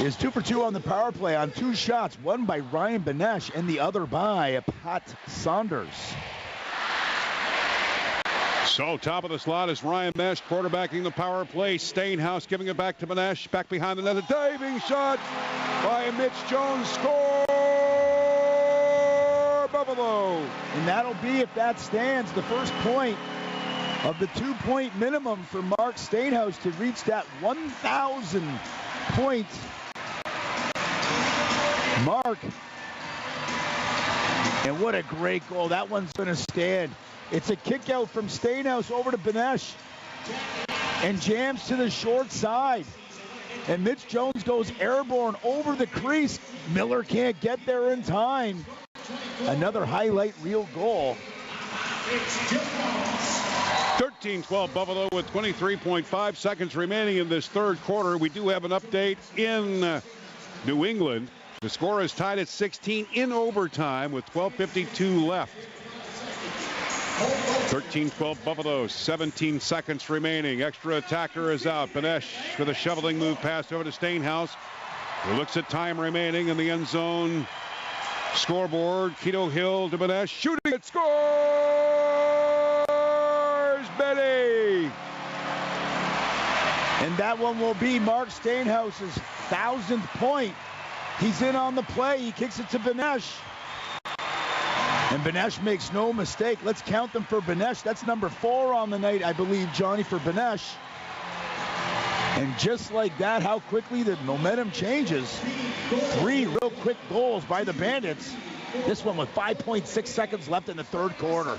is 2 for 2 on the power play on 2 shots, one by Ryan Benesh and the other by Pat Saunders. So top of the slot is Ryan Benesh quarterbacking the power play. Stainhouse giving it back to Benesh. Back behind the net, a diving shot by Mitch Jones. Score, Buffalo. And that'll be, if that stands, the first point of the 2-point minimum for Mark Stainhouse to reach that 1,000 point mark. And what a great goal. That one's going to stand. It's a kick out from Stainhouse over to Benesh and jams to the short side. And Mitch Jones goes airborne over the crease. Miller can't get there in time. Another highlight reel goal. 13-12 Buffalo with 23.5 seconds remaining in this third quarter. We do have an update in New England. The score is tied at 16 in overtime with 12:52 left. 13-12 Buffalo, 17 seconds remaining. Extra attacker is out. Benesh with a shoveling move pass over to Stainhouse, who looks at time remaining in the end zone. Scoreboard, Keto Hill to Benesh, shooting it, scores! Betty! And that one will be Mark Stainhouse's 1,000th point. He's in on the play. He kicks it to Benesh. And Benesh makes no mistake. Let's count them for Benesh. That's number 4 on the night, I believe, Johnny, for Benesh. And just like that, how quickly the momentum changes. 3 real quick goals by the Bandits. This one with 5.6 seconds left in the third quarter.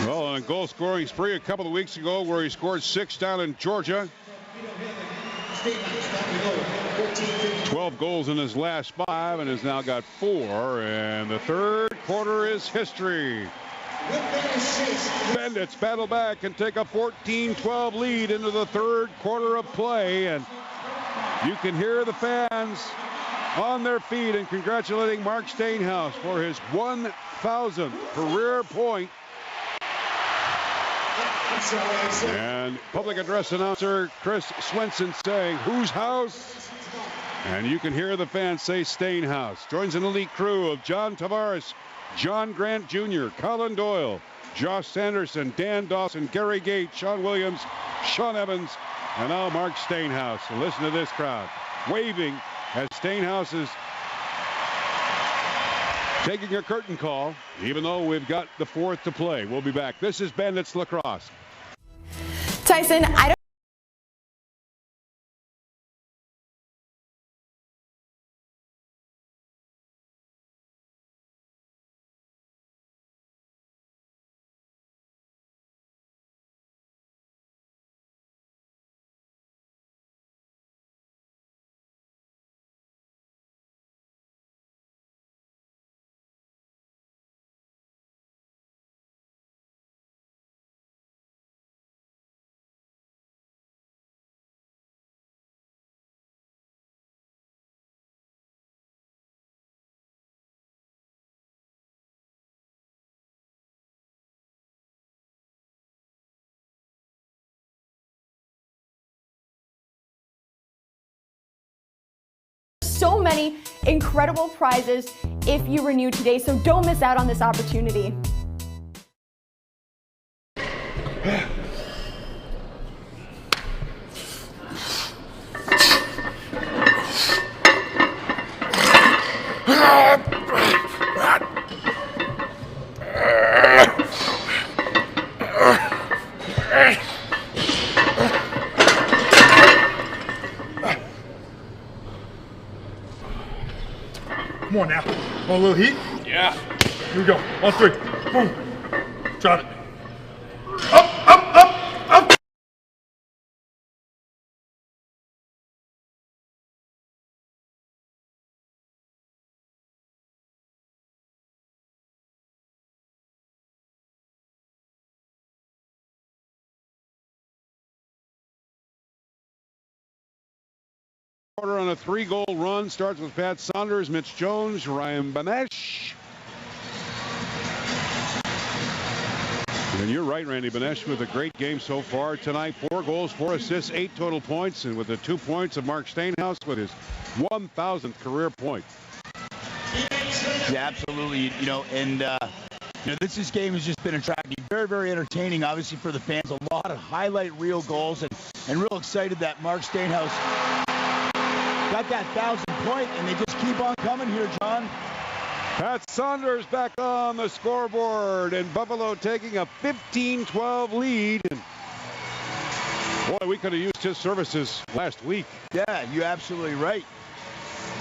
Well, on a goal-scoring spree a couple of weeks ago where he scored 6 down in Georgia. 12 goals in his last 5 and has now got 4. And the third quarter is history. Bandits battle back and take a 14-12 lead into the third quarter of play. And you can hear the fans on their feet and congratulating Mark Stainhouse for his 1,000th career point. And public address announcer Chris Swenson saying, "Whose house?" And you can hear the fans say Stainhouse. Joins an elite crew of John Tavares, John Grant Jr., Colin Doyle, Josh Sanderson, Dan Dawson, Gary Gates, Sean Williams, Sean Evans, and now Mark Stainhouse. And listen to this crowd waving as Stainhouse is taking a curtain call, even though we've got the 4th to play. We'll be back. This is Bandits Lacrosse. Tyson, I don't so many incredible prizes if you renew today, so don't miss out on this opportunity. Come on now. Want a little heat? Yeah. Here we go. On 3. Boom. Drop it. Up, up, up, up. Quarter on a 3-goal run starts with Pat Saunders, Mitch Jones, Ryan Benesh. And you're right, Randy Benesh with a great game so far tonight. 4 goals, 4 assists, 8 total points, and with the 2 points of Mark Stainhouse with his 1,000th career point. Yeah, absolutely. This game has just been attractive. Very, very entertaining, obviously, for the fans. A lot of highlight reel goals, and real excited that Mark Stainhouse got that 1,000 point, and they just keep on coming here, John. Pat Saunders back on the scoreboard, and Buffalo taking a 15-12 lead. And boy, we could have used his services last week. Yeah, you're absolutely right.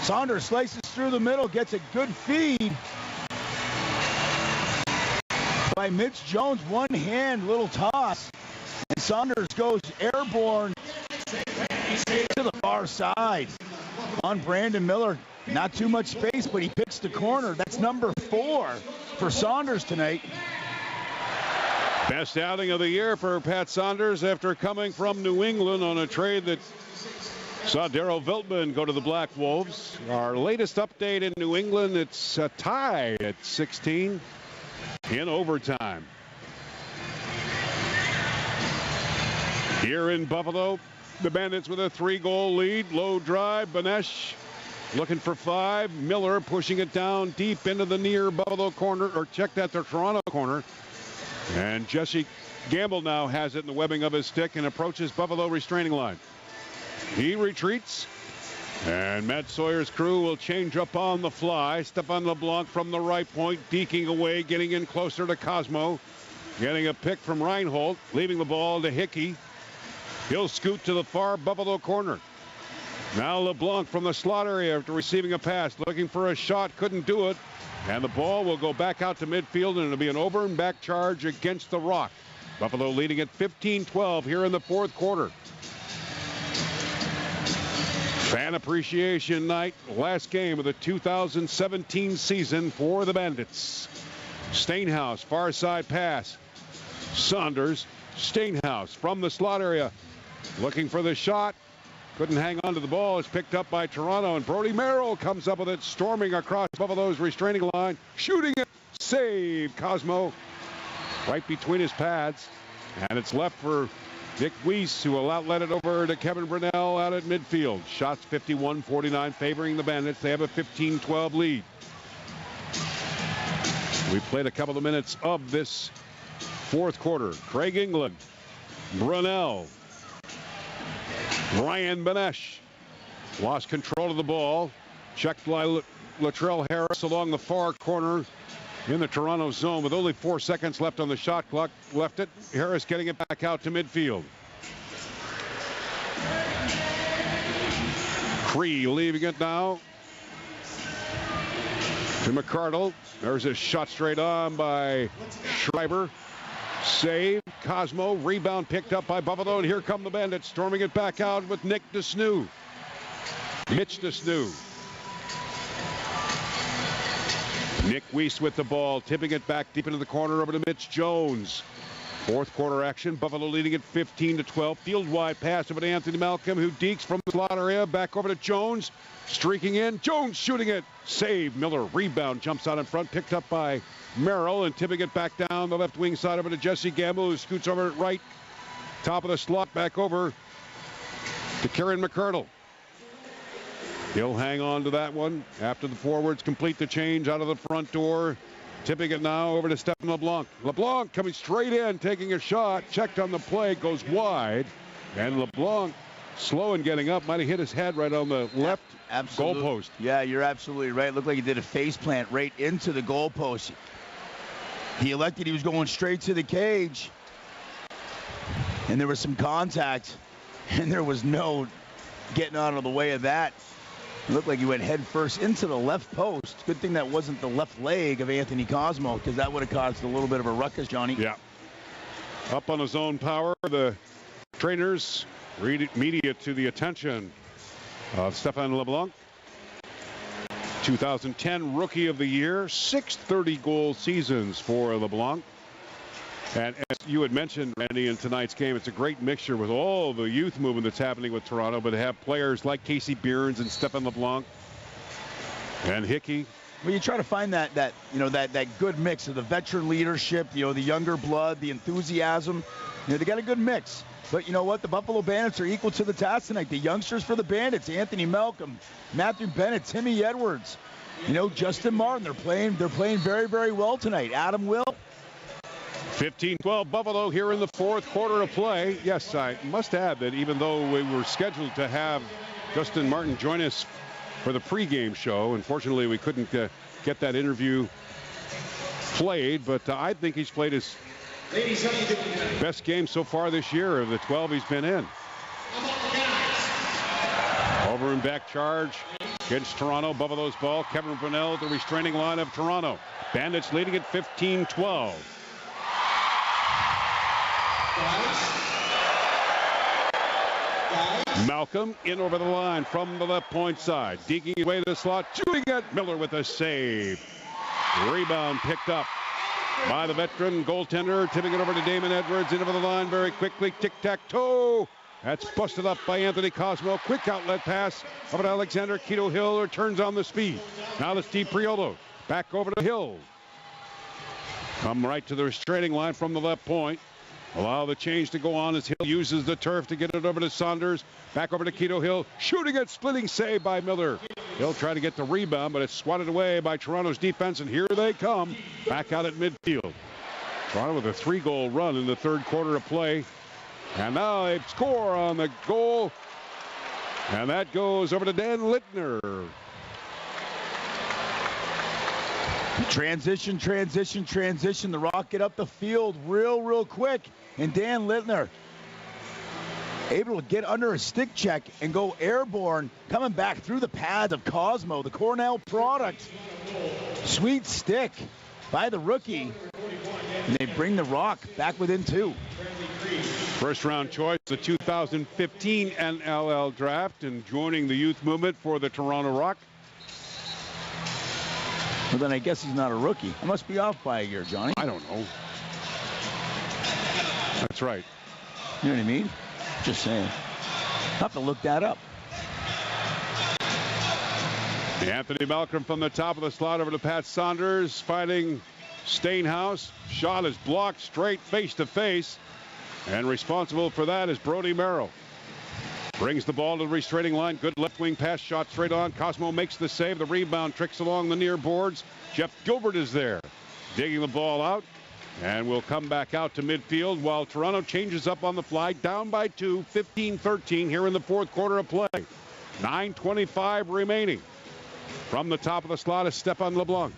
Saunders slices through the middle, gets a good feed by Mitch Jones. One hand, little toss, and Saunders goes airborne to the far side on Brandon Miller. Not too much space, but he picks the corner. That's number 4 for Saunders tonight. Best outing of the year for Pat Saunders after coming from New England on a trade that saw Darryl Veltman go to the Black Wolves. Our latest update in New England, it's a tie at 16 in overtime. Here in Buffalo, the Bandits with a 3-goal lead. Low drive, Benesh looking for 5. Miller pushing it down deep into the near Buffalo corner, or check that, the Toronto corner. And Jesse Gamble now has it in the webbing of his stick and approaches Buffalo restraining line. He retreats, and Matt Sawyer's crew will change up on the fly. Stephane LeBlanc from the right point, deking away, getting in closer to Cosmo. getting a pick from Reinhold, leaving the ball to Hickey. He'll scoot to the far Buffalo corner. Now LeBlanc from the slot area after receiving a pass, looking for a shot, couldn't do it. And the ball will go back out to midfield, and it'll be an over and back charge against the Rock. Buffalo leading at 15-12 here in the fourth quarter. Fan appreciation night, last game of the 2017 season for the Bandits. Stainhouse, far side pass. Saunders, Stainhouse from the slot area, looking for the shot. Couldn't hang on to the ball. It's picked up by Toronto, and Brody Merrill comes up with it, storming across Buffalo's restraining line, shooting it, save Cosmo, right between his pads, and it's left for Nick Weiss, who will outlet it over to Kevin Brunell out at midfield. Shots 51-49 favoring the Bandits. They have a 15-12 lead. We played a couple of minutes of this fourth quarter. Craig England, Brunell, Ryan Benesh lost control of the ball. Checked by Latrell Harris along the far corner in the Toronto zone with only 4 seconds left on the shot clock. Left it. Harris getting it back out to midfield. Cree leaving it now to McCardle. There's a shot straight on by Schreiber. Save. Cosmo. Rebound picked up by Buffalo, and here come the Bandits storming it back out with Nick DeSnew. Mitch DeSnew. Nick Weiss with the ball, tipping it back deep into the corner over to Mitch Jones. Fourth quarter action. Buffalo leading at 15-12. Field wide pass over to Anthony Malcolm, who dekes from the slot area. Back over to Jones. Streaking in. Jones shooting it. Save. Miller. Rebound. Jumps out in front. Picked up by Merrill, and tipping it back down the left wing side over to Jesse Gamble, who scoots over at right. Top of the slot back over to Kieran McCardle. He'll hang on to that one after the forwards complete the change out of the front door. Tipping it now over to Stephen LeBlanc. LeBlanc coming straight in, taking a shot. Checked on the play, goes wide. And LeBlanc, slow in getting up, might have hit his head right on the left goalpost. Yeah, you're absolutely right. It looked like he did a face plant right into the goalpost. He elected he was going straight to the cage. And there was some contact. And there was no getting out of the way of that. It looked like he went head first into the left post. Good thing that wasn't the left leg of Anthony Cosmo, because that would have caused a little bit of a ruckus, Johnny. Yeah. Up on his own power, the trainers immediate to the attention of Stephen LeBlanc. 2010 Rookie of the Year, 6 30-goal seasons for LeBlanc. And as you had mentioned, Randy, in tonight's game, it's a great mixture with all the youth movement that's happening with Toronto, but to have players like Casey Behrens and Stephen LeBlanc and Hickey. Well, you try to find that good mix of the veteran leadership, the younger blood, the enthusiasm. They got a good mix. But you know what? The Buffalo Bandits are equal to the task tonight. The youngsters for the Bandits, Anthony Malcolm, Matthew Bennett, Timmy Edwards, Justin Martin. They're playing very, very well tonight. Adam Will. 15-12 Buffalo here in the fourth quarter of play. Yes, I must add that even though we were scheduled to have Justin Martin join us for the pregame show, unfortunately we couldn't get that interview played, but I think he's played his best game so far this year of the 12 he's been in. Over and back charge against Toronto. Buffalo's ball. Kevin Brunell at the restraining line of Toronto. Bandits leading at 15-12. Malcolm in over the line from the left point side. Deking away to the slot. Shooting at Miller with a save. Rebound picked up by the veteran goaltender. Tipping it over to Damon Edwards. In over the line very quickly. Tic-tac-toe. That's busted up by Anthony Cosmo. Quick outlet pass over to Alexander Keto Hill, who turns on the speed. Now to Steve Priolo. Back over to Hill. Come right to the restraining line from the left point. Allow the change to go on as Hill uses the turf to get it over to Saunders. Back over to Keto Hill. Shooting it. Splitting save by Miller. He'll try to get the rebound, but it's swatted away by Toronto's defense, and here they come. Back out at midfield. Toronto with a 3-goal run in the third quarter of play. And now they score on the goal. And that goes over to Dan Littner. Transition. The Rock get up the field real quick. And Dan Littner able to get under a stick check and go airborne, coming back through the pads of Cosmo, the Cornell product. Sweet stick by the rookie. And they bring the Rock back within 2. First round choice, the 2015 NLL draft, and joining the youth movement for the Toronto Rock. Well, then I guess he's not a rookie. I must be off by a year, Johnny. I don't know. That's right. You know what I mean? Just saying. I'll have to look that up. Anthony Malcolm from the top of the slot over to Pat Saunders, fighting Stainhouse. Shot is blocked straight face to face. And responsible for that is Brody Merrill. Brings the ball to the restraining line. Good left wing pass, shot straight on. Cosmo makes the save. The rebound tricks along the near boards. Jeff Gilbert is there, digging the ball out. And will come back out to midfield while Toronto changes up on the fly. Down by 2, 15-13 here in the fourth quarter of play. 9:25 remaining. From the top of the slot is Stepan LeBlanc.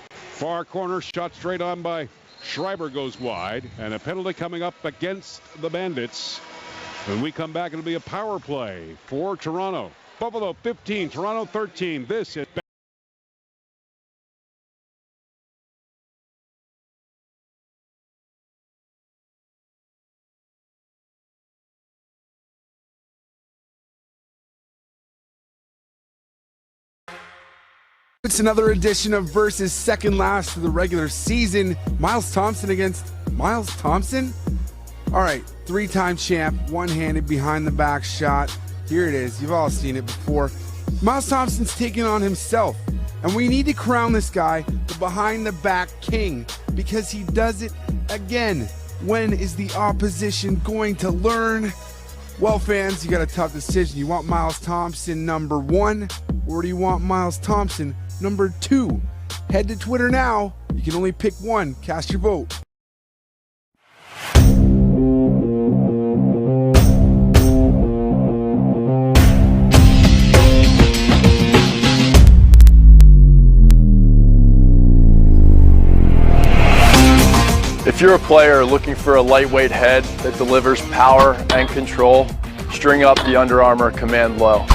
Far corner, shot straight on by Schreiber, goes wide. And a penalty coming up against the Bandits. When we come back, it'll be a power play for Toronto. Buffalo 15, Toronto 13. This is It's another edition of Versus, second last of the regular season. Miles Thompson against Miles Thompson. All right, 3-time champ, one-handed behind the back shot. Here it is. You've all seen it before. Miles Thompson's taking on himself, and we need to crown this guy the behind the back king because he does it again. When is the opposition going to learn? Well, fans, you got a tough decision. You want Miles Thompson number 1, or do you want Miles Thompson number 2? Head to Twitter now. You can only pick one. Cast your vote. If you're a player looking for a lightweight head that delivers power and control, string up the Under Armour Command Low.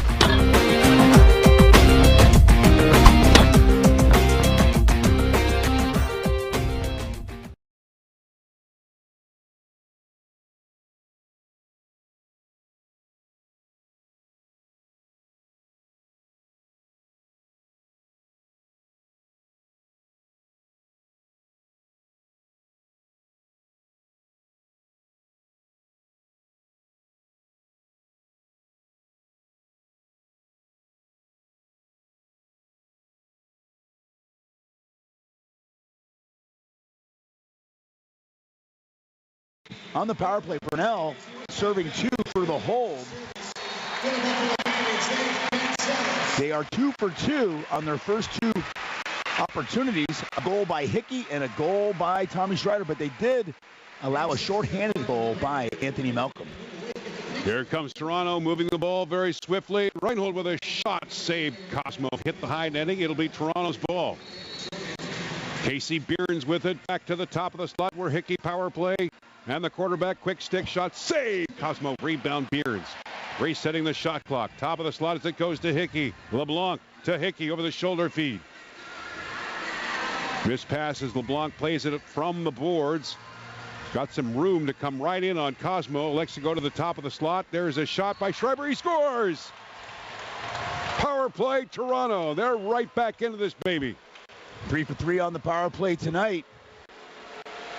On the power play, Purnell serving 2 for the hold. They are 2 for 2 on their first 2 opportunities. A goal by Hickey and a goal by Tommy Schreiber, but they did allow a shorthanded goal by Anthony Malcolm. Here comes Toronto, moving the ball very swiftly. Reinhold with a shot, saved Cosmo. Hit the high netting. It'll be Toronto's ball. Casey Byrnes with it, back to the top of the slot where Hickey power play. And the quarterback, quick stick shot, save! Cosmo, rebound, Byrnes. Resetting the shot clock. Top of the slot as it goes to Hickey. LeBlanc to Hickey over the shoulder feed. Missed pass as LeBlanc plays it from the boards. Got some room to come right in on Cosmo. Elects to go to the top of the slot. There's a shot by Schreiber. He scores! Power play, Toronto. They're right back into this baby. 3 for 3 on the power play tonight.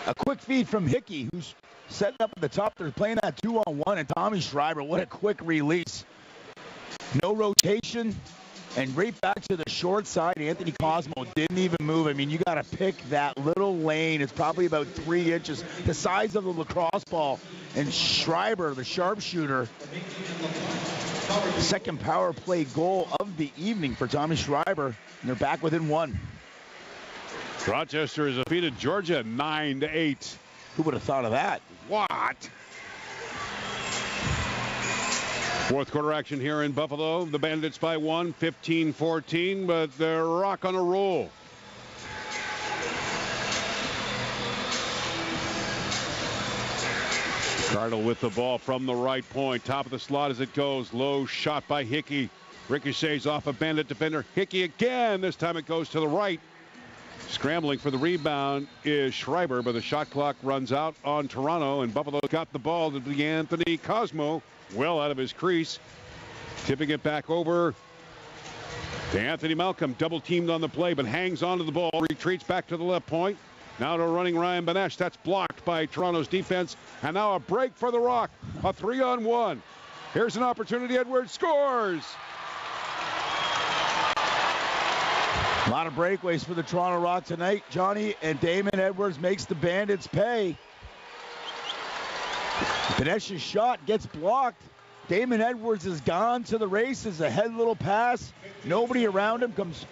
A quick feed from Hickey, who's setting up at the top. They're playing that 2-on-1, and Tommy Schreiber, what a quick release. No rotation, and right back to the short side. Anthony Cosmo didn't even move. I mean, you got to pick that little lane. It's probably about 3 inches, the size of a lacrosse ball. And Schreiber, the sharpshooter, second power play goal of the evening for Tommy Schreiber, and they're back within 1. Rochester has defeated Georgia 9-8. Who would have thought of that? What? Fourth quarter action here in Buffalo. The Bandits by 1, 15-14, but they're Rock on a roll. Cardle with the ball from the right point. Top of the slot as it goes. Low shot by Hickey. Ricochets off a Bandit defender. Hickey again. This time it goes to the right. Scrambling for the rebound is Schreiber, but the shot clock runs out on Toronto, and Buffalo got the ball to Anthony Cosmo well out of his crease. Tipping it back over to Anthony Malcolm. Double teamed on the play, but hangs onto the ball. Retreats back to the left point. Now to running Ryan Benesh. That's blocked by Toronto's defense. And now a break for the Rock. A 3-on-1. Here's an opportunity. Edwards scores. A lot of breakaways for the Toronto Rock tonight, Johnny, and Damon Edwards makes the Bandits pay. Benesh's shot gets blocked. Damon Edwards is gone to the races. A head little pass. Nobody around him. Comes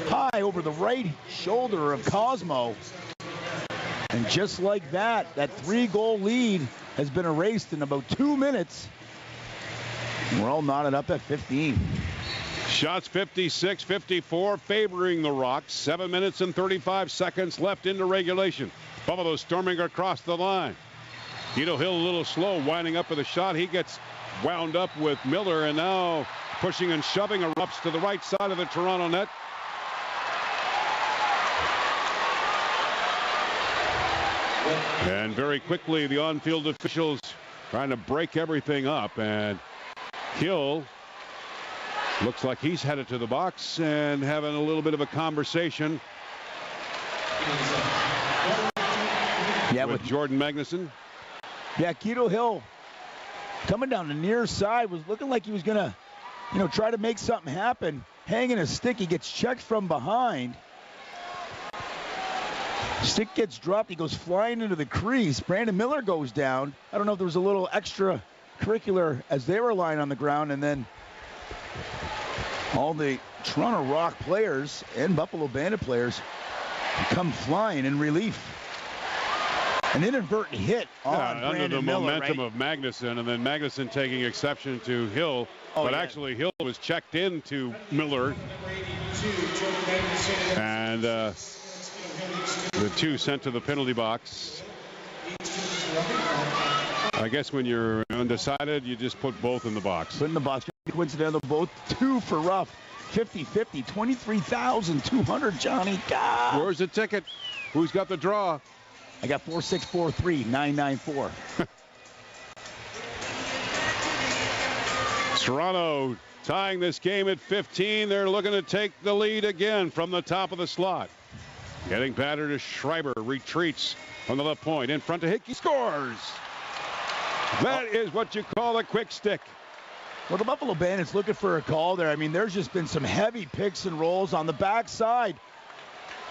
high over the right shoulder of Cosmo. And just like that, that 3-goal lead has been erased in about 2 minutes. We're all knotted up at 15. Shots 56-54 favoring the Rocks. 7 minutes and 35 seconds left into regulation. Buffalo storming across the line. Guido Hill a little slow, winding up with a shot. He gets wound up with Miller, and now pushing and shoving erupts to the right side of the Toronto net. And very quickly the on-field officials trying to break everything up, and Hill looks like he's headed to the box and having a little bit of a conversation with Jordan Magnuson. Yeah, Guido Hill coming down the near side was looking like he was going to, try to make something happen. Hanging a stick, he gets checked from behind. Stick gets dropped, he goes flying into the crease. Brandon Miller goes down. I don't know if there was a little extracurricular as they were lying on the ground, and then all the Toronto Rock players and Buffalo Bandit players come flying in relief. An inadvertent hit on under Brandon the Miller, momentum right? of Magnuson, and then Magnuson taking exception to Hill. But actually Hill was checked into Miller. And the two sent to the penalty box. I guess when you're undecided, you just put both in the box. Put in the box. Coincidental, both 2 for rough. 50-50, 23,200, Johnny. God. Where's the ticket? Who's got the draw? I got 4643-994. Toronto tying this game at 15. They're looking to take the lead again from the top of the slot. Getting battered is Schreiber. Retreats on the left point. In front to Hickey. Scores! That is what you call a quick stick. Well, the Buffalo Bandits looking for a call there. I mean, there's just been some heavy picks and rolls on the backside.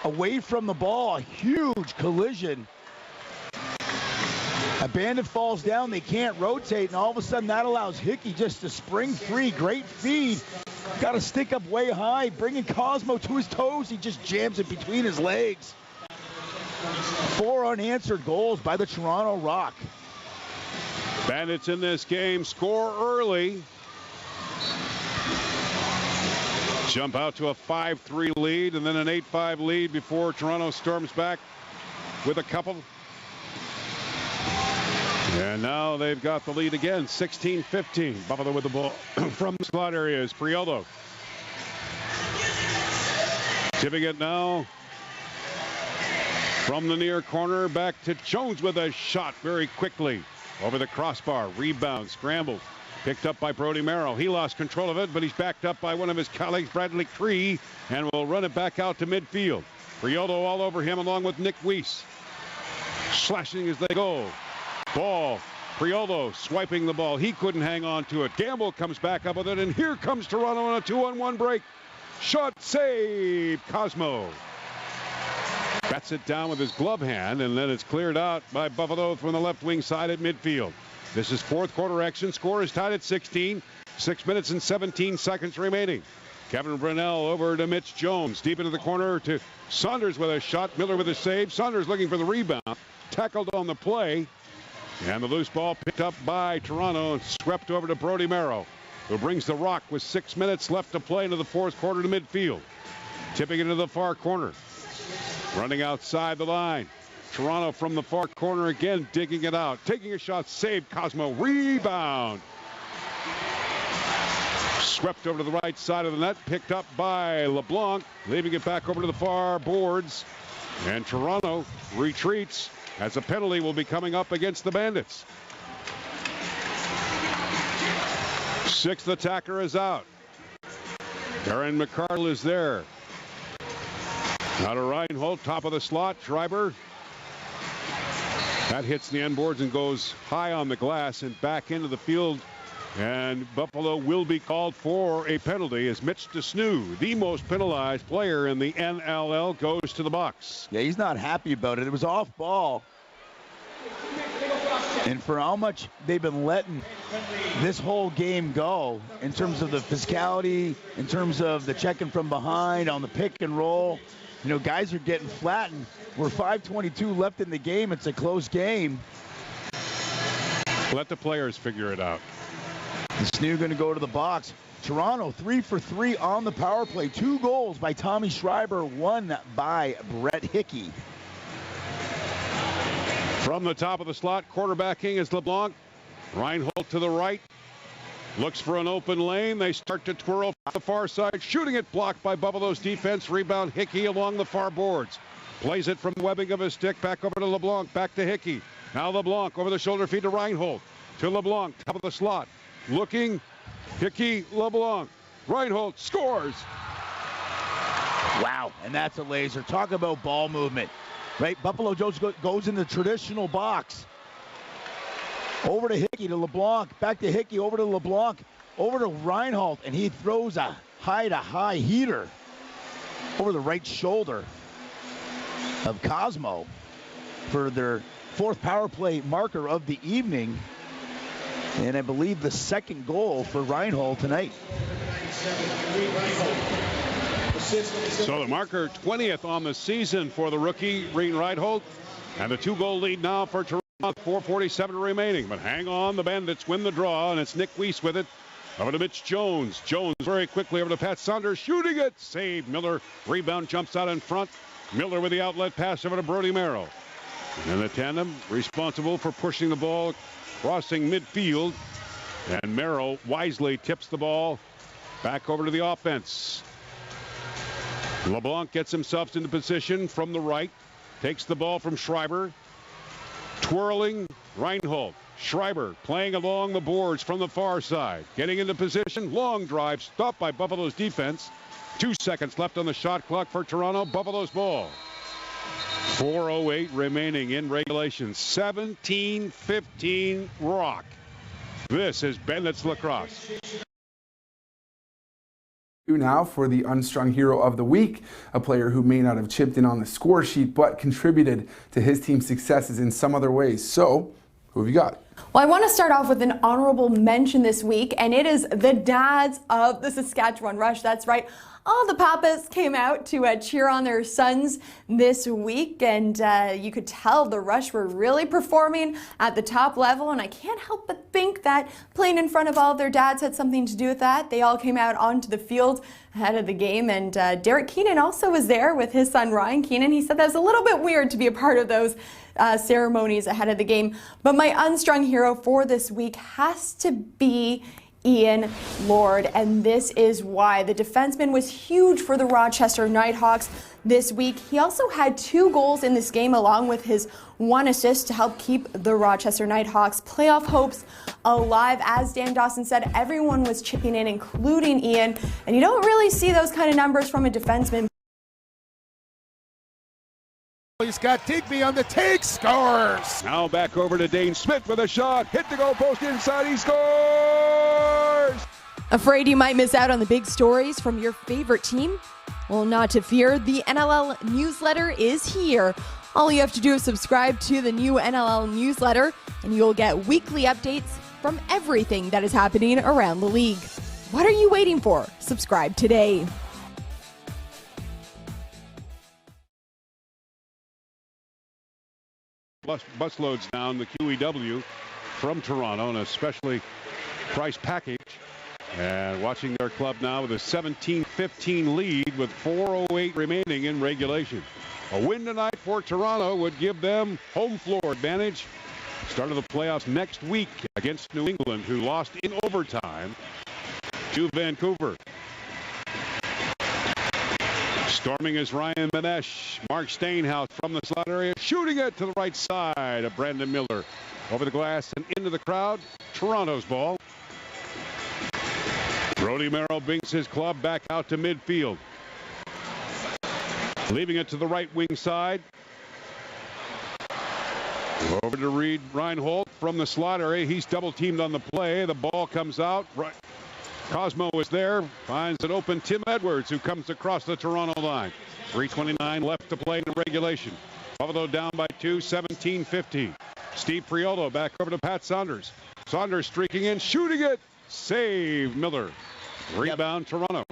Away from the ball, a huge collision. A Bandit falls down, they can't rotate, and all of a sudden that allows Hickey just to spring free. Great feed. Got a stick up way high, bringing Cosmo to his toes. He just jams it between his legs. 4 unanswered goals by the Toronto Rock. Bandits in this game score early. Jump out to a 5-3 lead and then an 8-5 lead before Toronto storms back with a couple. And now they've got the lead again, 16-15. Buffalo with the ball from the slot area is Prialdo. Tipping it now from the near corner back to Jones with a shot very quickly. Over the crossbar, rebound, scrambled. Picked up by Brody Merrill. He lost control of it, but he's backed up by one of his colleagues, Bradley Cree, and will run it back out to midfield. Prialdo all over him along with Nick Weiss. Slashing as they go. Ball. Prialdo swiping the ball. He couldn't hang on to it. Gamble comes back up with it, and here comes Toronto on a 2-on-1 break. Shot save. Cosmo bats it down with his glove hand, and then it's cleared out by Buffalo from the left wing side at midfield. This is fourth quarter action. Score is tied at 16. 6 minutes and 17 seconds remaining. Kevin Brunell over to Mitch Jones. Deep into the corner to Saunders with a shot. Miller with a save. Saunders looking for the rebound. Tackled on the play. And the loose ball picked up by Toronto and swept over to Brody Merrill, who brings the Rock with 6 minutes left to play into the fourth quarter to midfield. Tipping into the far corner. Running outside the line. Toronto from the far corner again, digging it out. Taking a shot, saved. Cosmo, rebound. Swept over to the right side of the net, picked up by LeBlanc, leaving it back over to the far boards. And Toronto retreats as a penalty will be coming up against the Bandits. Sixth attacker is out. Aaron McCardle is there. Now to Reinhold, top of the slot. Schreiber. That hits the end boards and goes high on the glass and back into the field. And Buffalo will be called for a penalty as Mitch DeSnew, the most penalized player in the NLL, goes to the box. Yeah, he's not happy about it. It was off ball. And for how much they've been letting this whole game go in terms of the physicality, in terms of the checking from behind on the pick and roll, you know, guys are getting flattened. We're 5:22 left in the game. It's a close game. Let the players figure it out. DeSnew going to go to the box. Toronto 3 for 3 on the power play. 2 goals by Tommy Schreiber, 1 by Brett Hickey. From the top of the slot, quarterbacking is LeBlanc. Reinhold to the right. Looks for an open lane. They start to twirl from the far side. Shooting it, blocked by Buffalo's defense. Rebound Hickey along the far boards. Plays it from the webbing of his stick. Back over to LeBlanc. Back to Hickey. Now LeBlanc over the shoulder feed to Reinhold. To LeBlanc, top of the slot. Looking. Hickey, LeBlanc. Reinhold scores. Wow, and that's a laser. Talk about ball movement. Right, Buffalo Jones goes in the traditional box. Over to Hickey, to LeBlanc, back to Hickey, over to LeBlanc, over to Reinhold, and he throws a high-to-high heater over the right shoulder of Cosmo for their 4th power play marker of the evening, and I believe the 2nd goal for Reinhold tonight. So the marker 20th on the season for the rookie, Rein Reinhold, and a 2-goal lead now for Toronto. 4:47 remaining, but hang on, the Bandits win the draw, and it's Nick Weiss with it. Over to Mitch Jones. Jones very quickly over to Pat Saunders, shooting it, saved. Miller, rebound, jumps out in front. Miller with the outlet pass over to Brody Merrill. And the tandem responsible for pushing the ball, crossing midfield, and Merrill wisely tips the ball back over to the offense. LeBlanc gets himself into position from the right, takes the ball from Schreiber. Twirling Reinhold. Schreiber playing along the boards from the far side. Getting into position. Long drive stopped by Buffalo's defense. 2 seconds left on the shot clock for Toronto. Buffalo's ball. 4:08 remaining in regulation. 17-15 Rock. This is Bandits Lacrosse. Now for the unsung hero of the week, a player who may not have chipped in on the score sheet but contributed to his team's successes in some other ways. So, who have you got? Well, I want to start off with an honorable mention this week, and it is the dads of the Saskatchewan Rush. That's right. All the papas came out to cheer on their sons this week, and you could tell the Rush were really performing at the top level, and I can't help but think that playing in front of all of their dads had something to do with that. They all came out onto the field ahead of the game, and Derek Keenan also was there with his son Ryan Keenan. He said that was a little bit weird to be a part of those ceremonies ahead of the game. But my unstrung hero for this week has to be Ian Lord, and this is why. The defenseman was huge for the Rochester Nighthawks this week. He also had 2 goals in this game along with his 1 assist to help keep the Rochester Nighthawks playoff hopes alive. As Dan Dawson said, everyone was chipping in, including Ian, and you don't really see those kind of numbers from a defenseman. He's got Digby on the take, scores! Now back over to Dane Smith with a shot. Hit the goal post inside, he scores! Afraid you might miss out on the big stories from your favorite team? Well, not to fear, the NLL newsletter is here. All you have to do is subscribe to the new NLL newsletter, and you'll get weekly updates from everything that is happening around the league. What are you waiting for? Subscribe today. Bus loads down the QEW from Toronto, and especially price package. And watching their club now with a 17-15 lead with 4:08 remaining in regulation. A win tonight for Toronto would give them home floor advantage. Start of the playoffs next week against New England, who lost in overtime to Vancouver. Storming is Ryan Manesh. Mark Stainhouse from the slot area, shooting it to the right side of Brandon Miller. Over the glass and into the crowd. Toronto's ball. Brody Merrill brings his club back out to midfield. Leaving it to the right wing side. Over to Reed Reinhold from the slot area. He's double teamed on the play. The ball comes out. Right. Cosmo is there. Finds an open Tim Edwards, who comes across the Toronto line. 3:29 left to play in regulation. Buffalo down by 2, 17-15. Steve Priolo back over to Pat Saunders. Saunders streaking in, shooting it. Save Miller. Rebound Toronto.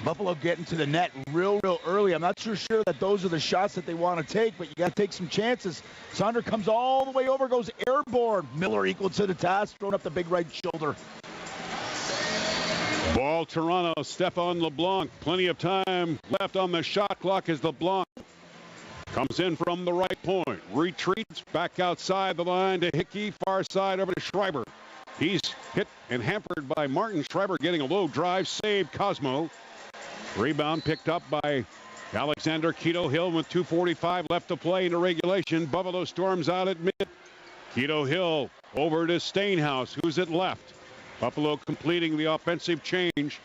Buffalo getting to the net real early. I'm not sure that those are the shots that they want to take, but you got to take some chances. Saunders comes all the way over, goes airborne. Miller equal to the task, throwing up the big right shoulder. Ball Toronto, Stephane LeBlanc. Plenty of time left on the shot clock as LeBlanc comes in from the right point. Retreats back outside the line to Hickey. Far side over to Schreiber. He's hit and hampered by Martin. Schreiber getting a low drive. Save Cosmo. Rebound picked up by Alexander Keto Hill with 2:45 left to play in the regulation. Buffalo storms out at mid. Keto Hill over to Stainhouse, who's at left. Buffalo completing the offensive change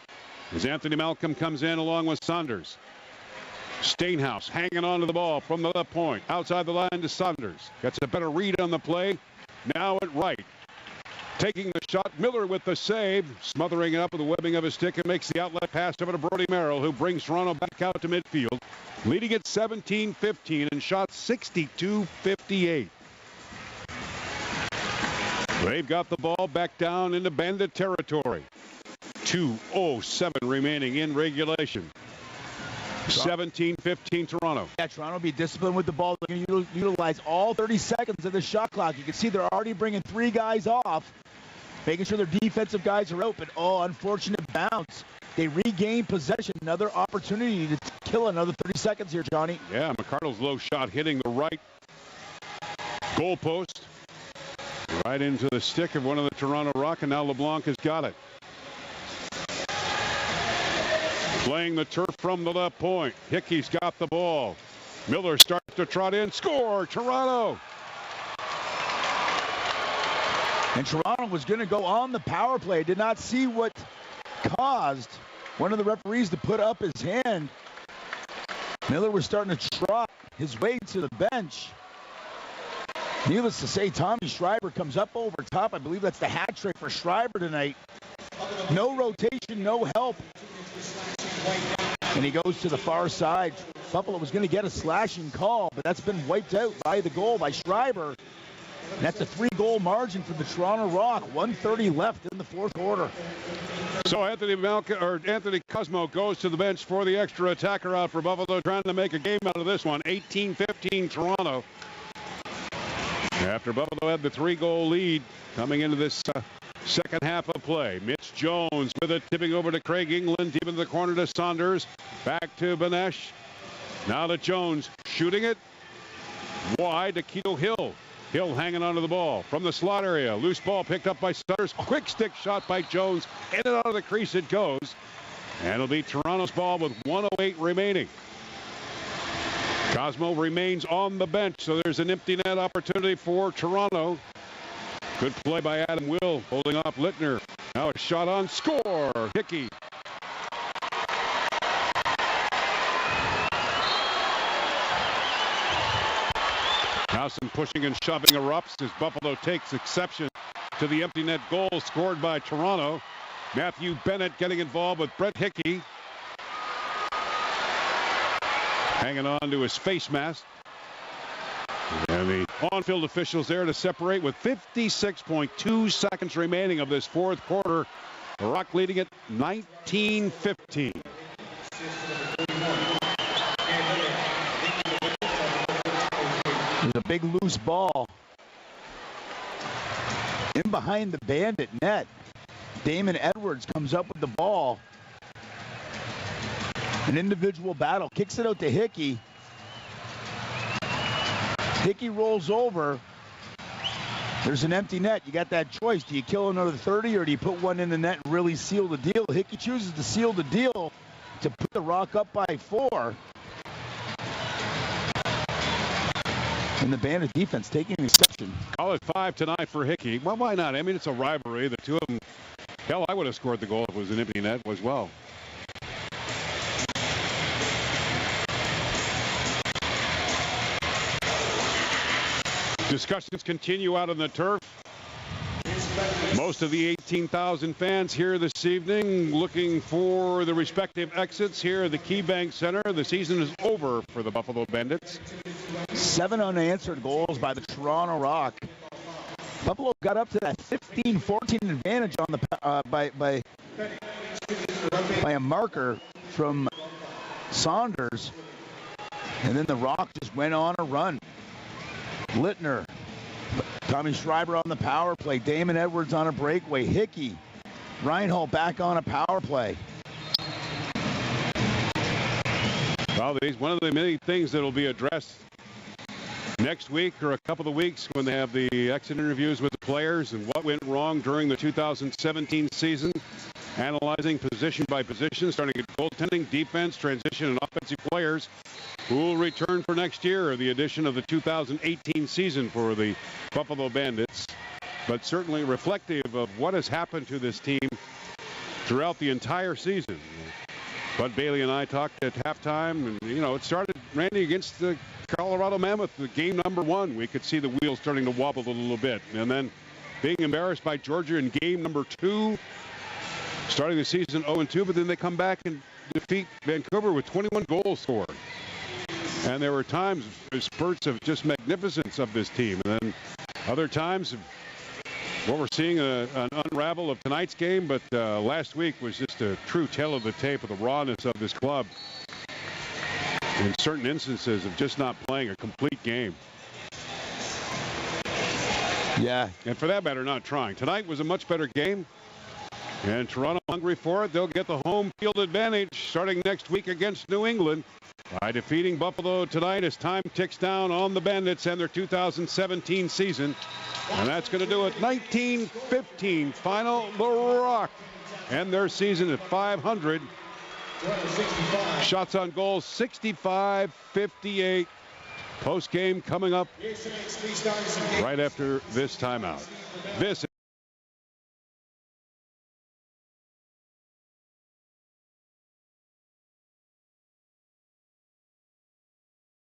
as Anthony Malcolm comes in along with Saunders. Stainhouse hanging on to the ball from the left point. Outside the line to Saunders. Gets a better read on the play. Now at right. Taking the shot, Miller with the save. Smothering it up with the webbing of his stick and makes the outlet pass over to Brody Merrill, who brings Toronto back out to midfield. Leading at 17-15 and shot 62-58. They've got the ball back down into Bandit territory. 2:07 remaining in regulation. 17-15 Toronto. Yeah, Toronto will be disciplined with the ball. They're going to utilize all 30 seconds of the shot clock. You can see they're already bringing 3 guys off, making sure their defensive guys are open. Oh, unfortunate bounce. They regain possession. Another opportunity to kill another 30 seconds here, Johnny. Yeah, McCardle's low shot hitting the right goalpost. Right into the stick of one of the Toronto Rock, and now LeBlanc has got it. Playing the turf from the left point. Hickey's got the ball. Miller starts to trot in. Score, Toronto. And Toronto was going to go on the power play. Did not see what caused one of the referees to put up his hand. Miller was starting to trot his way to the bench. Needless to say, Tommy Schreiber comes up over top. I believe that's the hat trick for Schreiber tonight. No rotation, no help. And he goes to the far side. Buffalo was going to get a slashing call, but that's been wiped out by the goal by Schreiber. And that's a 3-goal margin for the Toronto Rock. 1:30 left in the fourth quarter. So Anthony Cosmo goes to the bench for the extra attacker out for Buffalo, trying to make a game out of this one. 18-15 Toronto. After Buffalo had the 3-goal lead coming into this second half of play. Mitch Jones with it, tipping over to Craig England, deep into the corner to Saunders. Back to Banesh. Now to Jones, shooting it wide to Keto Hill. Hill hanging onto the ball from the slot area. Loose ball picked up by Saunders. Quick stick shot by Jones. In and out of the crease it goes. And it'll be Toronto's ball with 1:08 remaining. Cosmo remains on the bench, so there's an empty net opportunity for Toronto. Good play by Adam Will, holding off Littner. Now a shot on score. Hickey. Now some pushing and shoving erupts as Buffalo takes exception to the empty net goal scored by Toronto. Matthew Bennett getting involved with Brett Hickey. Hanging on to his face mask. And the on-field officials there to separate with 56.2 seconds remaining of this fourth quarter. The Rock leading at 19-15. There's a big loose ball in behind the Bandit net. Damon Edwards comes up with the ball. An individual battle, kicks it out to Hickey. Hickey rolls over. There's an empty net. You got that choice. Do you kill another 30 or do you put one in the net and really seal the deal? Hickey chooses to seal the deal to put the Rock up by 4. And the Bandit defense taking an exception. Call it 5 tonight for Hickey. Well, why not? I mean, it's a rivalry. The two of them, hell, I would have scored the goal if it was an empty net as well. Discussions continue out on the turf. Most of the 18,000 fans here this evening looking for the respective exits here at the KeyBank Center. The season is over for the Buffalo Bandits. 7 unanswered goals by the Toronto Rock. Buffalo got up to that 15-14 advantage on the by a marker from Saunders, and then the Rock just went on a run. Littner, Tommy Schreiber on the power play, Damon Edwards on a breakaway, Hickey, Reinhold back on a power play. Well, one of the many things that will be addressed next week or a couple of weeks when they have the exit interviews with the players and what went wrong during the 2017 season, analyzing position by position, starting at goaltending, defense, transition, and offensive players who will return for next year, or the addition of the 2018 season for the Buffalo Bandits. But certainly reflective of what has happened to this team throughout the entire season. Bud Bailey and I talked at halftime, and, you know, it started, Randy, against the Colorado Mammoth, the game number 1. We could see the wheels starting to wobble a little bit. And then being embarrassed by Georgia in game number 2, starting the season 0-2, but then they come back and defeat Vancouver with 21 goals scored. And there were times, spurts of just magnificence of this team. And then other times, what we're seeing, an unravel of tonight's game, but last week was just a true tale of the tape of the rawness of this club. In certain instances of just not playing a complete game. Yeah. And for that matter, not trying. Tonight was a much better game. And Toronto hungry for it. They'll get the home field advantage starting next week against New England by defeating Buffalo tonight as time ticks down on the Bandits and their 2017 season. And that's going to do it. 19-15 final. The Rock and their season at 500. Shots on goal, 65-58. Post game coming up right after this timeout. This